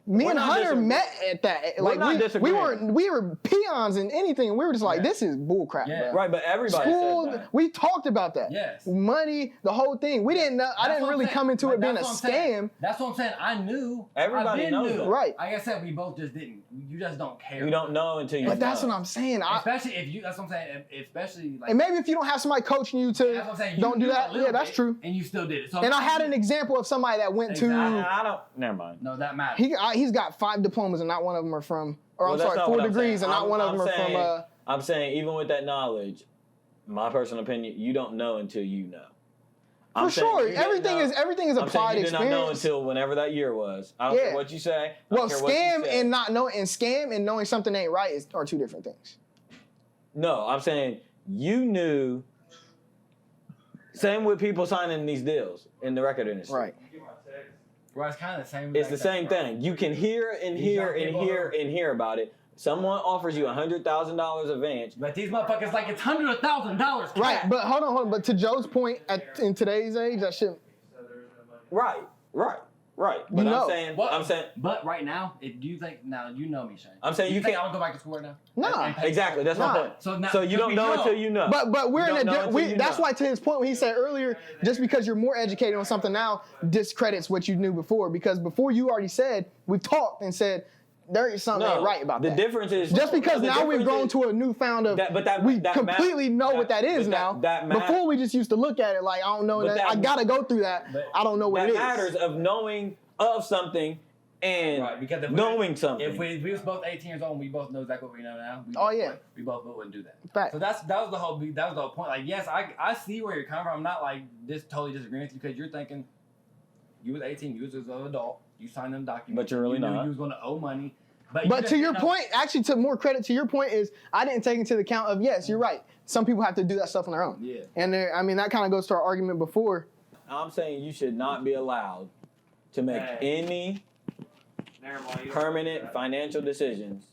Me We're and not Hunter disagreeing. met at that. We're Like not we disagreeing. were peons in anything. And we were just like, Yeah. this is bullcrap, Yeah. bro. Right, but everybody School, says that. we talked about that. Yes. Money, the whole thing. We didn't know. I That's didn't what I'm really saying. come into Like, it being a that's what I'm saying. scam. That's what I'm saying. I knew. Everybody I been knows knew. that. Right. Like I said, we both just didn't. You just don't care. You don't know until you But that's know. what I'm saying. Especially if you. That's what I'm saying. Especially like. And maybe if you don't have somebody coaching you that's what to I'm saying. You don't do knew that. a little Yeah, that's bit, true. And you still did it. So And I had an example of somebody that went Exactly. to. I don't. Never mind. No, that matters. He's got 5 diplomas and not one of them are from. Or Well, I'm that's sorry, not 4 what I'm degrees saying. and not one of I'm them are saying- from. I'm saying, even with that knowledge, my personal opinion, you don't know until you know. I'm For saying sure, you didn't everything know- is I'm applied saying you did not know experience. until whenever that year was. I don't Yeah. care what you say. I Well, don't care what you scam say. and not know and scam and knowing something ain't right are 2 different things. No, I'm saying you knew. Same with people signing these deals in the record industry. Right. Right, it's kind of the same. It's the same thing. You can hear and These hear young and people hear are- and hear about it. Someone offers you $100,000 advance. But these motherfuckers like it's $100,000. Right, but hold on. But to Joe's point, in today's age, that shit. Right. But You know. I'm saying, What? I'm saying, But right now, if you think now, you know me, Shane. I'm saying you think can't- I would go back to school right now. Nah. And pay- exactly. That's Nah. my point. So now- So you just don't be know young. until you know. But we're You in don't a. know until you That's know. why to his point when he said earlier, just because you're more educated on something now discredits what you knew before. Because before you already said we've talked and said there is something ain't right about the that. difference is Just because the now we've difference grown is- to a newfound of we that completely know what that is but now. that matters. Before we just used to look at it like I don't know But that, I that- gotta go through that. but I don't know what that it is. matters of knowing of something and Right, because if we- knowing something. If we was both 18 years old and we both know exactly what we know now, we Oh, both yeah. would- we both wouldn't do that. Fact. So that was the whole point. Like, yes, I see where you're coming from. I'm not like totally disagreeing with you because you're thinking you was 18, you was an adult, you signed them documents, But you're really you knew not. you was going to owe money. But But just to your didn't know- point, actually, to more credit to your point is I didn't take into the account of yes, you're right. Some people have to do that stuff on their own. Yeah. And I mean that kind of goes to our argument before. I'm saying you should not be allowed to make any Never mind. permanent financial decisions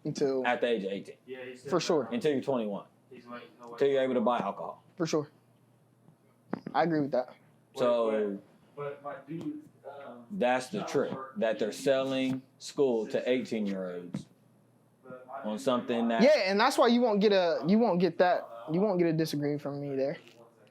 Until at the age of 18 Yeah, he's for sure, until you're 21, He's waiting. until you're able to buy alcohol. for sure. I agree with that. So But my dude. that's the trick that they're selling school to 18-year-olds on something that Yeah, and that's why you won't get a disagreement from me there.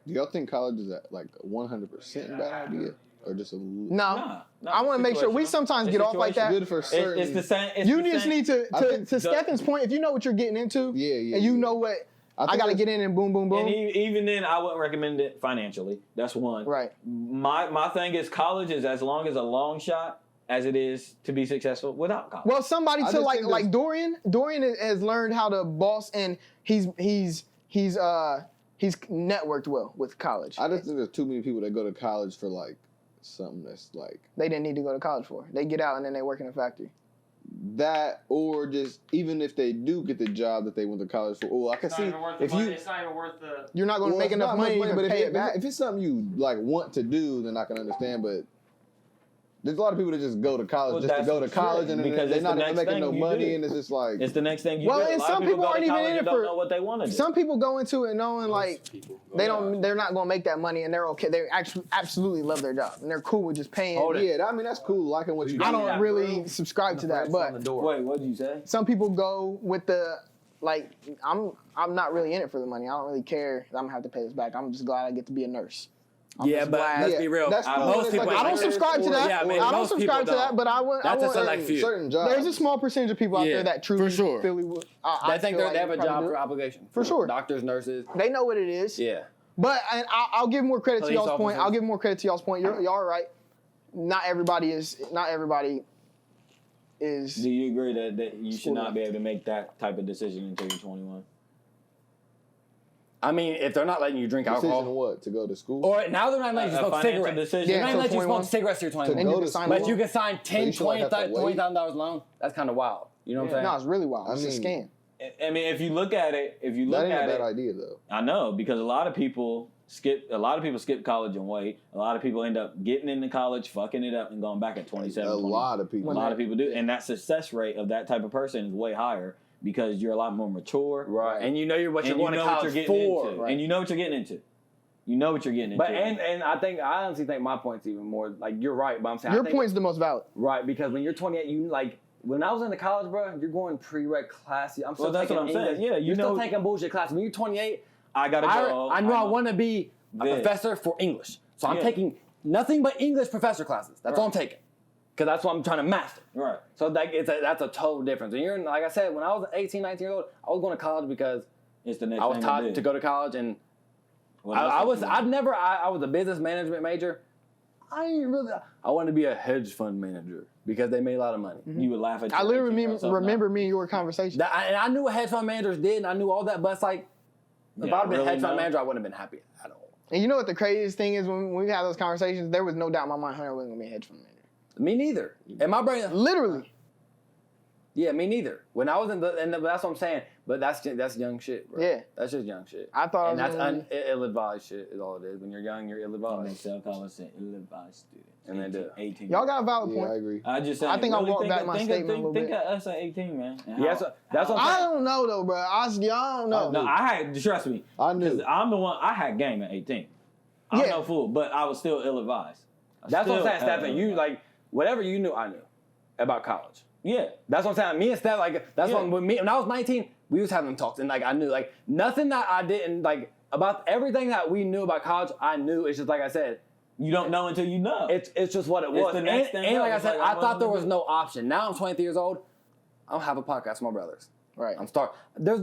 Do y'all think college is like 100% bad idea, or just a little? No, No, I want to make sure we situational. sometimes It's get off like that. Good for certain. It's the same. It's You the just same. need I to think to Stefan's point. If you know what you're getting into, Yeah. and you know what I think got to that's- get in and boom, boom, boom. And even then, I wouldn't recommend it financially. That's one. Right. My thing is college is as long as a long shot as it is to be successful without college. Well, somebody I to just like think like Dorian. Dorian has learned how to boss, and he's networked well with college. I just think there's too many people that go to college for like something that's like They didn't need to go to college for. They get out and then they work in a factory. that, or just even if they do get the job that they went to college for. Oh, I can It's see not even worth the if money. you. It's not even worth the. You're not going to Well, make it's enough not money much to but pay it back. if it's something you like want to do, then I can understand. But there's a lot of people that just go to college Well, just to that's go to college, true, and because they're it's not the even next making no thing you money, do. and it's just like It's the next thing you Well, do. A and lot some of people people go to aren't even college in and it for- don't know what they want to do. Some people go into it knowing like they're not going to make that money and they're okay. They actually absolutely love their job and they're cool with just paying. yeah, I mean that's cool, liking what you do. I don't really subscribe to that, but Wait, what did you say? some people go with the like I'm not really in it for the money. I don't really care that I'm gonna have to pay this back. I'm just glad I get to be a nurse. I'm Yeah, just but glad- let's Yeah, be real. that's cool. Most It's people, like I don't nurse subscribe to or- that. Yeah, I mean, I don't most subscribe to people that, but I want. That's a want select few. certain jobs. There's a small percentage of people out Yeah, there that truly for sure. feel I think feel they have a probably job do for it. obligation. For sure. Doctors, nurses. They know what it is. Yeah. But and I'll give more credit to Police y'all's point. officers. I'll give more credit to y'all's point. Y'all are right. Not everybody is. Do you agree that you should School not life. be able to make that type of decision until you're 21? I mean, if they're not letting you drink Decision alcohol, what, to go to school? or now they're not letting you A smoke financial cigarettes. decision. They're Yeah, not till letting you 21. smoke cigarettes till you're To 21. And you go can to sign school? But you can sign So $10,000, you should, like, have to wait? $20,000 loan. That's kind of wild. You know what I'm saying? No, it's really wild. It's a I scam. I mean, if you look at it, that ain't a bad idea though. I know, because a lot of people skip college and wait. A lot of people end up getting into college, fucking it up, and going back at 27. A 20. lot of A people. lot of people do, and that success rate of that type of person is way higher because you're a lot more mature, Right. And you know what you're and going you to know what college you're getting for. into, Right. and you know what you're getting into. You know what you're getting into. But and I honestly think my point's even more like you're right, but I'm saying Your I think, point's the most valid. right because when you're 28, you like when I was in the college, bro, you're going prereq classes. I'm still Well, that's taking what I'm saying. English. Yeah, you you're still know- taking bullshit classes. When you're 28, I gotta go. I knew I know. want to be a This. professor for English, so I'm Yeah. taking nothing but English professor classes. That's all I'm taking because that's what I'm trying to master. Right. So like that's a total difference. And you're like I said, when I was 18, 19 years old, I was going to college because It's the next I was thing taught do. to go to college and. What I else was you do? I was a business management major. I wanted to be a hedge fund manager because they made a lot of money. You would laugh at. I your literally 18-year-old self remember now. me and your conversation. And I knew what hedge fund managers did, and I knew all that. But it's like, if Yeah, I'd have been a really hedge fund know. manager, I wouldn't have been happy at all. And you know what the craziest thing is when we had those conversations, there was no doubt in my mind Hunter wasn't gonna be a hedge fund manager. Me neither. And my brain, Literally. yeah, me neither. When I was that's what I'm saying. But that's young shit, bro. Yeah. That's just young shit. I thought And I was that's gonna ill-advised shit is all it is. When you're young, you're And they ill-advised. sell college and ill-advised students. And they do. 18. Y'all got a valid Yeah, I point. agree. I just. I think I really walked think back of- my think of- statement a little think bit. of us at 18, man. And Yeah, how- that's what I'm I saying. don't know though, bro. Honestly, I don't know. No, I had. Trust me. I Because knew. I'm the one. I had game at 18. I'm Yeah. no fool, but I was still ill-advised. That's what I'm saying, Still Stephen. You ill-advised. like whatever you knew, I knew about college. Yeah. That's what I'm saying. Me and Steph, like that's Yeah. when I was 19, we was having them talks, and like I knew like nothing that I didn't like about everything that we knew about college. I knew. It's just like I said, You don't know until you know. it's just what it It's was. the next thing and like I up. said, It's like, I thought there was I'm no option. Now I'm 23 years old. I don't have a podcast with my brothers. Right. I'm start. There's.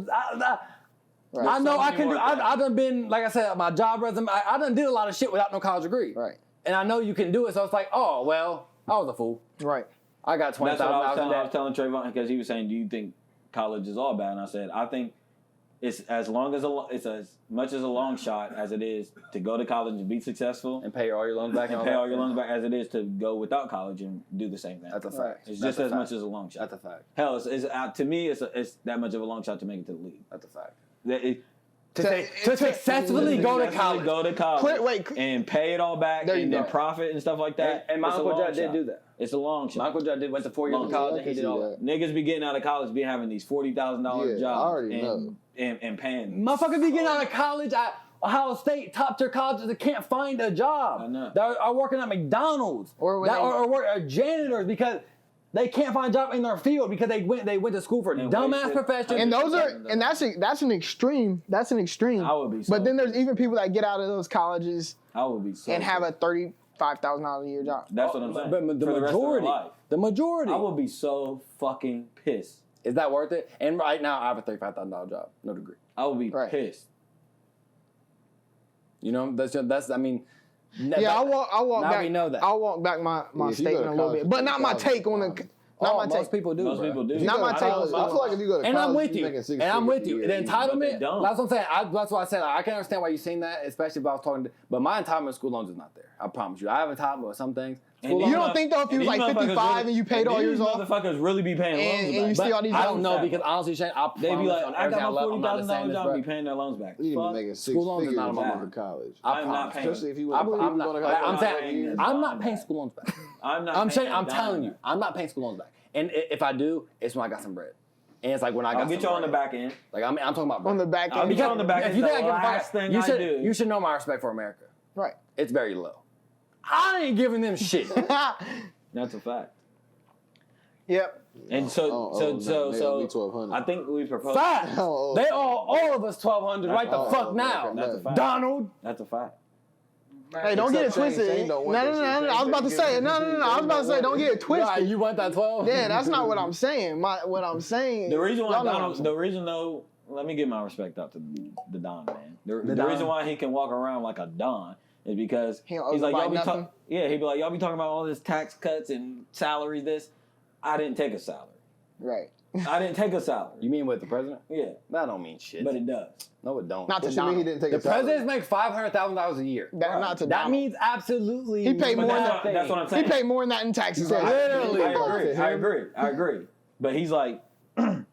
Right. I know so I many can do. more I things. done been like I said, my job resume. I done did a lot of shit without no college degree. Right. And I know you can do it. So it's like, oh well, I was a fool. Right. I got That's what I $20,000 in was debt. telling Trevon because he was saying, "Do you think college is all bad?" And I said, "I think it's as much as a long shot as it is to go to college and be successful And pay all your loans back and all pay that. all your loans back as it is to go without college and do the same thing. That's a fact. It's That's just a as fact. much as a long shot. That's a fact. Hell, to me, it's that much of a long shot to make it to the league. That's a fact. To To successfully go to college. Go to college. Wait. And pay it all back There you and then go. profit and stuff like that. And my It's a Uncle long Judd did shot. do that. It's a long My shot. Uncle Judd went to 4 years Long of college shot. and he I did can all see that. Niggas be getting out of college, be having these $40,000 Yeah, I jobs already know. and paying. Motherfuckers be getting out of college at Ohio State, top tier colleges that can't find a job. I know. That are working at McDonald's Or when are janitors because they can't find a job in their field because they went to school for And dumbass wasted- professions. And those are $100,000. and that's an extreme. That's an extreme. I would be so But then there's pissed. even people that get out of those colleges I would be so and have a pissed. $35,000 a year job. That's what I'm saying. But the For the rest of their majority, life. the majority, I would be so fucking pissed. is that worth it? And right now, I have a $35,000 job, no degree. I would be Right. pissed. You know, that's. I mean, Yeah, I'll walk now back. we know that. I'll walk back my Yeah, if you go statement to a little college bit, for but not my $30,000 take on the. Not my most take. people do. Most bro. people do. If you Not go my to take. college, I feel like if you go to And college, I'm with you're you. making six And I'm figures with a you. year. The But they entitlement, don't. that's what I'm saying. That's what I said. I can understand why you've seen that, especially if I was talking to, but my entitlement school loans is not there. I promise you. I have entitlement with some things. And School these You loans, don't think though if you and was these like motherfuckers 55 and you paid all these yours off, motherfuckers really be paying And loans you back. see all these I don't loans know back. because honestly, Shane, I They be promise like, on I everything got my I'm not $40,000 saying this, job, bro. be paying their loans back. You need to Fuck. be making six School loans is figures not on my going mind. to college. I I'm not promise. paying. Especially if you I'm went not. going to I'm college. saying paying I'm not that. paying school loans back. I'm not. I'm paying saying I'm a telling dime. you, I'm not paying school loans back. And if I do, it's when I got some bread. And it's like when I got I'll get some you on the bread. back end. Like I'm talking about bread. on the back I'll end. be on the back If end. you The think I give a last fuck, thing you I should do. you should know my respect for America. Right. It's very low. I ain't giving them shit. That's a fact. Yep. And so They owe me $1,200. I think we propose. Fact. Oh, They all of us 1,200 right the Oh, fuck okay, now. okay. That's a fact. Donald. That's a fact. Hey, don't get it Except Shane- twisted. Shane No, don't no, want no, that shit. no. I was Shane about to don't say, get no, it. no, no. I was about to say, don't get it Right, twisted. you want that 12? Yeah, that's not what I'm saying. What I'm saying. The reason why y'all know what I'm Donald, saying. the reason though, let me give my respect out to the Don man. The Don. reason why he can walk around like a Don is because He don't owe he's like, y'all nobody be nothing. yeah, he'd be like, y'all be talking about all this tax cuts and salaries. This, I didn't take a salary. Right. I didn't take a salary. You mean with the president? Yeah, That don't mean shit. but it does. No, it don't. Not to What you mean he Donald. didn't take The a salary? presidents make $500,000 a year. Not to That Donald. means absolutely. He paid But more that's, than- that's what I'm He saying. paid more than that in taxes. said- Literally. I agree. But he's like,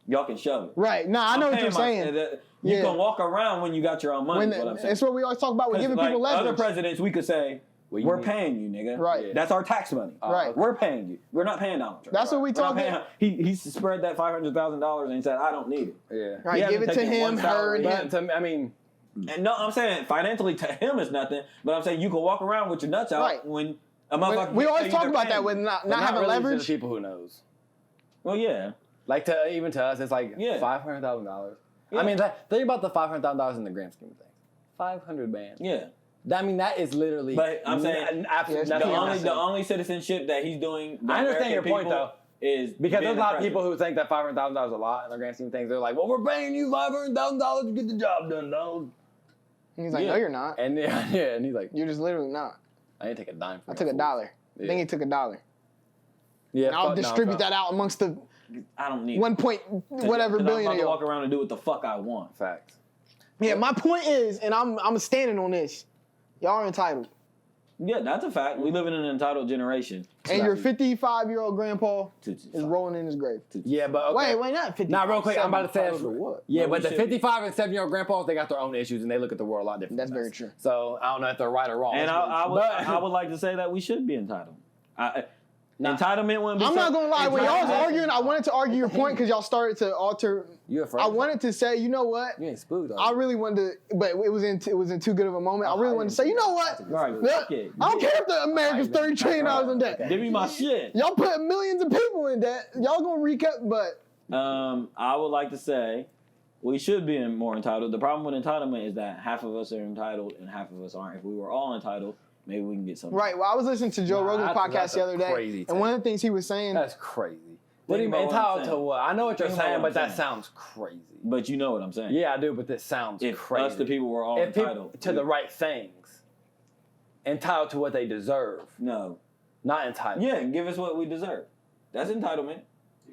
y'all can shove it. Right. Nah, I know I'm what you're paying saying. You Yeah. can walk around when you got your own money. When is what I'm saying. it's what we always talk about with 'Cause, giving like, people other leverage. presidents, we could say, Well, you we're mean- paying you, nigga. Right. Yeah. That's our tax money. Right. We're paying you. We're not paying Donald Trump. That's what we We're not talking- paying him. He spread that $500,000 and he said, I don't need it. Yeah. Right. He Give it hasn't to taken him, one her, salary. and him. But I mean, And no, I'm saying financially to him it's nothing, but I'm saying you can walk around with your nuts out Right. when a motherfucker. We always tell you talk they're about that paying with you. not But having really to leverage. the people who knows. Well, yeah. Like even to us, it's like Yeah. $500,000. Yeah. I mean, think about the $500,000 in the grand scheme of things. 500 bands. Yeah. I mean, that is literally. But I'm saying absolutely Yeah, nothing. The only citizenship that he's doing. the I understand your American point, people, though. Is Because being there's a lot of president. people who think that $500,000 is a lot in the grand scheme of things. They're like, well, we're paying you $500,000 to get the job done, dog. He's like, Yeah. no, you're not. And yeah, and he's like, You're just literally not. I didn't take a dime. I took $1. I think he took $1. Yeah, And I'll fuck no, distribute bro. that out amongst the I don't need 1 point whatever 'cause billion I'm of about to walk y'all. around and do what the fuck I want. Facts. Yeah, my point is, and I'm standing on this. Y'all are entitled. Yeah, that's a fact. We live in an entitled generation. And your 55-year-old grandpa is rolling in his grave. Yeah, but okay. Wait, not 55. Nah, real quick, I'm about to say this. Entitled to what? Yeah, No, but we the should be. 55 and 7-year-old grandpas, they got their own issues and they look at the world a lot different. That's than very us. true. So I don't know if they're right or wrong. And I But- would like to say that we should be entitled. Entitlement wouldn't be. I'm not gonna lie. When y'all was Entitlement- arguing, I wanted to argue your point because y'all started to alter. You afraid? I wanted to say, you know what? You ain't spooked. I really wanted to, but it was in too good of a moment. I really wanted to say, you know what? Right. Yeah, Fuck it. I don't care if the America's $30 trillion in debt. Give me my shit. Y'all put millions of people in debt. Y'all gonna recap, but I would like to say we should be more entitled. The problem with entitlement is that half of us are entitled and half of us aren't. If we were all entitled, maybe we can get something. right. Well, I was listening to Joe Nah, Rogan's that's podcast the a other day, crazy and one of the things he was saying, That's crazy. What do you Think mean about what I'm entitled to saying. what? I know what you're Think about saying, what but I'm that saying. sounds crazy. But you know what I'm saying. Yeah, I do, but this sounds If crazy. us, the people, were all If entitled to the right things. Entitled to what they deserve. No. Not entitled. Yeah, give us what we deserve. That's entitlement.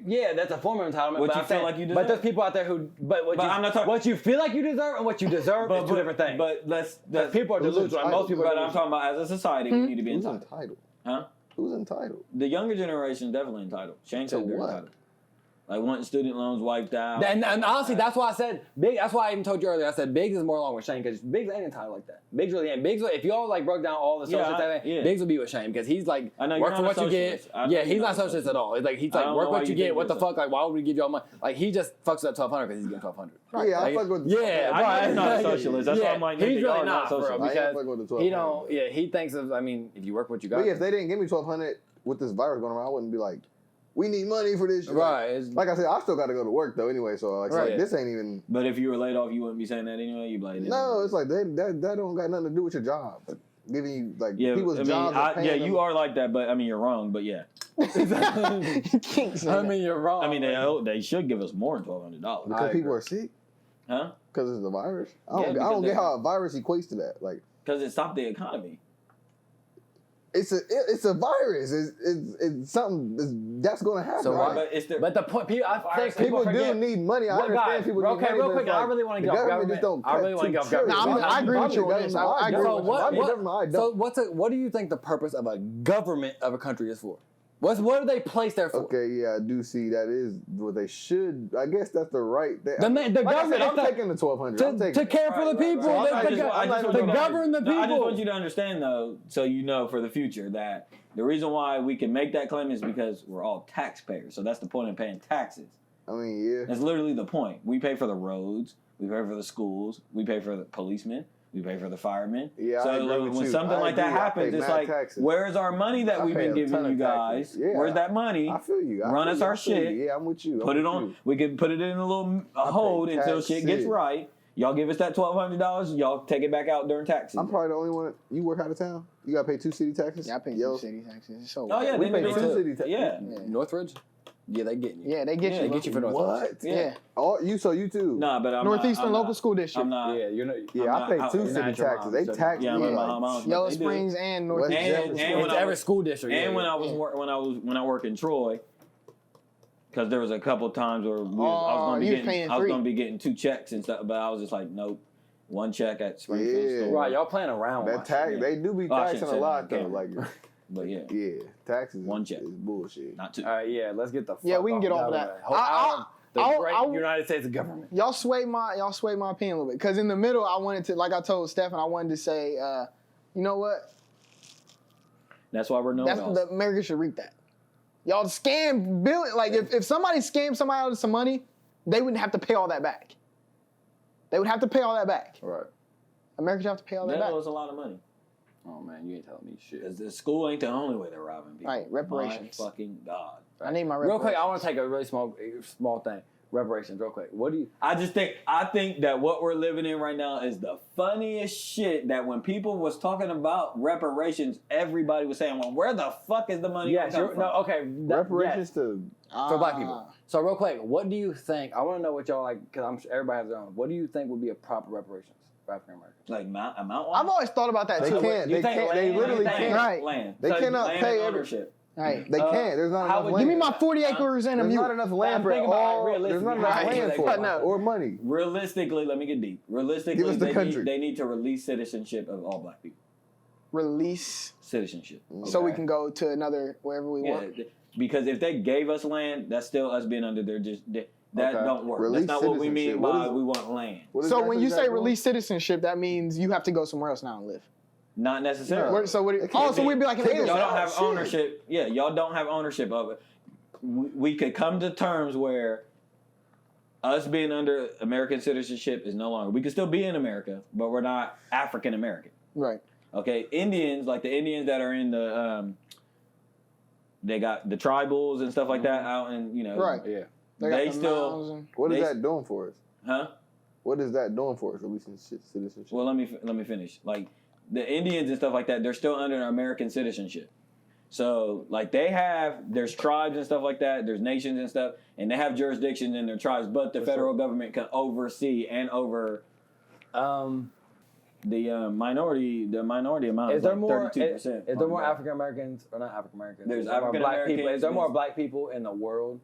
Yeah, that's a form of entitlement. What but you I'm feel saying, like you But deserve. there's people out there who, but I'm not talking. what you feel like you deserve and what you deserve is two different things. But let's. People are Who's delusional. And most entitled? people But are I'm talking about as a society, we need to be Who's entitled. entitled? Huh? Who's entitled? The younger generation is definitely entitled. Shane To said they're what? entitled. Like wanting student loans wiped out. And honestly, that's why I said Big. That's why I even told you earlier. I said Biggs is more along with Shane because Biggs ain't entitled like that. Biggs really ain't. Biggs, if y'all like broke down all the social stuff, Biggs would be with Shane because he's like I know, work you're for not what a you get. socialist. I know Yeah, you're he's not not a socialist at all. It's like he's I like don't work know why what you you think get. What the you're fuck? Like why would we give y'all money? Like he just fucks up 1,200 because he's getting 1,200. Yeah, I Like, fuck with. yeah, I know right. you're not a socialist. That's why I'm like, he's nigga, really y'all not, bro, socialist. I ain't because fucking with the he 1,200. don't. Yeah, he thinks of. I mean, if you work what you got, But yeah, if they didn't give me 1,200 with this virus going around, I wouldn't be like, we need money for this shit. right? It's, Like I said, I still got to go to work though. Anyway, so like, Right. this ain't even. But if you were laid off, you wouldn't be saying that anyway. You'd be like, No, it's like that don't got nothing to do with your job. Like, giving you like yeah, people's I mean, jobs. Are paying yeah, them. you are like that, but I mean, you're wrong. But yeah, you can't say I that. mean, you're wrong. I mean, they should give us more than $1,200, because I people agree. are sick huh? because it's the virus. I Yeah, don't because get how a virus equates to that. Like Because it stopped the economy. it's a virus. It's something that's going to happen. So right? But it's the But the point, I think People do forget- need money. I What, understand guys, people real need quick, money. real but quick, it's I like, really want to the go government government. just don't I really cut want to go 2 trillion. government. No, I agree with you on this. I agree So with you. what? I don't. So what do you think the purpose of a government of a country is for? What do they place there for? Okay, yeah, I do see that is what they should. I guess that's the right. The like government I said, I'm is taking the 1,200. I'm to taking it. care for the people, So to govern the people. I just want you to understand, though, so you know for the future that the reason why we can make that claim is because we're all taxpayers. So that's the point of paying taxes. I mean, yeah. That's literally the point. We pay for the roads, we pay for the schools, we pay for the policemen, we pay for the firemen. Yeah, I so agree with when you. something I like that agree. I happens, pay it's mad like, taxes. where's our money that I we've pay been a giving ton you of guys? taxes. Yeah, Where's that money? I feel you. Run us our I feel shit. you. Yeah, I'm with you. Put it on. We can put it in a little hold pay until shit gets taxes. right. Y'all give us that $1,200. Y'all take it back out during taxes. I'm probably the only one. You work out of town? You got to pay 2 city taxes? Yeah, I pay Yo, 2 city taxes. It's so Oh yeah, We they pay do 2 too. city taxes. Yeah. Northridge? Yeah, they get you. Yeah, they get Yeah, you. They get you for Northridge. What? Yeah. Oh, you too? Nah, but I'm Northeastern not, Local School District. I'm not. Yeah, you're not. Yeah, I'm I not- pay I- 2 you're city not your taxes. mom, They so- tax Yeah, me. I'm like, my mom. Yellow They do. Springs and West Northeast. Jefferson. And when It's I every was- school district. And yeah, when yeah. when I work in Troy, because there was a couple times where I you was was paying going three. to be getting 2 checks and stuff, but I was just like, nope, 1 check at Springfield Yeah. store. Right, y'all playing around. That with tax, yeah. they do be Oh, I taxing shouldn't a say lot that though. on Like, camera. But yeah, yeah, taxes. 1 check. is bullshit. not 2. All right, yeah, let's get the. Yeah, fuck we can get off of that. government. Out of the I'll- great I'll- United States government. Y'all sway my opinion a little bit. Because in the middle, I wanted to, like I told Stephen, I wanted to say, you know what? That's why we're Noahidols. The America should reap that. Y'all scam billion. Like if somebody scammed somebody out of some money, they wouldn't have to pay all that back. They would have to pay all that back. Right. America should have to pay all that That back. was a lot of money. Oh man, you ain't telling me shit. Because the school ain't the only way they're robbing people. Right, reparations. My fucking God. I need my Real reparations. quick, I want to take a really small thing. Reparations, real quick. What do you? I think that what we're living in right now is the funniest shit. That when people was talking about reparations, everybody was saying, "Well, where the fuck is the money Yes, coming from?" no, okay. Reparations to For black people. So real quick, what do you think? I want to know what y'all like because I'm sure everybody has their own. What do you think would be a proper reparations for African Americans? Like amount. I've always thought about that they too. can't. You They think can't. They land- literally you think can't. Right. Land. They cannot Land pay and every. ownership. Right. They can't. There's not enough land. Give me my 40 acres and a There's mule. not enough land I'm for thinking about, like, all. There's not realistically, enough how land much for they it cost. or money. Realistically, let me get deep. Realistically, Give us the country. they need to release citizenship of all black people. Release Citizenship. so we Okay. can go to another wherever we Yeah, want. because if they gave us land, that's still us being under their that Okay. don't work. Release That's not what we mean citizenship. What by is- we want land. What So when exactly you is say that doing? release citizenship, that means you have to go somewhere else now and live. Not necessarily. Where- so what? They can't So we'd be like an take alien. Y'all don't Oh, have shit. ownership. Yeah, y'all don't have ownership of it. We could come to terms where us being under American citizenship is no longer. We could still be in America, but we're not African American. Right. Okay, Indians, like the Indians that are in the, they got the tribals and stuff like that out in, Right. Yeah. They, They got the still- mounds and- What is They- that doing for us? huh? What is that doing for us? Releasing citizenship. Well, let me finish. Like the Indians and stuff like that, they're still under American citizenship. So like there's tribes and stuff like that. There's nations and stuff, and they have jurisdictions in their tribes, but the federal government can oversee and over the minority. The minority amount Is there like more? 32%. Is there more African Americans or not African Americans? There's Is there more African black people. Americans, Is there more there's- black people in the world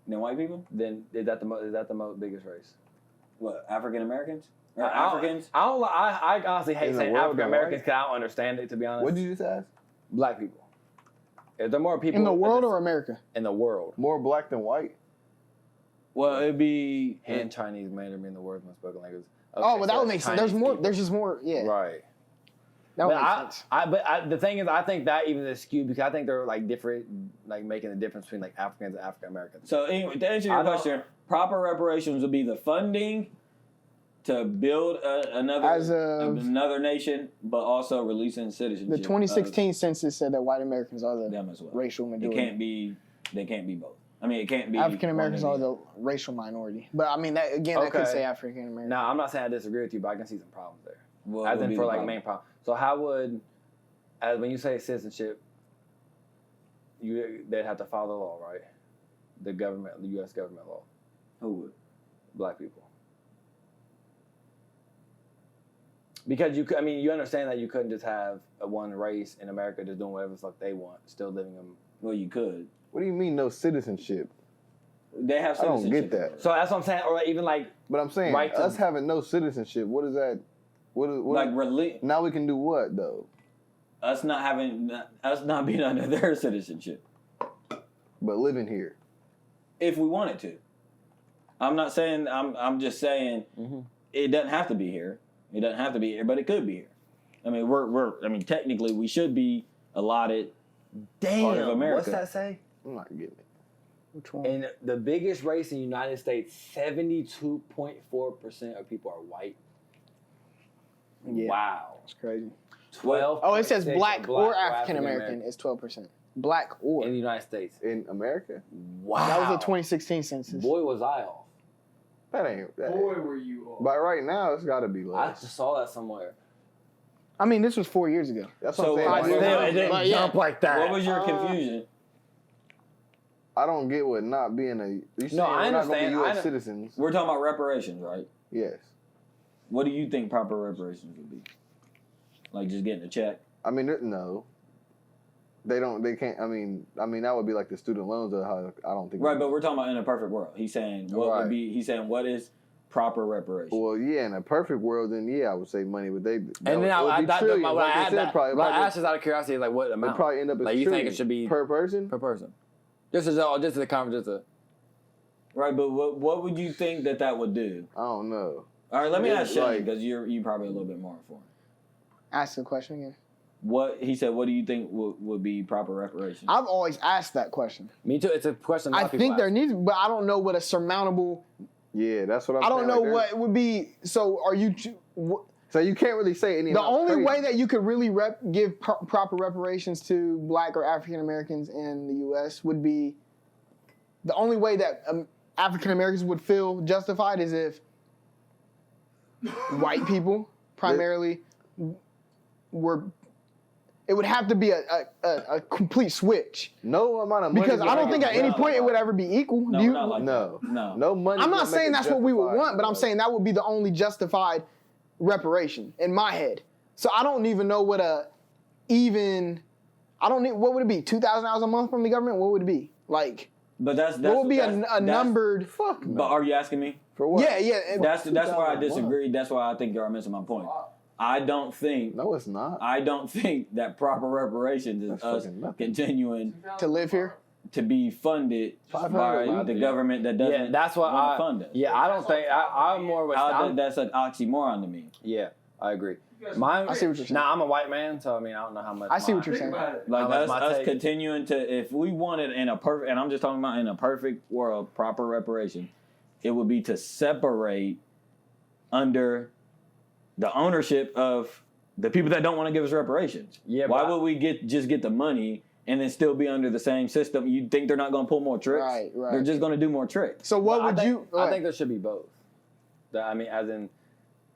than white people? than is that the most biggest race? What, African Americans or I don't- Africans? I honestly hate In the saying world, African they're Americans white? because I don't understand it, to be honest. What did you just ask? Black people. Is there more people in the world or America? in the world? More black than white? Well, it'd be And Chinese, Mandarin being the worst most spoken language. Oh, Okay, well, that so would make it's sense. There's Chinese more. people. There's just more. Yeah. Right. That would But make sense. the thing is, I think that even is skewed because I think they're like different, like making the difference between like Africans and African Americans. So anyway, to answer your I don't- question, proper reparations would be the funding to build As of- another nation, but also releasing citizenship. The 2016 census said that white Americans are of the them as well. racial It majority. can't be. They can't be both. I mean, it can't be. African Americans one are or the racial minority. But I mean, that again, that could Okay. say African American. Now, I'm not saying I disagree with you, but I can see some problems there. What As would in be for the like problem? main problem. So how would, as when you say citizenship, they'd have to follow the law, right? The government, the U.S. government law. Who would? Black people. Because you understand that you couldn't just have a one race in America just doing whatever the fuck they want, still living them. Well, you could. What do you mean no citizenship? They have I don't citizenship. get that. So that's what I'm saying, or even like, But I'm saying Right to- us having no citizenship. What is that? What? Like Now we can do what though? us not being under their citizenship. But living here. If we wanted to. I'm not saying. I'm just saying. Mhm. It doesn't have to be here. It doesn't have to be here, but it could be here. I mean, I mean, technically, we should be allotted. Part of America. what's that say? I'm not getting it. Which one? In the biggest race in the United States, 72.4% of people are white. Yeah. Wow. That's crazy. 12. Oh, it says black or African American is 12%. Black or. in the United States. In America? Wow. That was the 2016 census. Boy, was I off. That ain't. That Boy, ain't. were you old. But right now, it's got to be I less. just saw that somewhere. I mean, this was 4 years ago. That's So what I'm I saying. still- Like, it didn't But yeah. jump like that. What was your confusion? I don't get what not being a. You saying I we're not gonna understand. be I U.S. know- citizens? We're talking about reparations, right? Yes. What do you think proper reparations would be? Like just getting a check? I mean, no. They don't. They can't. I mean, that would be like the student loans. Or how I don't think. Right, but we're talking about in a perfect world. He's saying what Right. would be. He's saying what is proper reparation? Well, yeah, in a perfect world, then yeah, I would say money, but they. And then when I asked this out of curiosity, like what They amount? probably end up as Like, you think it trillions should be per person? per person? Just as a conference, Right, but what would you think that would do? I don't know. All right, let me Yeah, ask Shane like- because you probably a little bit more informed. Ask the question again. What he said? What do you think would be proper reparations? I've always asked that question. Me too. It's a question. a lot I of people think there ask. needs, but I don't know what a surmountable. Yeah, that's what I'm I saying. don't know like, what would be. So, are you So you can't really say any. The only way that you could really give proper reparations to Black or African Americans in the U.S. would be the only way that African Americans would feel justified is if white people primarily were. It would have to be a complete switch. No amount of money. Because I don't think at any point it would ever be equal. No, Do you? not like No, that. no money. I'm not saying that's what we would justified, want, but I'm saying that would be the only justified reparation in my head. So I don't even know what what would it be? $2,000 a month from the government? What would it be? Like, But that's what would be a numbered? Fuck. No. But are you asking me? For what? Yeah. That's why I disagree. That's why I think you're missing my point. I don't think. No, it's not. I don't think that proper reparations is That's us fucking nothing. continuing To live here? to be funded by the government that doesn't. Yeah, that's what wanna I fund us. Yeah, I don't think I'm more with. That's an oxymoron to me. Yeah, I agree. Mine, I see what you're saying. Now I'm a white man, so I mean I don't know how much. I see what you're Think saying. about it. Like How much my us take- continuing to, if we wanted in a perfect, and I'm just talking about in a perfect world, proper reparation, it would be to separate under the ownership of the people that don't want to give us reparations. Yeah, Why but- would we just get the money and then still be under the same system? You think they're not going to pull more tricks? Right. They're just going to do more tricks. So what would you? I think there should be both. I mean, as in.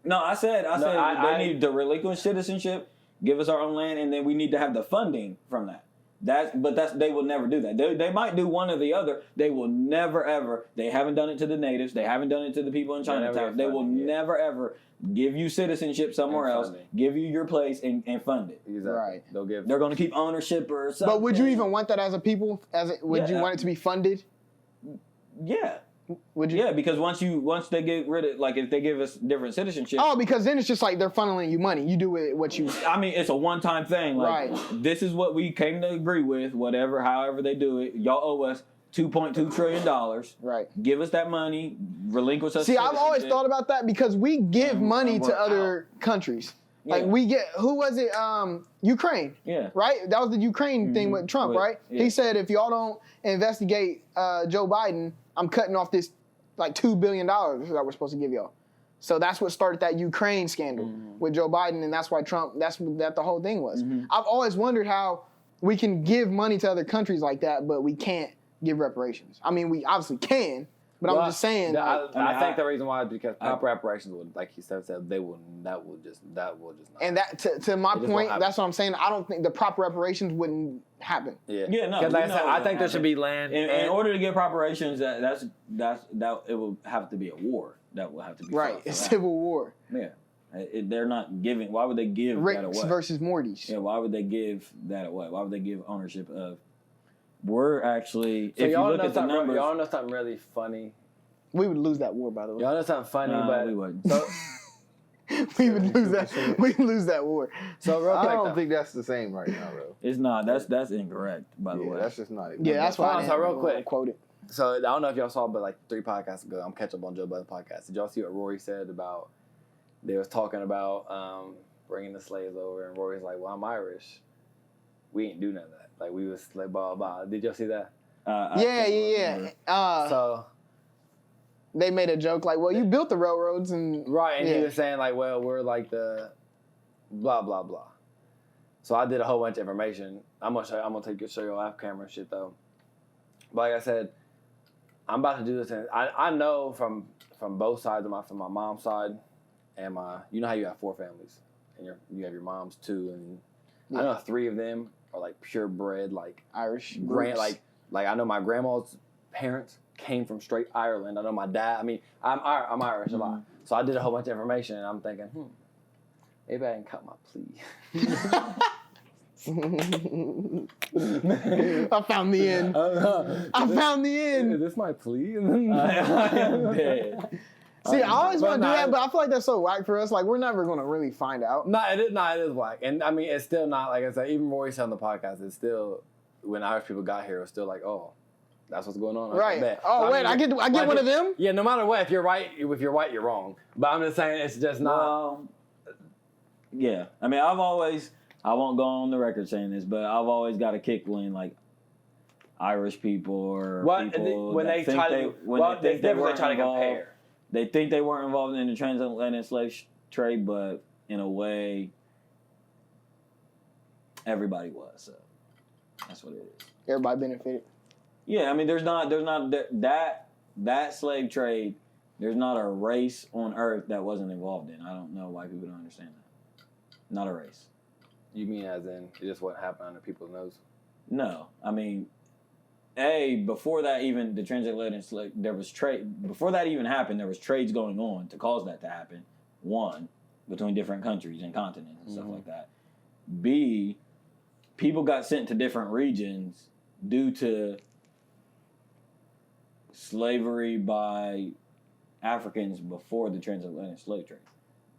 No, I said I they need to relinquish citizenship, give us our own land, and then we need to have the funding from that. They will never do that. They might do one or the other. They will never ever. They haven't done it to the natives. They haven't done it to the people in Chinatown. They will never ever give you citizenship somewhere else, give you your place, and fund it. Exactly. Right. They're going to keep ownership or something. But would you even want that as a people? Would you want it to be funded? Yeah. Would you? Yeah, because once they get rid of, like, if they give us different citizenship. Oh, because then it's just like they're funneling you money. You do with what you. I mean, it's a one-time thing. Like, Right. This is what we came to agree with. However they do it. Y'all owe us $2.2 trillion. Right. Give us that money. Relinquish us. See, I've always citizenship. thought about that because we give money and to we're other countries. Like Yeah. we get, who was it? Ukraine. Yeah. Right? That was the Ukraine thing with Trump, right? Yeah. He said, if y'all don't investigate Joe Biden, I'm cutting off this like $2 billion that we're supposed to give y'all. So that's what started that Ukraine scandal with Joe Biden, and that's why Trump, that's what the whole thing was. I've always wondered how we can give money to other countries like that, but we can't give reparations. I mean, we obviously can, but I'm just saying. I think the reason why is because proper reparations would, like he said, that will just not. And that, to my It just point, won't happen. that's what I'm saying. I don't think the proper reparations wouldn't happen. Yeah. Yeah, no. Because like I we said, know I it think there won't should be land. In order to get reparations, that it will have to be a war. That will have to be Right. fought for It's that. civil war. Yeah. They're not giving. Why would they give that Ricks away? versus Mortys. Yeah. Why would they give that away? Why would they give ownership of? We're actually, So if you y'all look know at the something. numbers, Y'all know something really funny. We would lose that war, by the way. Y'all know something funny, but we wouldn't. So, We would lose that. We'd lose that war. so real I quick, don't though. think that's the same right now, bro. It's not. That's incorrect. By the Yeah, way, that's just not. Yeah, that's why. I So didn't real quick. quote it. So I don't know if y'all saw, but like 3 podcasts ago, I'm catching up on Joe Budden's podcast. Did y'all see what Rory said about? They was talking about bringing the slaves over, and Rory's like, "Well, I'm Irish. We ain't do none of that. Like we was like blah blah." Did y'all see that? Yeah. So They made a joke like, "Well, you built the railroads," and right, and yeah. he was saying like, "Well, we're like the blah blah blah." So I did a whole bunch of information. I'm gonna show you off camera shit though. But like I said, I'm about to do this, and I know from both sides of from my mom's side and you know how you have 4 families, and you have your mom's 2, and I know 3 of them are like purebred, like Irish grand, groups. like I know my grandma's parents came from straight Ireland. I know my dad. I mean, I'm Irish a lot. So I did a whole bunch of information, and I'm thinking, maybe I can cut my plea. I found the end. I found the end. Is this my plea? I'm dead. See, I always But want to do nah, that, but I feel like that's so whack for us. Like, we're never going to really find out. It is whack. And I mean, it's still not, like I said, even Rory said on the podcast, it's still, when Irish people got here, it was still like, oh, that's what's going on. Right. Bet. Oh, So, wait, I get one of them? Yeah, no matter what, if you're right, you're wrong. But I'm just saying, it's just not. Well, yeah. I mean, I won't go on the record saying this, but I've always got a kick when, like, Irish people or people when that they try to they weren't compare. They think they weren't involved in the transatlantic trade, but in a way, everybody was. So that's what it is. Everybody benefited. Yeah, I mean, there's not that slave trade. There's not a race on Earth that wasn't involved in. I don't know why people don't understand that. Not a race. You mean as in it just what happened under people's nose? No, I mean, before that even the transatlantic slave, there was trade. Before that even happened, there was trades going on to cause that to happen. One, between different countries and continents and stuff like that. B, people got sent to different regions due to slavery by Africans before the transatlantic slave trade.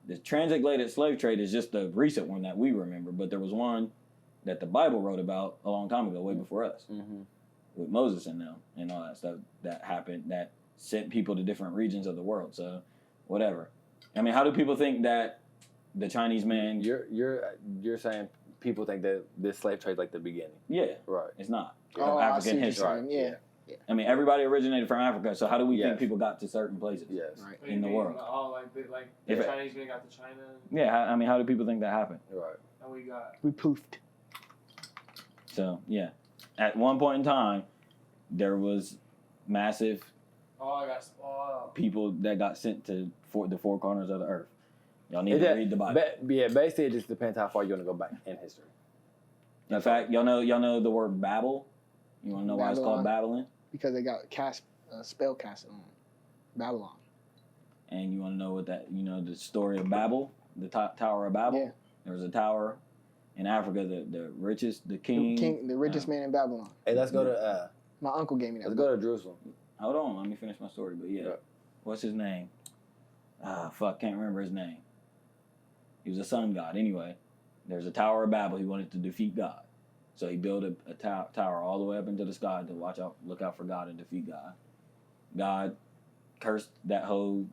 The transatlantic slave trade is just the recent one that we remember, but there was one that the Bible wrote about a long time ago, way before us, with Moses and them and all that stuff that happened that sent people to different regions of the world. So, whatever. I mean, how do people think that the Chinese man? You're saying people think that this slave trade's like the beginning? Yeah, Right. it's not. Oh, I see African what you're history. saying. Yeah. I mean, everybody originated from Africa. So how do we think Yes. people got to certain places? Yes. Right. What do you In the mean? world. Oh, like the If it- Chinese man got to China, Yeah, I mean, how do people think that happened? Right. and we got. We poofed. So yeah, at one point in time, there was massive Oh, I got. Oh. people that got sent to the four corners of the earth. Y'all need to It- read the Bible. Yeah, basically it just depends how far you want to go back in history. In fact, y'all know the word Babel. You want to know why it's called Babylon? Because they got spell casted on Babylon. And you want to know what the story of Babel, the Tower of Babel. Yeah. There was a tower in Africa. The richest, the king, The richest man in Babylon. Hey, let's go to My uncle gave me that. let's go to Jerusalem. Hold on, let me finish my story. But yeah, what's his name? Can't remember his name. He was a sun god. Anyway, there's a Tower of Babel. He wanted to defeat God, so he built a tower all the way up into the sky to look out for God and defeat God. God cursed that whole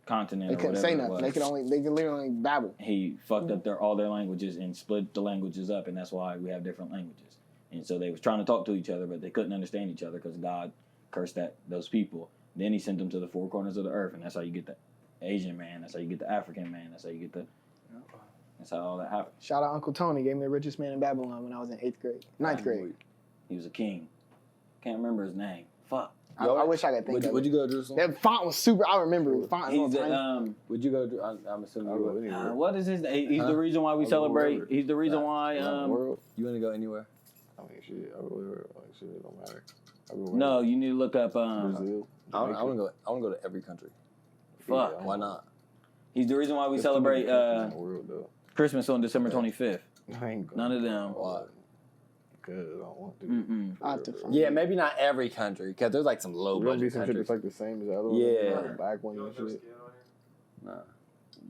continent. They couldn't say nothing. They could literally only babble. He fucked up all their languages and split the languages up, and that's why we have different languages. And so they was trying to talk to each other, but they couldn't understand each other because God cursed those people. Then he sent them to the four corners of the earth, and that's how you get the Asian man. That's how you get the African man. That's how you get the. That's how all that happened. Shout out Uncle Tony. Gave me the richest man in Babylon when I was in 9th grade. He was a king. Can't remember his name. Fuck. I wish I could think of Would it. you go to Jerusalem? That font was super. I remember the font. He's was all tiny. Would you go? I'm assuming you would. What is his name? He's Huh? the reason why we I'll go celebrate. wherever. He's the reason why. world. You want to go anywhere? I mean, shit. I really, like, shit, it don't matter. No, you need to look up. Brazil. I want to go. I want to go to every country. Fuck. Why not? He's the reason why we There's too many celebrate countries in the world, though. Christmas on December 25th. I ain't going. None of them. Why? Because I don't want to. Mm-mm. I have to find Yeah, maybe not every country, because there's like some low There'll be budget some shit countries. that's like the same as the other one. Yeah. Like the black one and shit. Nah.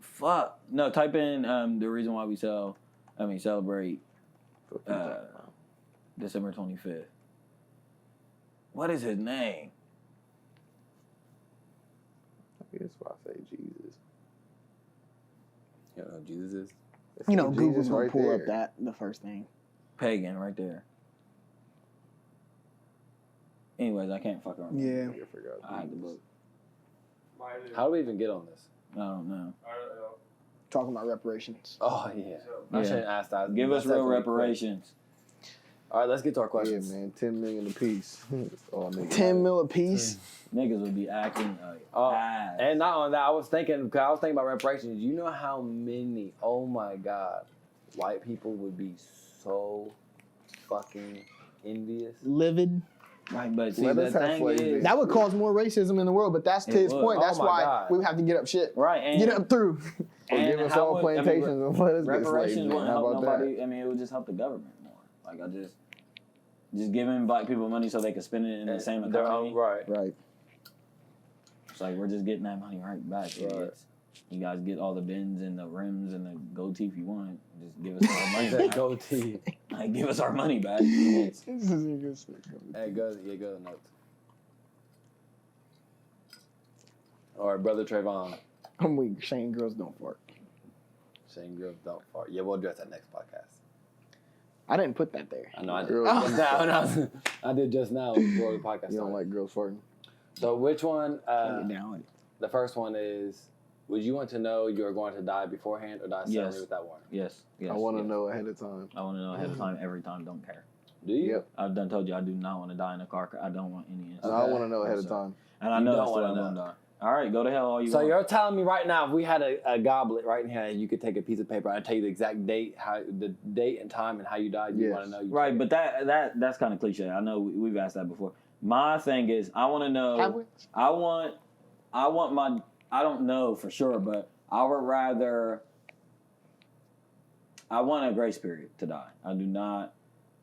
Fuck. No, type in the reason why we celebrate Fuck you talking about. December 25th. What is his name? I guess why I say Jesus. You know who Jesus is? It's You know, Jesus Google's gonna right pull there. up the first thing. Pagan right there. Anyways, I can't fucking remember. Yeah. I forgot I had the Jesus. book. How do we even get on this? I don't know. Talking about reparations. Oh yeah. I Yeah. shouldn't ask that. Give us That's real definitely quick. reparations. All right, let's get to our Yeah, questions. man, 10 million apiece. Oh, nigga. 10 mil a piece. Niggas would be acting ass. And not only that, I was thinking about reparations. You know how many? Oh my God, white people would be so fucking envious. Livid. Right, but see, Let the us have thing slaves. is, That would cause more racism in the world, but that's to It his would. point. That's Oh my why God. we would have to get up shit. right, and Get up through. Or and give us how all would- I mean, plantations and let us get slaves. reparations Man. wouldn't How help about nobody. that? I mean, it would just help the government more. Like I just giving black people money so they could spend it in the same Their economy. own- right. Right. It's like we're just getting that money right back. Right. idiots. You guys get all the bins and the rims and the gold teeth you want. Just give us our money That back. goatee. Like, give us our money back. This is interesting. Hey, go to notes. All right, brother Trevon. I'm weak. Shane girls don't fart. Shane girls don't fart. Yeah, we'll address that next podcast. I didn't put that there. I know I did. Girls- I did just now before the podcast You don't started. like girls farting? So which one? Take it down. The first one is would you want to know you're going to die beforehand or die suddenly Yes. without warning? Yes. I want to know ahead of time. I want to know ahead of time every time. Don't care. Do you? Yep. I've done told you I do not want to die in a car. I don't want any incident. I want to know ahead of time. And I You know don't that's what wanna I'm know. going to die. All right, go to hell all you So want. you're telling me right now, if we had a goblet right in here, and you could take a piece of paper, I'd tell you the exact date, the date and time, and how you died. You Yes. want to know? You Right, but that's kind of cliche. I know we've asked that before. My thing is, I want to Have know. we? I want my. I don't know for sure, but I would rather. I want a grace period to die. I do not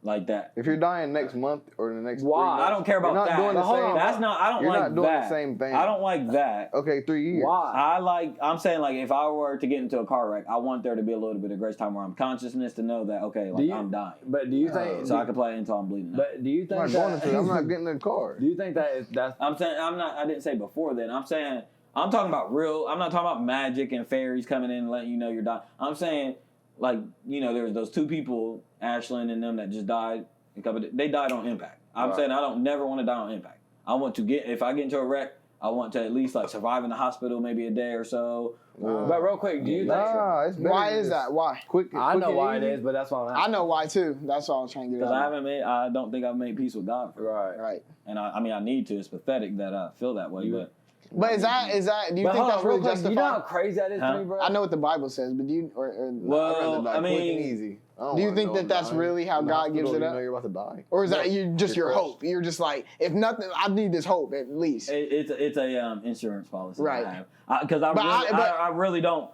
like that. If you're dying next month or the next Why? 3 months, I don't care about you're not that. doing the But hold same. on, that's not. I don't You're like not doing that. the same thing. I don't like that. Okay, 3 years. Why? I'm saying like if I were to get into a car wreck, I want there to be a little bit of grace time where I'm consciousness to know that okay, like I'm dying, But do you think? so I can play until I'm bleeding out. But do you I'm think not that? going into. I'm not getting in the car. Do you think that's? I'm saying I'm not. I didn't say before then. I'm saying I'm talking about real. I'm not talking about magic and fairies coming in and letting you know you're dying. I'm saying like there's those 2 people, Ashlyn and them, that just died. They died on impact. I'm Right. saying I don't never want to die on impact. I want to if I get into a wreck, I want to at least like survive in the hospital maybe a day or so. But real quick, do you think? Nah, it's better Why than is just that? Why? Quick. I quick know and why it easy. is, but that's why I'm I asking. know why too. That's all I was trying to get Because out. I don't think I've made peace with God. Right. Right. And I mean I need to. It's pathetic that I feel that way, but But is that? Do you But think hold that's on, real really quick. You know how justified? crazy that is Huh? to me, bro? I know what the Bible says, but do you or I'd rather well, die I quick and mean, easy. I don't Do you wanna think know that I'm that's dying. really how In the God hospital, gives it you up? know you're about to die. or is that you just You're your crushed. hope? You're just like, if nothing, I need this hope at least. it's a insurance policy Right. I have because I, But I really don't.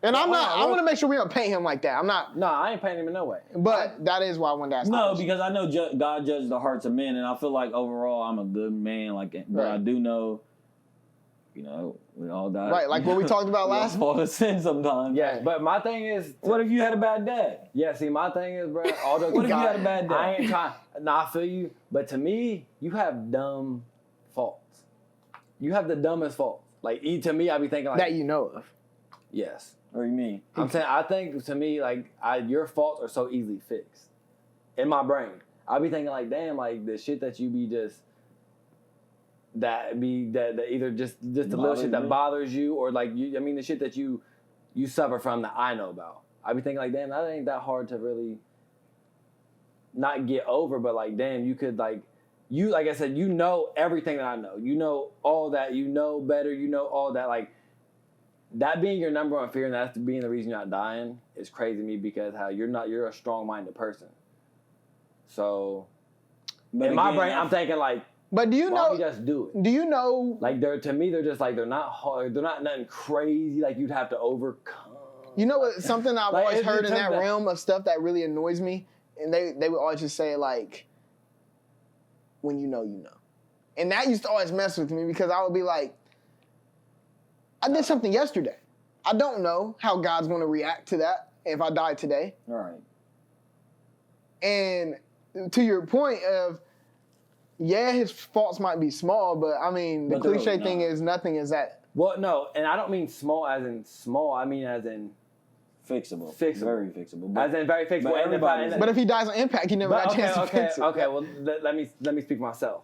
And I'm not. Hold on, I want to make sure we don't paint him like that. I'm not. No, I ain't paying him in no way. But that is why I wanted to ask. No, that. because I know God judges the hearts of men, and I feel like overall I'm a good man. But I Right. do know, we all die. Right, like what we talked about We all last. fall to sin sometimes. Yeah, but my thing is, What if you had a bad day? yeah. See, my thing is, bro. All the What if you had a bad day? I ain't trying. Nah, I feel you. But to me, you have dumb faults. You have the dumbest faults. Like to me, I be thinking like That you know of. yes. What do you mean? I'm saying I think to me like your faults are so easily fixed in my brain. I be thinking like damn like the shit that you be just that either just the little Bothers shit that me? bothers you or like you I mean the shit that you suffer from that I know about. I be thinking like damn that ain't that hard to really not get over, but like damn you could like I said you know everything that I know. You know all that. You know better. You know all that like. That being your number one fear and that's being the reason you're not dying is crazy to me because you're a strong-minded person. So But in my again, brain, I'm thinking like, But do you why don't we know? just do it? Do you know? Like to me, they're just like they're not hard. They're not nothing crazy like you'd have to overcome. You know what? Something I've Like, always it's heard in that something- realm of stuff that really annoys me, and they would always just say like, "When you know, you know," and that used to always mess with me because I would be like, "I did something yesterday. I don't know how God's going to react to that if I die today." all right. And to your point of, yeah, his faults might be small, but I mean, the But they're cliche really thing not. is nothing is that. Well, no, and I don't mean small as in small. I mean as in Fixable. Fixable. Very fixable. as in very fixable. but And if I- everybody's- But if he dies on impact, he never got a chance to fix it. Okay. Well, let me speak for myself.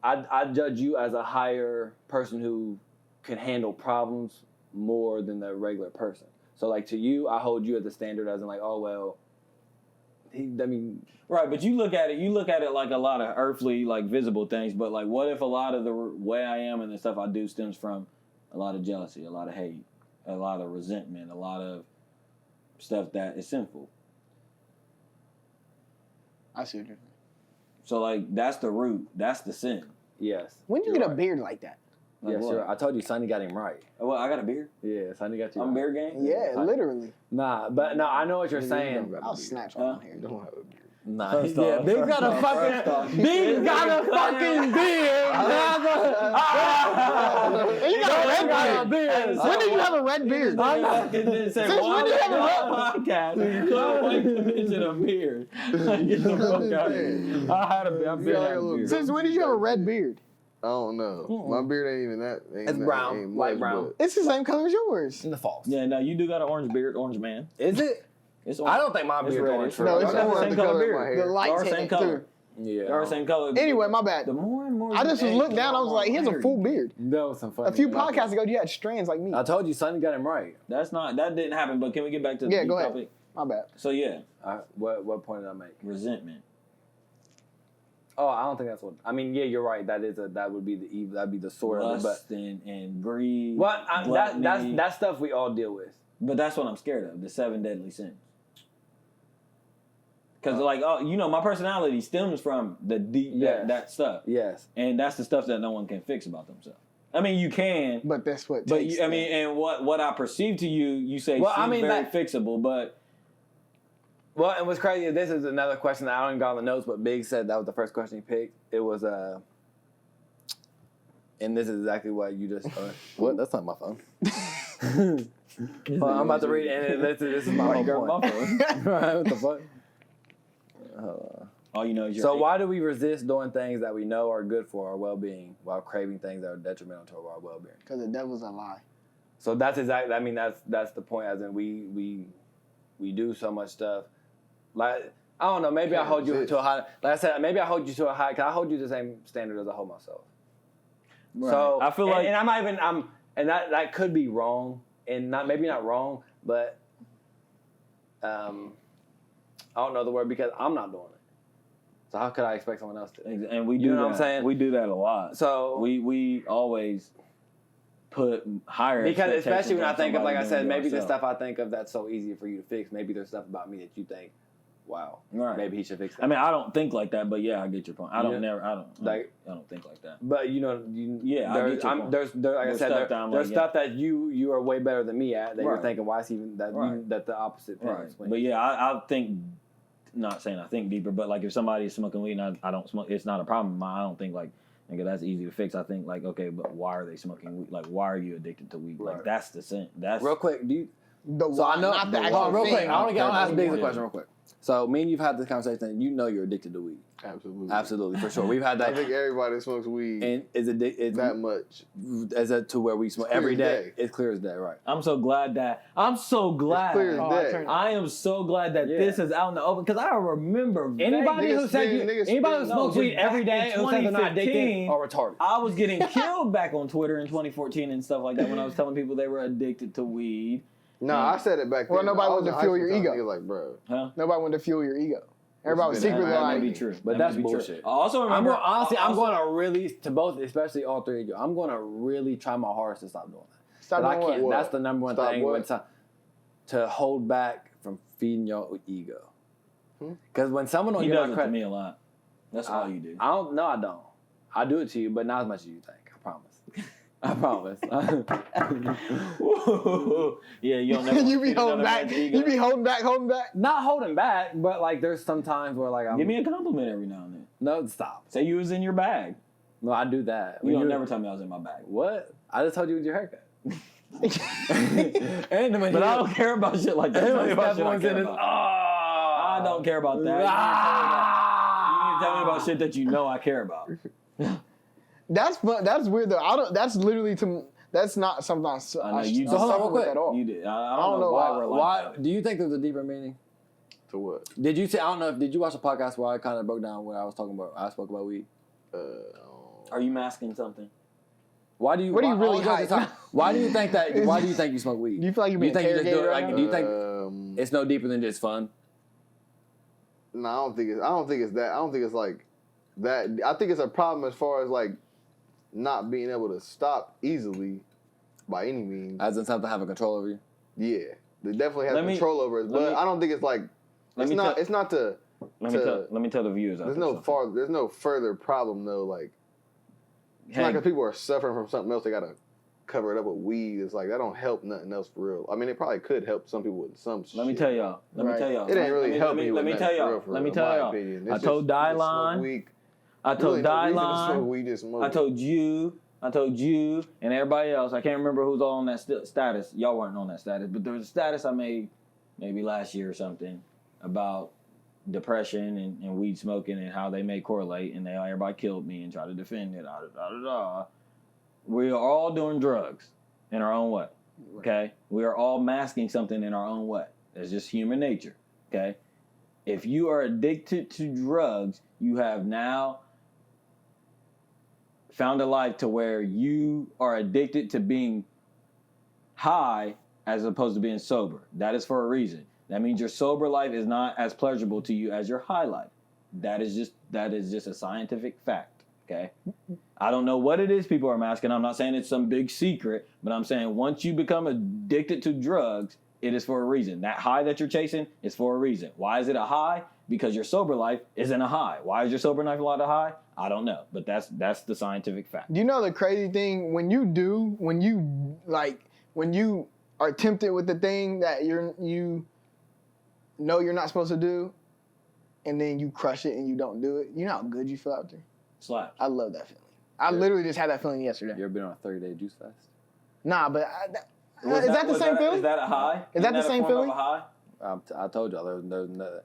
I judge you as a higher person who can handle problems more than the regular person. So like to you, I hold you as a standard as in like, oh well. Right, but you look at it like a lot of earthly, like visible things. But like, what if a lot of the way I am and the stuff I do stems from a lot of jealousy, a lot of hate, a lot of resentment, a lot of stuff that is sinful. I see what you're saying. So like, that's the root. That's the sin. Yes. When did you You're get a right. beard like that? Like Yes, what? sure. I told you, Sonny got him right. Well, I got a beard. Yeah, Sonny got you. I'm right. beard game. Yeah, I- literally. Nah, but no, I know what you're You saying. don't got a I'll beard. snatch Huh? on here. You don't have a beard. Nah, First yeah, off, Big first got a off, first off. fucking Big got a fucking beard. And you got a red beard. When did you have a red beard? Since when did you have a podcast? You couldn't wait to mention a beard. Get the fuck out of here. I've been had a beard. Since when did you have a red beard? I don't know. My beard ain't even that. It's brown, ain't light much, brown. but It's the same color as yours. In the falls. Yeah, no, you do got an orange beard, orange man. Is it? It's I don't think my It's beard's red. orange. It's for No, real. it's I got the orange. same The color color of my beard. hair. The light's Our hitting same it color. through. Yeah. They're the same color. Anyway, my bad. The more and more I you just was age, looked the down. I was more like, he has a hair full you beard. That was some funny. A few podcasts ago, you had strands like me. I told you, Sonny got him right. That didn't happen. But can we get back to the Yeah, deep go ahead. topic? My bad. So yeah, What point did I make? resentment. Oh, I don't think that's what. I mean, yeah, you're right. That would be the evil. That'd be the sword of it. But Lust and greed. that's stuff we all deal with. But that's what I'm scared of, the 7 deadly sins. Because, like, my personality stems from the deep, Yes. that stuff. Yes. And that's the stuff that no one can fix about themselves. I mean, you can. But that's what. But, takes and what I perceive to you, you say seems very fixable, but... Well, and what's crazy is this is another question that I don't even got on the notes, but Big said that was the first question he picked. It was, and this is exactly what you just, what? That's not my phone. I'm about to read it, and this is my whole point. Right, what the fuck? All you know is So why do we resist doing things that we know are good for our well-being while craving things that are detrimental to our well-being? Because the devil's a lie. So that's exactly, I mean, that's the point, as in we do so much stuff. Like, I don't know, maybe I hold you to a high, like I said, maybe I hold you to a high, because I hold you to the same standard as I hold myself. Right. So I feel like... And and that could be wrong, and maybe not wrong, but I don't know the word, because I'm not doing it. So how could I expect someone else to? And we do You know that. what I'm saying? We do that a lot. So we always put higher because especially when I expectations think of, on like I somebody said, than maybe the yourself. stuff I think of that's so easy for you to fix. Maybe there's stuff about me that you think, wow, Right. maybe he should fix that. I mean, I don't think like that, but yeah, I get your point. I don't Like- think like that. But Yeah, I there's, get your point. like I There's said, stuff that I'm there's like, stuff that you are way better than me at that you're Right. thinking, why is he even that Right. that the opposite Right. parents? But yeah, I think, not saying I think deeper, but like if somebody is smoking weed and I don't smoke, it's not a problem. I don't think like, nigga, that's easy to fix. I think like, okay, but why are they smoking weed? Like, why are you addicted to weed? Right. Like, that's the sin. That's Real quick, do you? The So I why, know. not the Hold actual on, real thing. quick. I want to ask Biggs a Yeah. question real quick. So me and you've had this conversation, and you know you're addicted to weed. Absolutely. Absolutely, for sure. We've had I that. think everybody smokes weed And is it that much. as that to where we smoke clear every as day? day. It's clear as day, right? I'm so glad that clear as day. I am so glad that Yeah. this is out in the open because I remember Anybody Niggas who said spin- niggas anybody who spin- smokes No, weed just every back day in who says they're not addicted 2015, are retarded. I was getting killed back on Twitter in 2014 and stuff like that when I was telling people they were addicted to weed. No, I said it back then. Well, nobody I was wanted in to high fuel school your telling ego. niggas like, bro. Nobody wanted to fuel your ego. Everybody was been secretly that That may be like, true. But That that's may be true. bullshit. I also I'm remember going, honestly, I'm also- going to really to both, especially all three of you. I'm going to really try my hardest to stop doing that. stop But I doing can't. what? That's the number one Stop thing what? when to hold back from feeding your ego. Because when someone don't He give does my it to credit, me a lot. That's all you do. I don't. No, I don't. I do it to you, but not as much as you think. I promise. I promise. Yeah, you don't never you be feed holding another back. man's ego. You be holding back. Not holding back, but like there's some times where like I'm. Give me a compliment every now and then. No, stop. Say you was in your bag. No, I do that. You don't never tell me I was in my bag. What? I just told you with your haircut. and when But I don't care about shit like that. and Tell when me about Steph shit I wants care in his, about. I don't care about that. You need to tell me about shit that you know I care about. That's fun. That's weird though. I don't. That's literally to. That's not something I I know, you I just- hold on suffer real with quick. at all. You did. I don't know why we're like why that. do you think there's a deeper meaning? To what? Did you see? I don't know. Did you watch a podcast where I kind of broke down what I was talking about? I spoke about weed. Are you masking something? Why do you? What do you why- really all jokes hide? aside, Why do you think that? Why do you think you smoke weed? Do you feel like you're Do you being think you just do it? interrogated right Like, now? do you think it's no deeper than just fun? No, I don't think it's that. I don't think it's like that. I think it's a problem as far as like not being able to stop easily by any means. As in something having control over you? Yeah, they definitely have Let me- control over it, let but me- I don't think it's like Let it's me not. tell- It's not to. Let to- me tell the viewers. out There's there no something. There's no further problem though. Like it's not Hey, because people are suffering from something else. They gotta cover it up with weed. It's like that don't help nothing else for real. I mean, it probably could help some people with some. let me shit. tell y'all. Let me Right. tell y'all. It ain't really let helping me, you. let me with tell nothing, y'all. for Let me real, tell in my y'all. opinion. I It's told just- you just smoke Dylan. weed. I told Really no reason to smoke Dylan. weed, just smoke I it. told you, and everybody else. I can't remember who's all on that status. Y'all weren't on that status, but there was a status I made maybe last year or something about depression and weed smoking and how they may correlate, and everybody killed me and tried to defend it. We are all doing drugs in our own way. Okay, we are all masking something in our own way. That's just human nature. Okay, If you are addicted to drugs, you have now found a life to where you are addicted to being high as opposed to being sober. That is for a reason. That means your sober life is not as pleasurable to you as your high life. That is just a scientific fact. Okay? I don't know what it is people are masking. I'm not saying it's some big secret, but I'm saying once you become addicted to drugs, it is for a reason. That high that you're chasing is for a reason. Why is it a high? Because your sober life isn't a high. Why is your sober life not a high? I don't know, but that's the scientific fact. Do you know the crazy thing? When you are tempted with the thing that you know you're not supposed to do, and then you crush it and you don't do it, you know how good you feel after? Slap. I love that feeling. I literally just had that feeling yesterday. You ever been on a 30-day juice fast? Nah, but is that the same feeling? Is that a high? Is that the a same form of feeling? a high? I told y'all there's no.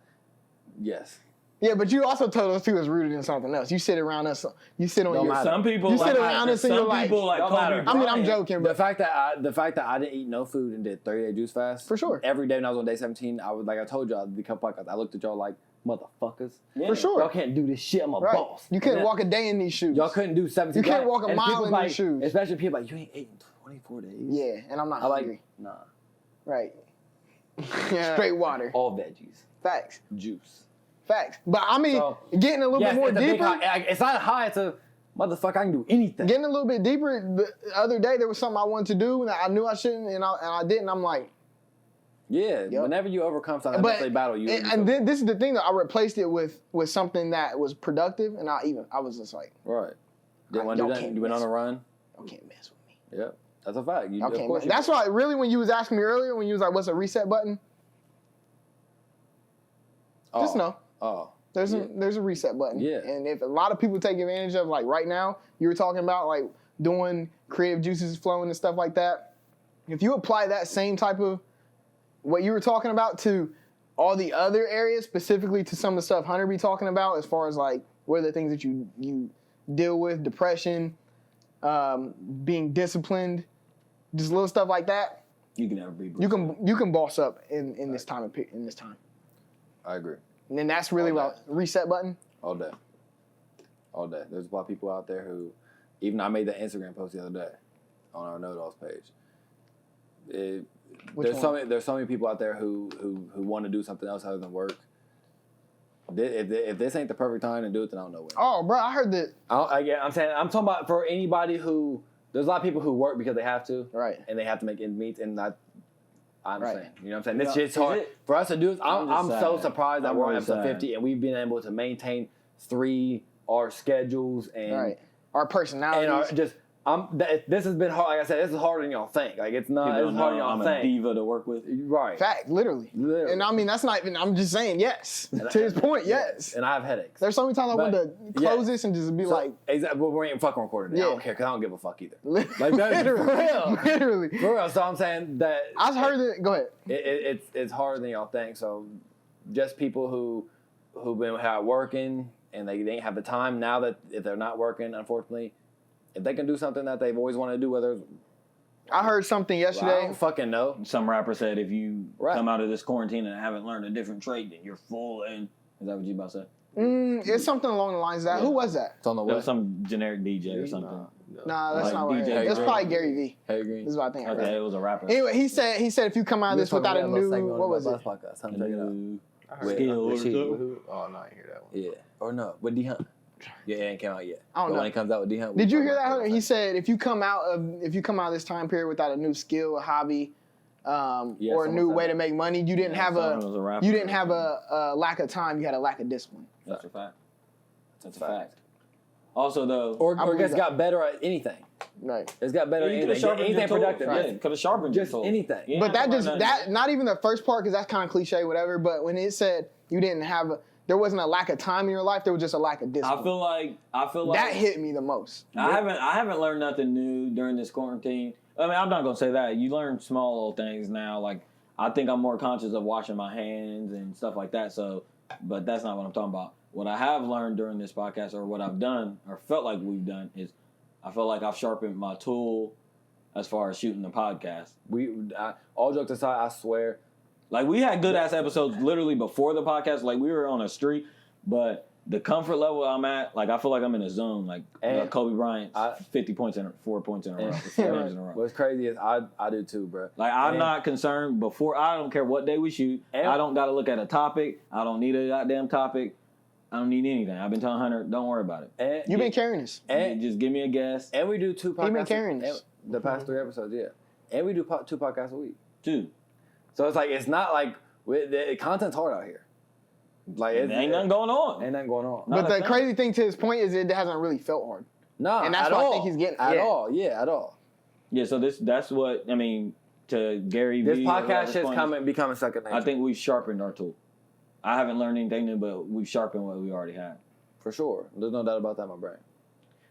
Yes. Yeah, but you also told us too it's rooted in something else. You sit around us. You sit on Don't your. matter. Some people You like, sit around us and some you're like, people like don't Kobe matter. I mean, I'm Bryant. joking, The but fact that I didn't eat no food and did 30-day juice fast For sure. every day when I was on day 17, I was like I told y'all the couple podcasts. I looked at y'all like motherfuckers. Yeah. for sure. Y'all can't do this shit. I'm a Right. boss. You couldn't And walk a day in these shoes. Y'all couldn't do 17. You can't walk a and mile people in like, these shoes. Especially people like you ain't eating 24 days. Yeah, and I'm not I like hungry. nah. Right. Yeah. Straight water. All veggies, Facts. juice. Facts. But I mean, So, getting a little bit more it's a big deeper. high. It's not a high. It's a motherfucker. I can do anything. Getting a little bit deeper. The other day there was something I wanted to do and I knew I shouldn't, and I didn't. I'm like, Yeah. Yep. Whenever you overcome something, but that's a battle. You. and then this is the thing that I replaced it with something that was productive, and I was just like, Right. Didn't want to Y'all do that. can't You went on mess a run. y'all can't mess with me. Yep. That's a fact. You, Y'all of can't course mess. you- That's why really when you was asking me earlier, when you was like, what's a reset button? Just know. Oh. There's Yeah. there's a reset button. Yeah. And if a lot of people take advantage of, like right now, you were talking about like doing creative juices flowing and stuff like that. If you apply that same type of what you were talking about to all the other areas, specifically to some of the stuff Hunter be talking about, as far as like what are the things that you deal with, depression, being disciplined, just little stuff like that, You can never be. you can boss up in this time in this time. I agree. And then that's really All what reset button. All day. All day. There's a lot of people out there who, even I made that Instagram post the other day on our Noahidols page. Which one? There's so many people out there who want to do something else other than work. If this ain't the perfect time to do it, then I don't know when. Oh, bro, I heard that. I'm saying I'm talking about for anybody who there's a lot of people who work because they have to, Right. and they have to make ends meet, and I understand. Right. You know what I'm saying? This Yeah. shit's Is hard it- for us to do. I'm just so sad. surprised that I'm we're on really episode sad. 50 and we've been able to maintain 3 hour schedules and Right. Our personalities. this has been hard. Like I said, this is harder than y'all think. Like it's not. People It's don't harder know than I'm y'all a think. diva to work with. Right. Fact, literally. Literally. And I mean, that's not even, I'm just saying yes. To his point, yes. And I have headaches. There's so many times I But, wanted to close yeah. this and just be So, like, exactly. But we ain't fucking recording it. I Yeah. don't care because I don't give a fuck either. Like literally. that is for real. Literally. For real. So I'm saying that I heard it. Go ahead. it's harder than y'all think. So just people who've been out working and they ain't have the time now that if they're not working, unfortunately, if they can do something that they've always wanted to do, whether it's, I heard something I yesterday. don't fucking know. Some rapper said if you Right. come out of this quarantine and haven't learned a different trade, then you're full. And is that what you about to say? It's something along the lines of that. Yeah. Who was that? It's on the That way. was some generic DJ or something. Nah, that's Like not what I DJ heard. It's Green. probably Gary Vee. Hey Green. This is what I think I Okay, heard. it was a rapper. Anyway, he said if you come out of this without a new, what was it? Podcast. Time to check it out. New skill or something. Oh no, I didn't hear that one. Yeah. Or no. With D Hunt. Yeah, it ain't came out yet. I don't But know. when it comes out with D Hunt. Did you hear that, Hunter? He said if you come out of this time period without a new skill, a hobby, Yeah, or a someone new said way that. to make money, you didn't have Someone was a rapper. a lack of time. You had a lack of discipline. That's a fact. That's a fact. Also, though, Or I believe just that. got better at anything. Right. It's got better at you could have anything. sharpened Anything your tool. productive. Yeah, Yes. could have sharpened your Just tool. anything. You But ain't have that to just learn that nothing. not even the first part because that's kind of cliche, whatever. But when it said you didn't have there wasn't a lack of time in your life, there was just a lack of discipline. I feel like that hit me the most. I haven't learned nothing new during this quarantine. I mean, I'm not gonna say that. You learn small little things now. Like I think I'm more conscious of washing my hands and stuff like that. So, but that's not what I'm talking about. What I have learned during this podcast, or what I've done, or felt like we've done, is I feel like I've sharpened my tool as far as shooting the podcast. All jokes aside, I swear, Like we had good ass episodes literally before the podcast. Like we were on a streak, but the comfort level I'm at, like I feel like I'm in a zone. Like Kobe Bryant, 50 points in 4 points in a row, 4 games in a row. What's crazy is I do too, bro. Like I'm not concerned before. I don't care what day we shoot. I don't got to look at a topic. I don't need a goddamn topic. I don't need anything. I've been telling Hunter, don't worry about it. You've been carrying this. And just give me a guess. And we do 2 podcasts. You've been carrying this. The past 3 episodes, yeah. And we do 2 podcasts a week. 2. So it's like, it's not like, the content's hard out here. Like Ain't nothing going on. Ain't nothing going on. But the crazy thing to his point is it hasn't really felt hard. No, and that's at what all. I think he's getting at all. Yeah, at all. Yeah, so that's what, I mean, to Gary This Vee, podcast is becoming second nature. I think we've sharpened our tool. I haven't learned anything new, but we've sharpened what we already had. For sure. There's no doubt about that in my brain.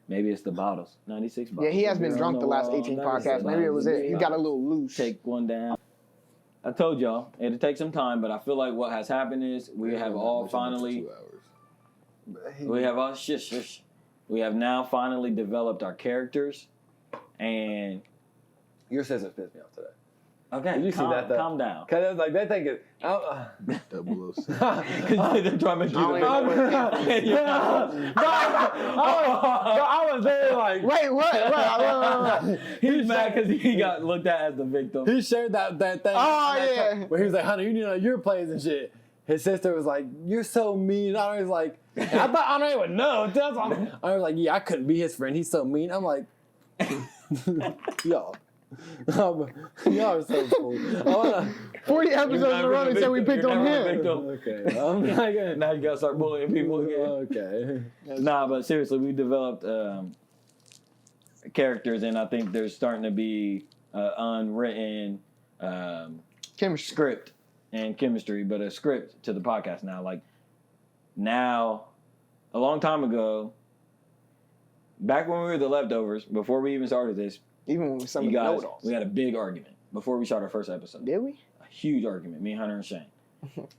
Maybe it's the bottles. 96 bottles. Yeah, he has been drunk the last 18 podcasts. Maybe it was it. He got a little loose. Take one down. I told y'all, it'll take some time, but I feel like what has happened is we have all finally... 2 hours. We have now finally developed our characters, and... Your scissors pissed me off today. Okay, Did you see that though? Calm down. Cause it was like, they think it... 007. They're trying to do I was there like... Wait, what? He's mad because he got looked at as the victim. He shared that thing. Oh, yeah. Where he was like, Hunter, you need to know your plays and shit. His sister was like, you're so mean. I was like, I thought Andre would know. I was like, yeah, I couldn't be his friend. He's so mean. I'm like, y'all. Y'all are so cool. 40 episodes in a row and said we picked on him. Okay. I'm like, Now you gotta start bullying people again. Okay. Nah, but seriously, we developed characters, and I think there's starting to be unwritten Chemistry. script and chemistry, but a script to the podcast now. Like now, a long time ago, back when we were the leftovers, before we even started this, Even with some you of the guys, know-it-alls. we had a big argument before we shot our first episode. Did we? A huge argument, me, Hunter, and Shane.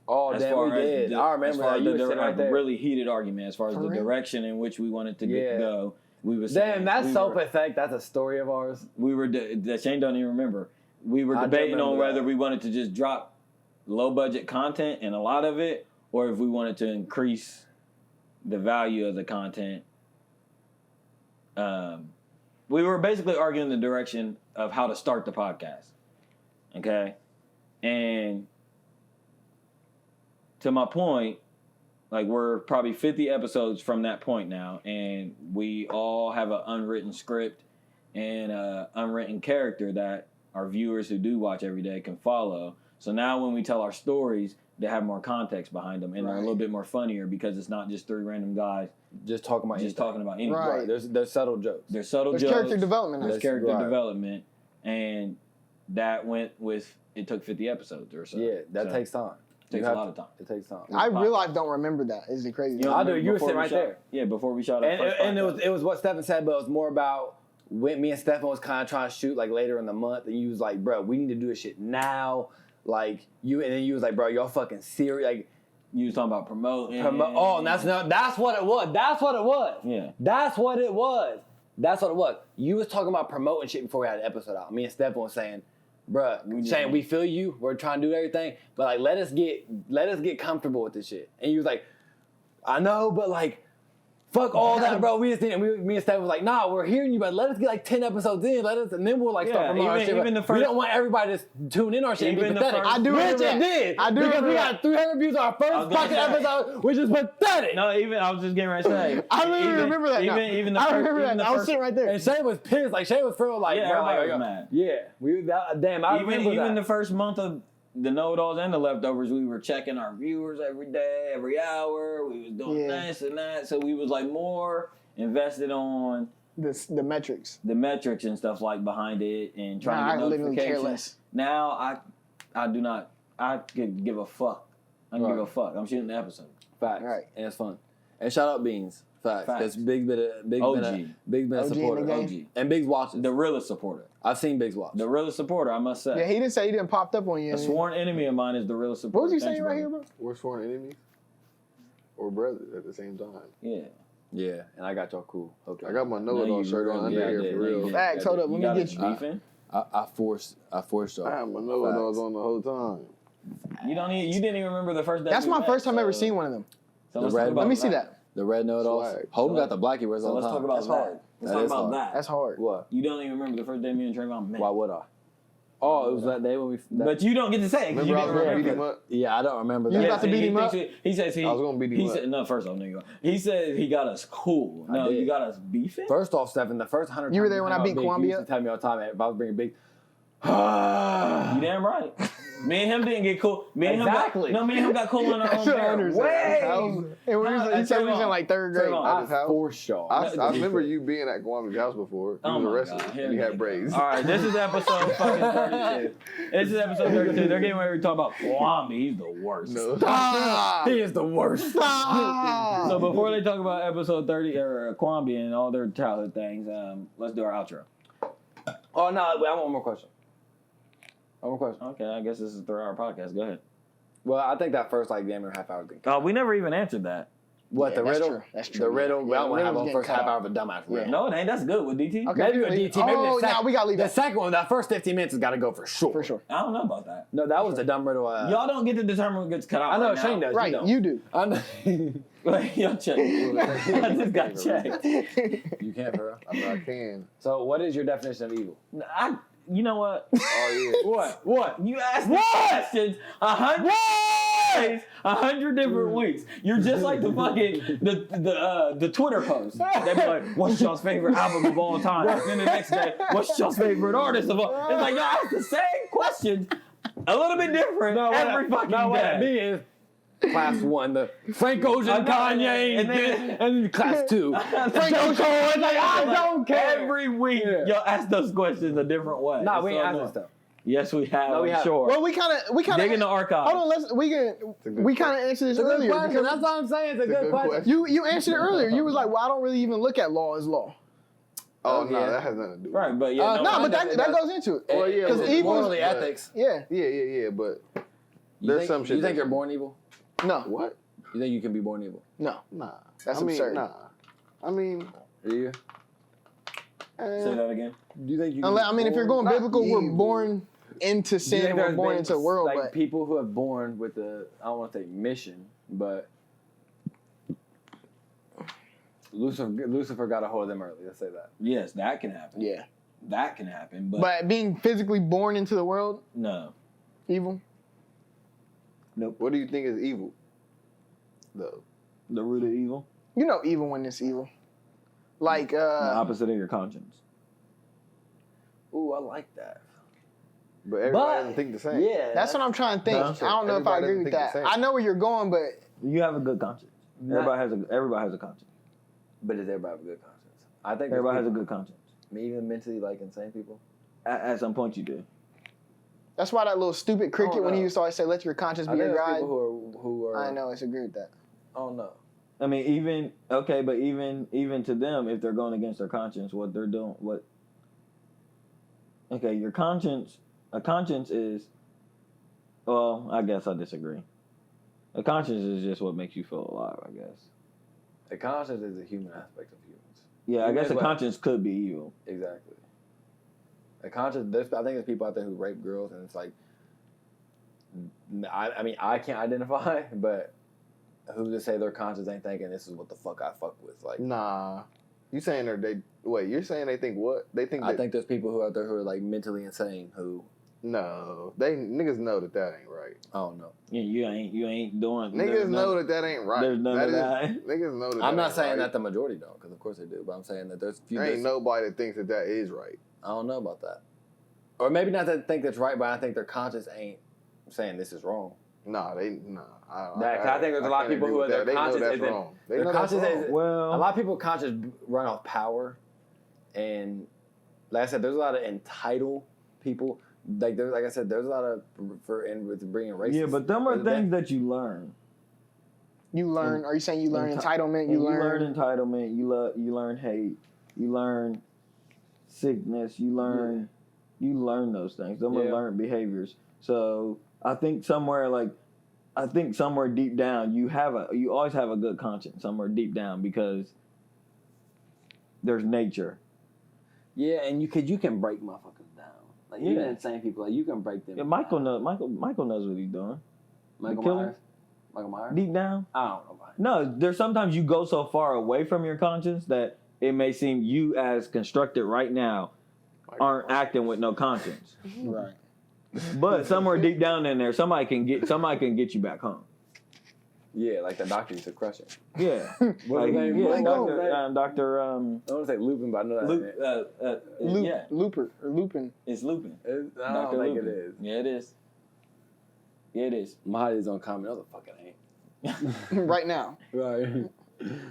Oh, As damn, far we as did. the- I as remember far that. as You the were sitting right a there. really heated argument as far as For the real? direction in which we wanted to Yeah. go. We was Damn, that's we so were- pathetic. That's a story of ours. We were that Shane don't even remember. We were I do debating on remember whether that. we wanted to just drop low budget content and a lot of it, or if we wanted to increase the value of the content. We were basically arguing the direction of how to start the podcast. Okay, and to my point, like we're probably 50 episodes from that point now, and we all have an unwritten script and an unwritten character that our viewers who do watch every day can follow. So now when we tell our stories, they have more context behind them, and they're a little bit more funnier because it's not just 3 random guys Just talking about just anything. talking about anything. Right. There's subtle jokes. There's subtle There's jokes. character development. There's That's character right. development, and that went with, it took 50 episodes or so. Yeah, that So, takes time. takes You a have lot to- of time. It takes time. I real life don't remember that. Is it crazy? You know, I do. You were before sitting we right shot- there. Yeah, before we shot our first And podcast. it was what Stephen said, but it was more about when me and Stephen was kind of trying to shoot like later in the month, and you was like, bro, we need to do this shit now. Like you, and then you was like, bro, y'all fucking serious? Like, You was talking about promoting. oh, and that's what it was. That's what it was. Yeah. That's what it was. That's what it was. You was talking about promoting shit before we had an episode out. Me and Stephen was saying, bruh, Shane, we feel you. We're trying to do everything, but like, let us get comfortable with this shit. And you was like, I know, but like, fuck all that, bro. We just didn't. Me and Stephen was like, nah, we're hearing you, but let us get like 10 episodes in. And then we'll like start promoting our shit. even the we first- don't want everybody to tune in on shit and be Even the pathetic. first- I do Which remember it that. did. I do because remember we that. got 300 views on our I first was gonna fucking say. episode, which is pathetic. No, I was just getting ready to say. I really remember that. now. Even the I first, remember even that. the I was first- sitting right there. And Shane was pissed. Like Shane was feeling like, Yeah, bro, everybody like, was mad. Yeah, damn, I remember even that. the first month of the Noahidols and the leftovers, we were checking our viewers every day, every hour. We was doing this and that, so we was like more invested on The metrics. the metrics and stuff like behind it and trying Nah, to get I literally care notifications. less. Now I do not. I could give a fuck. I don't give a Right. fuck. I'm shooting the episode. Facts. Right. And it's fun. And shout out Beans. Facts. Facts. Because Big's been a OG. supporter. in the game. OG. And Big's watches. The realest supporter. I've seen Big's watch. The realest supporter, I must say. Yeah, he didn't say he didn't popped up on you. A sworn enemy of mine is the realest supporter. What was you Thanks, saying right brother. here, bro? We're sworn enemies or brothers at the same time. Yeah. Yeah, and I got y'all cool. Okay. I got my No, Know-It-All you shirt on really- under yeah, I here did. for No, you real. did. Facts, hold up, let me got get us you. beefing. I forced y'all. I had my Know-It-Alls on the whole time. You didn't even remember the first day. That's we my met, first time ever so- seeing one of them. So The let's red talk about Let me see that. The red Noahidols. Swag. Holden got the black he wears So all the let's time. talk about That's that. hard. Let's That talk is about hard. that. That's hard. What? You don't even remember the first day me and Trevon met. Why would I? Oh, it was that day when we. But you don't get to say it because you Remember I was didn't gonna beat remember. him up? Yeah, I don't remember You that. about to beat him up? He says he. I was gonna beat him he up. Said, no, first off, no, you go. He said he got us cool. I No, did. you got us beefing. First off, Stephen, the first 100 You were times there when hung I out beat big, you Columbia? used to tell me all the time if I was bringing big. You damn right. Me and him didn't get cool. Me and Exactly. him got cool in our own That's what I pair. understand. Way. And we was, he said we was in like third grade. Trevon. At I his house? forced y'all. I remember you being at Kwami's house before. He Oh was my arrested. God, here And he we had go. braids. All right, this is episode fucking 32. This is episode 32. They're getting ready to talk about Kwame. He's the worst. No. Stop! He is the worst. Stop! So before they talk about episode 30 or Kwame and all their childhood things, let's do our outro. Oh no! Wait, I want one more question. One more question. Okay, I guess this is a 3-hour podcast. Go ahead. Well, I think that first like damn near half hour. Oh, we never even answered that. What Yeah, the that's riddle? true. That's true. The riddle. Yeah, Well, I want to have riddle's on getting first cut half out. hour of a dumbass riddle. No, it ain't. That's good with DT. Okay. Maybe with DT. Maybe Oh, the second. nah, we gotta leave The that. second one, that first 15 minutes has got to go for sure. For sure. I don't know about that. No, that was a dumb riddle. Y'all don't get to determine what gets cut out. I know right Shane now. does. Right, don't. you do. I know. Wait, y'all check. I just got checked. You can't, bro. I mean, I can. So, what is your definition of evil? You know what? Oh, yeah. What? You asked the questions 100 ways, 100 different weeks. You're just like the fucking the Twitter post. They be like, "What's y'all's favorite album of all time?" And then the next day, "What's y'all's favorite artist of all?" It's like y'all ask the same questions, a little bit different every fucking What that day. means class 1, the Frank Ocean, Kanye, and then class 2. Frank Ocean, like, I don't care. Every week, Yeah. y'all ask those questions a different way. Nah, It's we ain't so asking annoying. stuff. Yes, we have. No, we I'm have. sure. Well, we kind of Dig in the archives. Hold on, answered this It's a good earlier. question. because That's what I'm saying. It's a good question. You answered it earlier. You was like, well, I don't really even look at law as law. Oh, Yeah. no, that has nothing to do with it. Right, but yeah. No, but it that does. goes into it. Well, yeah, Because but evil Morally, is, ethics. yeah, Yeah, but You there's think, some shit. You think that- you're born evil? no, What? You think you can be born evil? no. Nah. That's I mean, absurd. Nah. I mean, Do you? Say that again. Do you think you? Unless, I mean, if you're going Not biblical, we're evil. born into Do you sin, think we're there's born been, into the world, like but people who have born with the, I don't want to say mission, but Lucifer got a hold of them early. Let's say that. Yes, that can happen. yeah. That can happen, But being physically born into the world, no. evil. what do you think is evil? Though. The root of evil? You know evil when it's evil. Like, The opposite of your conscience. Ooh, I like that. But everybody doesn't think the same. Yeah, that's what I'm trying to think. No. I don't know if I Everybody agree with doesn't that. think the same. I know where you're going, but You have a good conscience. Everybody has a conscience. But does everybody have a good conscience? I think Everybody has a people- good conscience. even mentally like insane people. At some point you do. that's why that little stupid cricket Oh, when he no. used to always say, "Let your conscience I be think your there's guide." people who are. I know, I agree with that. Oh no. I mean, even to them, if they're going against their conscience, what they're doing, okay, your conscience, a conscience is, well, I guess I disagree. A conscience is just what makes you feel alive, I guess. The conscience is a human aspect of humans. Yeah, I Human guess is a what- conscience could be evil. Exactly. A conscience. I think there's people out there who rape girls, and it's like, I mean, I can't identify, but who's to say their conscience ain't thinking this is what the fuck I fuck with? Like, Nah. You saying you're saying they think what? They think I that, think there's people who out there who are like mentally insane who, no. Niggas know that ain't right. I don't know. Yeah, you ain't doing. Niggas know that ain't right. There's none of that. Niggas know that I'm not ain't saying right. that the majority don't, because of course they do, but I'm saying that there's few. There ain't nobody that thinks that is right. I don't know about that. Or maybe not that they think that's right, but I think their conscience ain't saying this is wrong. Nah. I think there's a lot of can't people agree who with are that. their They know conscience that's isn't- wrong. They their know that's conscience wrong. is- Well, A lot of people conscious run off power, and like I said, there's a lot of entitled people. Like I said, there's a lot of with bringing racism. yeah, but them are things that you learn. You learn. Are you saying you learn Enti- entitlement? And You you learn. entitlement. You learn hate. You learn sickness. You learn those things. Them are Yeah. learned behaviors. So I think somewhere deep down you always have a good conscience somewhere deep down because there's nature. Yeah, and you can break motherfuckers down. Like even Yeah. insane people, like you can break them. Yeah, Michael knows what he's doing. Michael the killer? Myers. Michael Myers. Deep down. I don't know about it. No, there's sometimes you go so far away from your conscience that it may seem you as constructed right now aren't acting with no conscience. Right. But somewhere deep down in there, somebody can get you back home. Yeah, like the doctor used to crush it. Yeah. What's Like, his name? yeah, Michael? Doctor I want to say Lupin, but I know that. yeah, Lupin. it's Lupin. I don't Dr. think Lupin. it is. Yeah, it is. Yeah, it is. Mahadi's on comment. I was like, fuck it ain't. Right now. Right.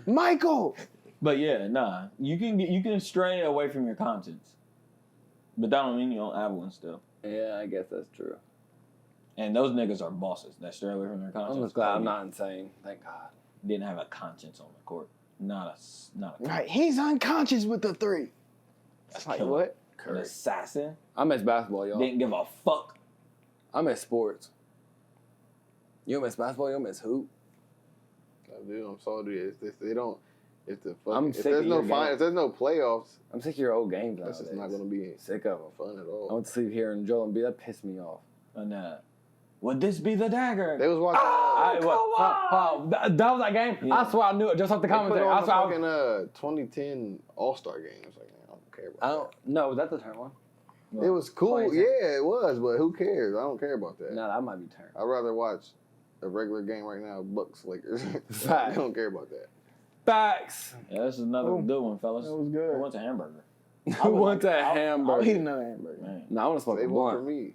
Michael! But yeah, nah. You can stray away from your conscience. But that don't mean you don't have one still. Yeah, I guess that's true. And those niggas are bosses that stray away from their conscience. I'm just glad I'm not insane. Thank God. Didn't have a conscience on the court. Not a Right, he's unconscious with the 3. It's like, killer. what? An assassin. I miss basketball, y'all. Didn't give a fuck. I miss sports. You don't miss basketball? You don't miss hoop? I do. I'm sorry. If they don't, if the I'm if sick there's of no your game. if there's no playoffs, I'm sick of your old games. that's just nowadays. not going to be Sick of them. fun at I all. went to sleep here in Joel and B. That pissed me off. And would this be the dagger? They was watching. That was that game? Yeah. I swear I knew it just off the They put commentary. on I the swear I was, fucking 2010 All-Star game. It's like, man, I don't care I about don't. No, was that the turn one? that. It was cool. 2010. Yeah, it was, but who cares? I don't care about that. No, that might be turn. I'd rather watch a regular game right now, Bucks Lakers. I Fact. don't care about that. Facts. Yeah, this is another Oh, good one, fellas. that was good. Who wants a hamburger? Who wants a I'll hamburger? eat another hamburger. Man. No, I want to smoke a Save one for blunt. me.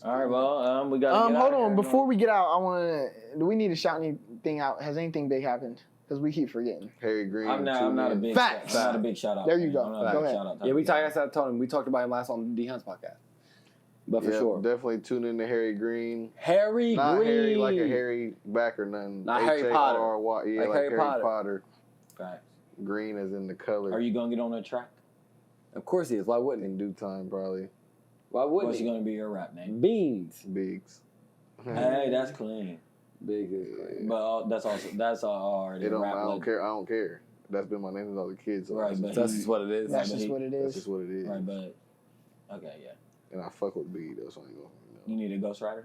All right, well, we got. Hold on. Before we get out, I want to. Do we need to shout anything out? Has anything big happened? Because we keep forgetting. Harry Green. I'm not a big. Facts. I'm not a big shout out. There you fan. go. I'm not a Go big ahead. shout out type Yeah, we of guy. talked about him last on D Hunt's podcast. But for Yeah, sure. definitely tune in to Harry Green. Harry Not Green. Harry like a Harry back or nothing. Not Harry Potter. H-A-R-R-Y. Yeah, Like like Harry Harry Potter. Potter. Facts. Green as in the color. Are you gonna get on the track? Of course he is. Why wouldn't in he? due time, probably. Why wouldn't What's he? gonna be your rap name? Beans. Biggs. Hey, that's clean. Big is crazy. But that's already It don't, rap. I don't care. I don't care. That's been my name since I was a kid. So Right, but That's just what it is. That's but just what it that's is. just what it is. Right, but okay, yeah. And I fuck with Biggie though, so I ain't gonna. You need a ghostwriter.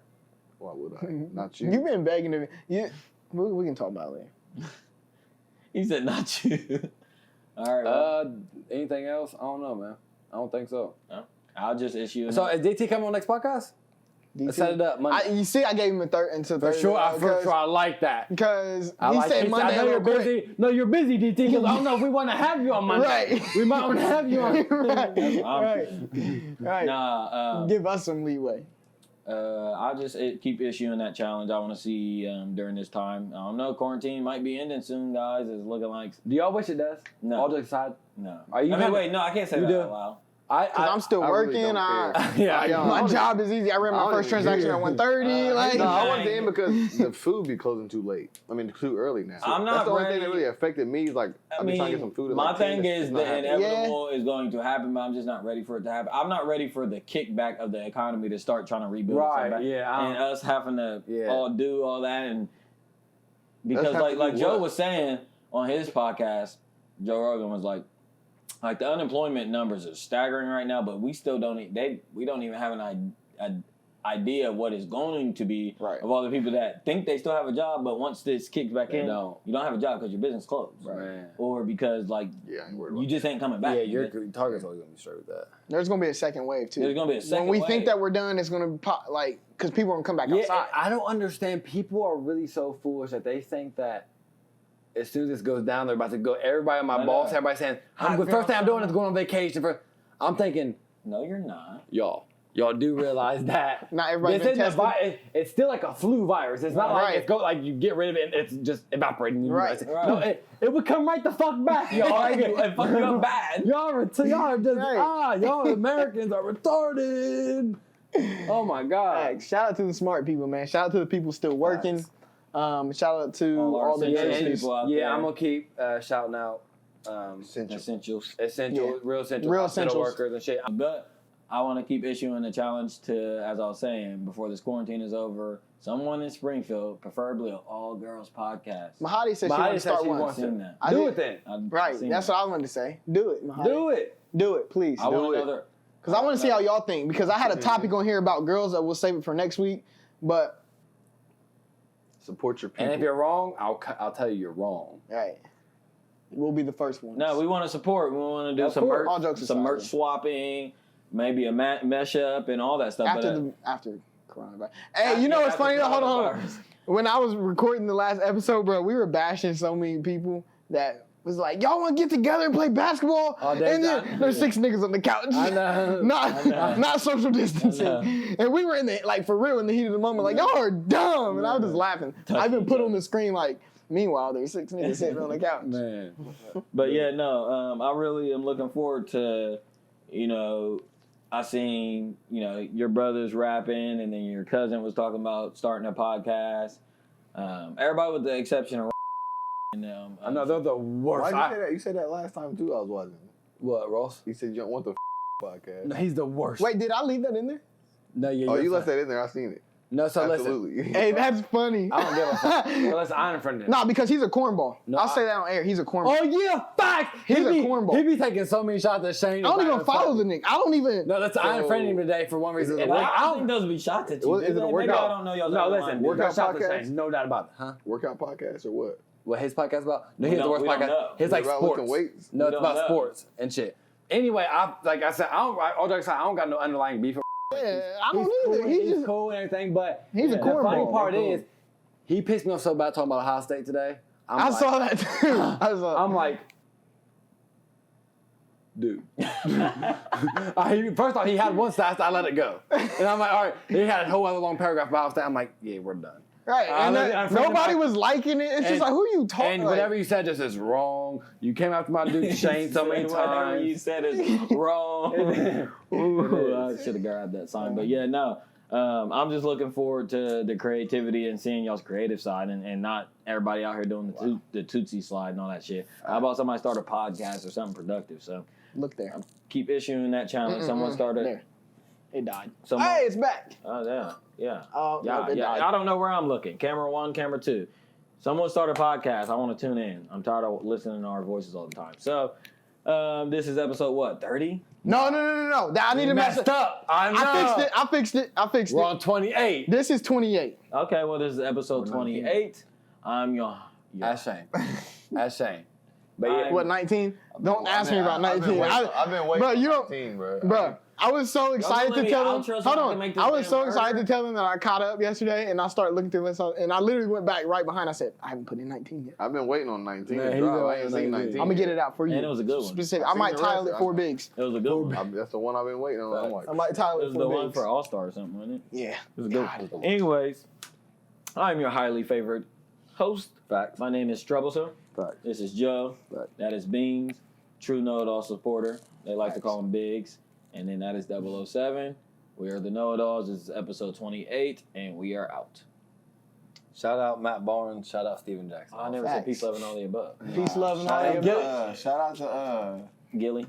Why would I? Not you. You've been begging to. We can talk about it later. He said not you. All right. Well, Anything else? I don't know, man. I don't think so. I'll just issue. So is DT coming on next podcast? Let's set it up Monday. You see, I gave him a third until For Thursday. sure, I like that. Because I he like said it. Monday. I know real you're quick. busy. No, you're busy, DT. Because I don't know if we want to have you on Monday. Right. We might want to have you on. right. Right. Nah. Give us some leeway. I'll just keep issuing that challenge. I want to see during this time. I don't know. Quarantine might be ending soon, guys. It's looking like Do y'all wish it does? No. All jokes aside. no. Are you I mean, gonna- wait. No, I can't say You that do? out loud. Because I'm still I really working. don't care. Yeah, My job is easy. I ran I my don't first even transaction care. at 1:30. Like, No, I want Dang. to end because the food be closing too late. I mean, too early now. I'm not That's the only ready. thing that really affected me. Is like I I've been trying to get mean, some food. At my like thing 10. is It's not the happening. inevitable is going to happen, but I'm just not ready for it to happen. I'm not ready for the kickback of the economy to start trying to rebuild Right, itself back. yeah, And us having to Yeah. all do all that, and because Us have to like do Joe what? was saying on his podcast, Joe Rogan was like the unemployment numbers are staggering right now, but we still don't we don't even have an idea of what it's going to be Right. of all the people that think they still have a job, but once this kicks back They in, don't. you don't have a job because your business closed, Man. or because like Yeah, I ain't worried about you just ain't coming back. Yeah, your target's always gonna be straight with that. there's gonna be a second wave too. There's gonna be a second when we wave. think that we're done, it's gonna pop like because people are gonna come back Yeah, outside. I don't understand. People are really so foolish that they think that as soon as this goes down, they're about to go. Everybody, my I boss, know. everybody saying, I the feel first thing I'm doing so- is going on vacation. I'm thinking, No, you're not. y'all do realize that Not everybody's this been isn't a tested. it's still like a flu virus. It's not Right. like you get rid of it and it's just evaporating. You Right. guys. Right. No, it would come right the fuck back, y'all. It fuck you up bad. Y'all are just Right. y'all Americans are retarded. Oh my god. Like, shout out to the smart people, man. Shout out to the people still working. Facts. Shout out to All our all the essential nurses. people out there. I'm gonna keep shouting out Essentials. essential, real essential, Real hospital essentials. workers and shit. But I want to keep issuing the challenge to, as I was saying, before this quarantine is over, someone in Springfield, preferably an all-girls podcast. Mahadi said she Mahadi wanted to said start she one. wants Seen that. I Do did- it then. I've Right, seen that's that. what I wanted to say. Do it, Mahadi. Do it. Do it, please. I want Do it. another. Because I want to see how y'all think. Because I had a topic on here about girls that we'll save it for next week. But, Support your people. And if you're wrong, I'll tell you you're wrong. right. We'll be the first ones. No, we want to support. We want to do Of some course, merch, all jokes some aside. merch swapping, maybe a mesh up and all that stuff. After coronavirus. Hey, you know what's funny? Hold on. When I was recording the last episode, bro, we were bashing so many people that was like, y'all want to get together and play basketball? Oh, And then there's 6 niggas on the couch. I know. Not social distancing. And we were in the, like, for real, in the heat of the moment, like, y'all are dumb. And I was just laughing. I've been put on the screen, like, meanwhile, there's 6 niggas sitting on the couch. Man. But yeah, no, I really am looking forward to, I seen, your brothers rapping, and then your cousin was talking about starting a podcast. Everybody with the exception of and them. I know they're the worst. Why'd you say that? You said that last time too. I was watching. What, Ross? You said you don't want the podcast. No, he's the worst. Wait, did I leave that in there? No, yeah. Oh, you're you left fine. that in there. I seen it. No, so Absolutely. Hey, that's funny. I don't give a fuck. Well, listen, I ain't friend of Nah, because he's a cornball. No, I'll say that on air. He's a cornball. Oh yeah, fact. He's a cornball. He be taking so many shots at Shane. I don't even follow the nigga. I don't even. No, that's I unfriended him today for one reason. And I don't think those would be shots at you. Is it a Maybe workout? I don't know y'all. No, listen, Workout shots at podcast? Shane. No doubt about it. Huh? Workout podcast or what? What his podcast about? No, We he's the don't- worst we don't podcast. know. His like About sports. lifting weights? No, We it's don't about know. sports and shit. Anyway, like I said, all jokes aside, I don't got no underlying beef. Yeah, I don't He's either. cool, He's just. cool and everything, but He's a the funny cornball. part Cool. is, he pissed me off so bad talking about Ohio State today. I saw that too. I'm like, dude. First off, he had one stat, I let it go. And I'm like, all right. He had a whole other long paragraph about Ohio State. I'm like, yeah, we're done. Right, and nobody was liking it. It's just like, who are you talking? And whatever you said just is wrong. You came after my dude Shane so many Whatever you times. said is wrong. Ooh, I should have grabbed that sign. But yeah, no. I'm just looking forward to the creativity and seeing y'all's creative side and not everybody out here doing the Tootsie slide and all that shit. How about somebody start a podcast or something productive? So Look there. keep issuing that challenge. Someone started. There. It died. Someone, Hey, it's back. Oh, yeah. Yeah. Oh, Yeah, nope, it yeah. died. I don't know where I'm looking. Camera 1, camera 2. Someone start a podcast. I want to tune in. I'm tired of listening to our voices all the time. So, this is episode what? 30? No. I need to mess Messed up. I know. I fixed it. We're on 28. This is 28. Okay, well, this is episode 28. I'm your That's Shane. That's Shane. but yeah, What, 19? Don't ask me about 19. I've been waiting Bro, you for don't- 19, bro. Bro, I was so excited let to me tell them. outro so Hold I can on. make this I was damn so excited burger. to tell them that I caught up yesterday, and I started looking through this, and I literally went back right behind. I said, I haven't put in 19 yet. I've been waiting on 19 Yeah, to he's drop. been I waiting ain't on seen 19. 19. I'm gonna get it out for you. And it was a good one. Specific. I I might seen the tile rest. it 4 bigs. it was a good one. That's the one I've been waiting on. I'm like, I might tile It it was 4 the bigs. one for All Star or something, wasn't it? Yeah. It was a good one. Anyways, I'm your highly favored host. Facts. My name is Troublesome. Facts. This is Joe. Facts. That is Beans. True Know-It-All supporter. They like to call him Biggs. And then that is 007. We are the Know-It-Alls. This is episode 28, and we are out. Shout out Matt Barnes. Shout out Steven Jackson. I never Facts. said peace, love, and all the above. Peace, love, and all Shout that. out shout out to Gilly.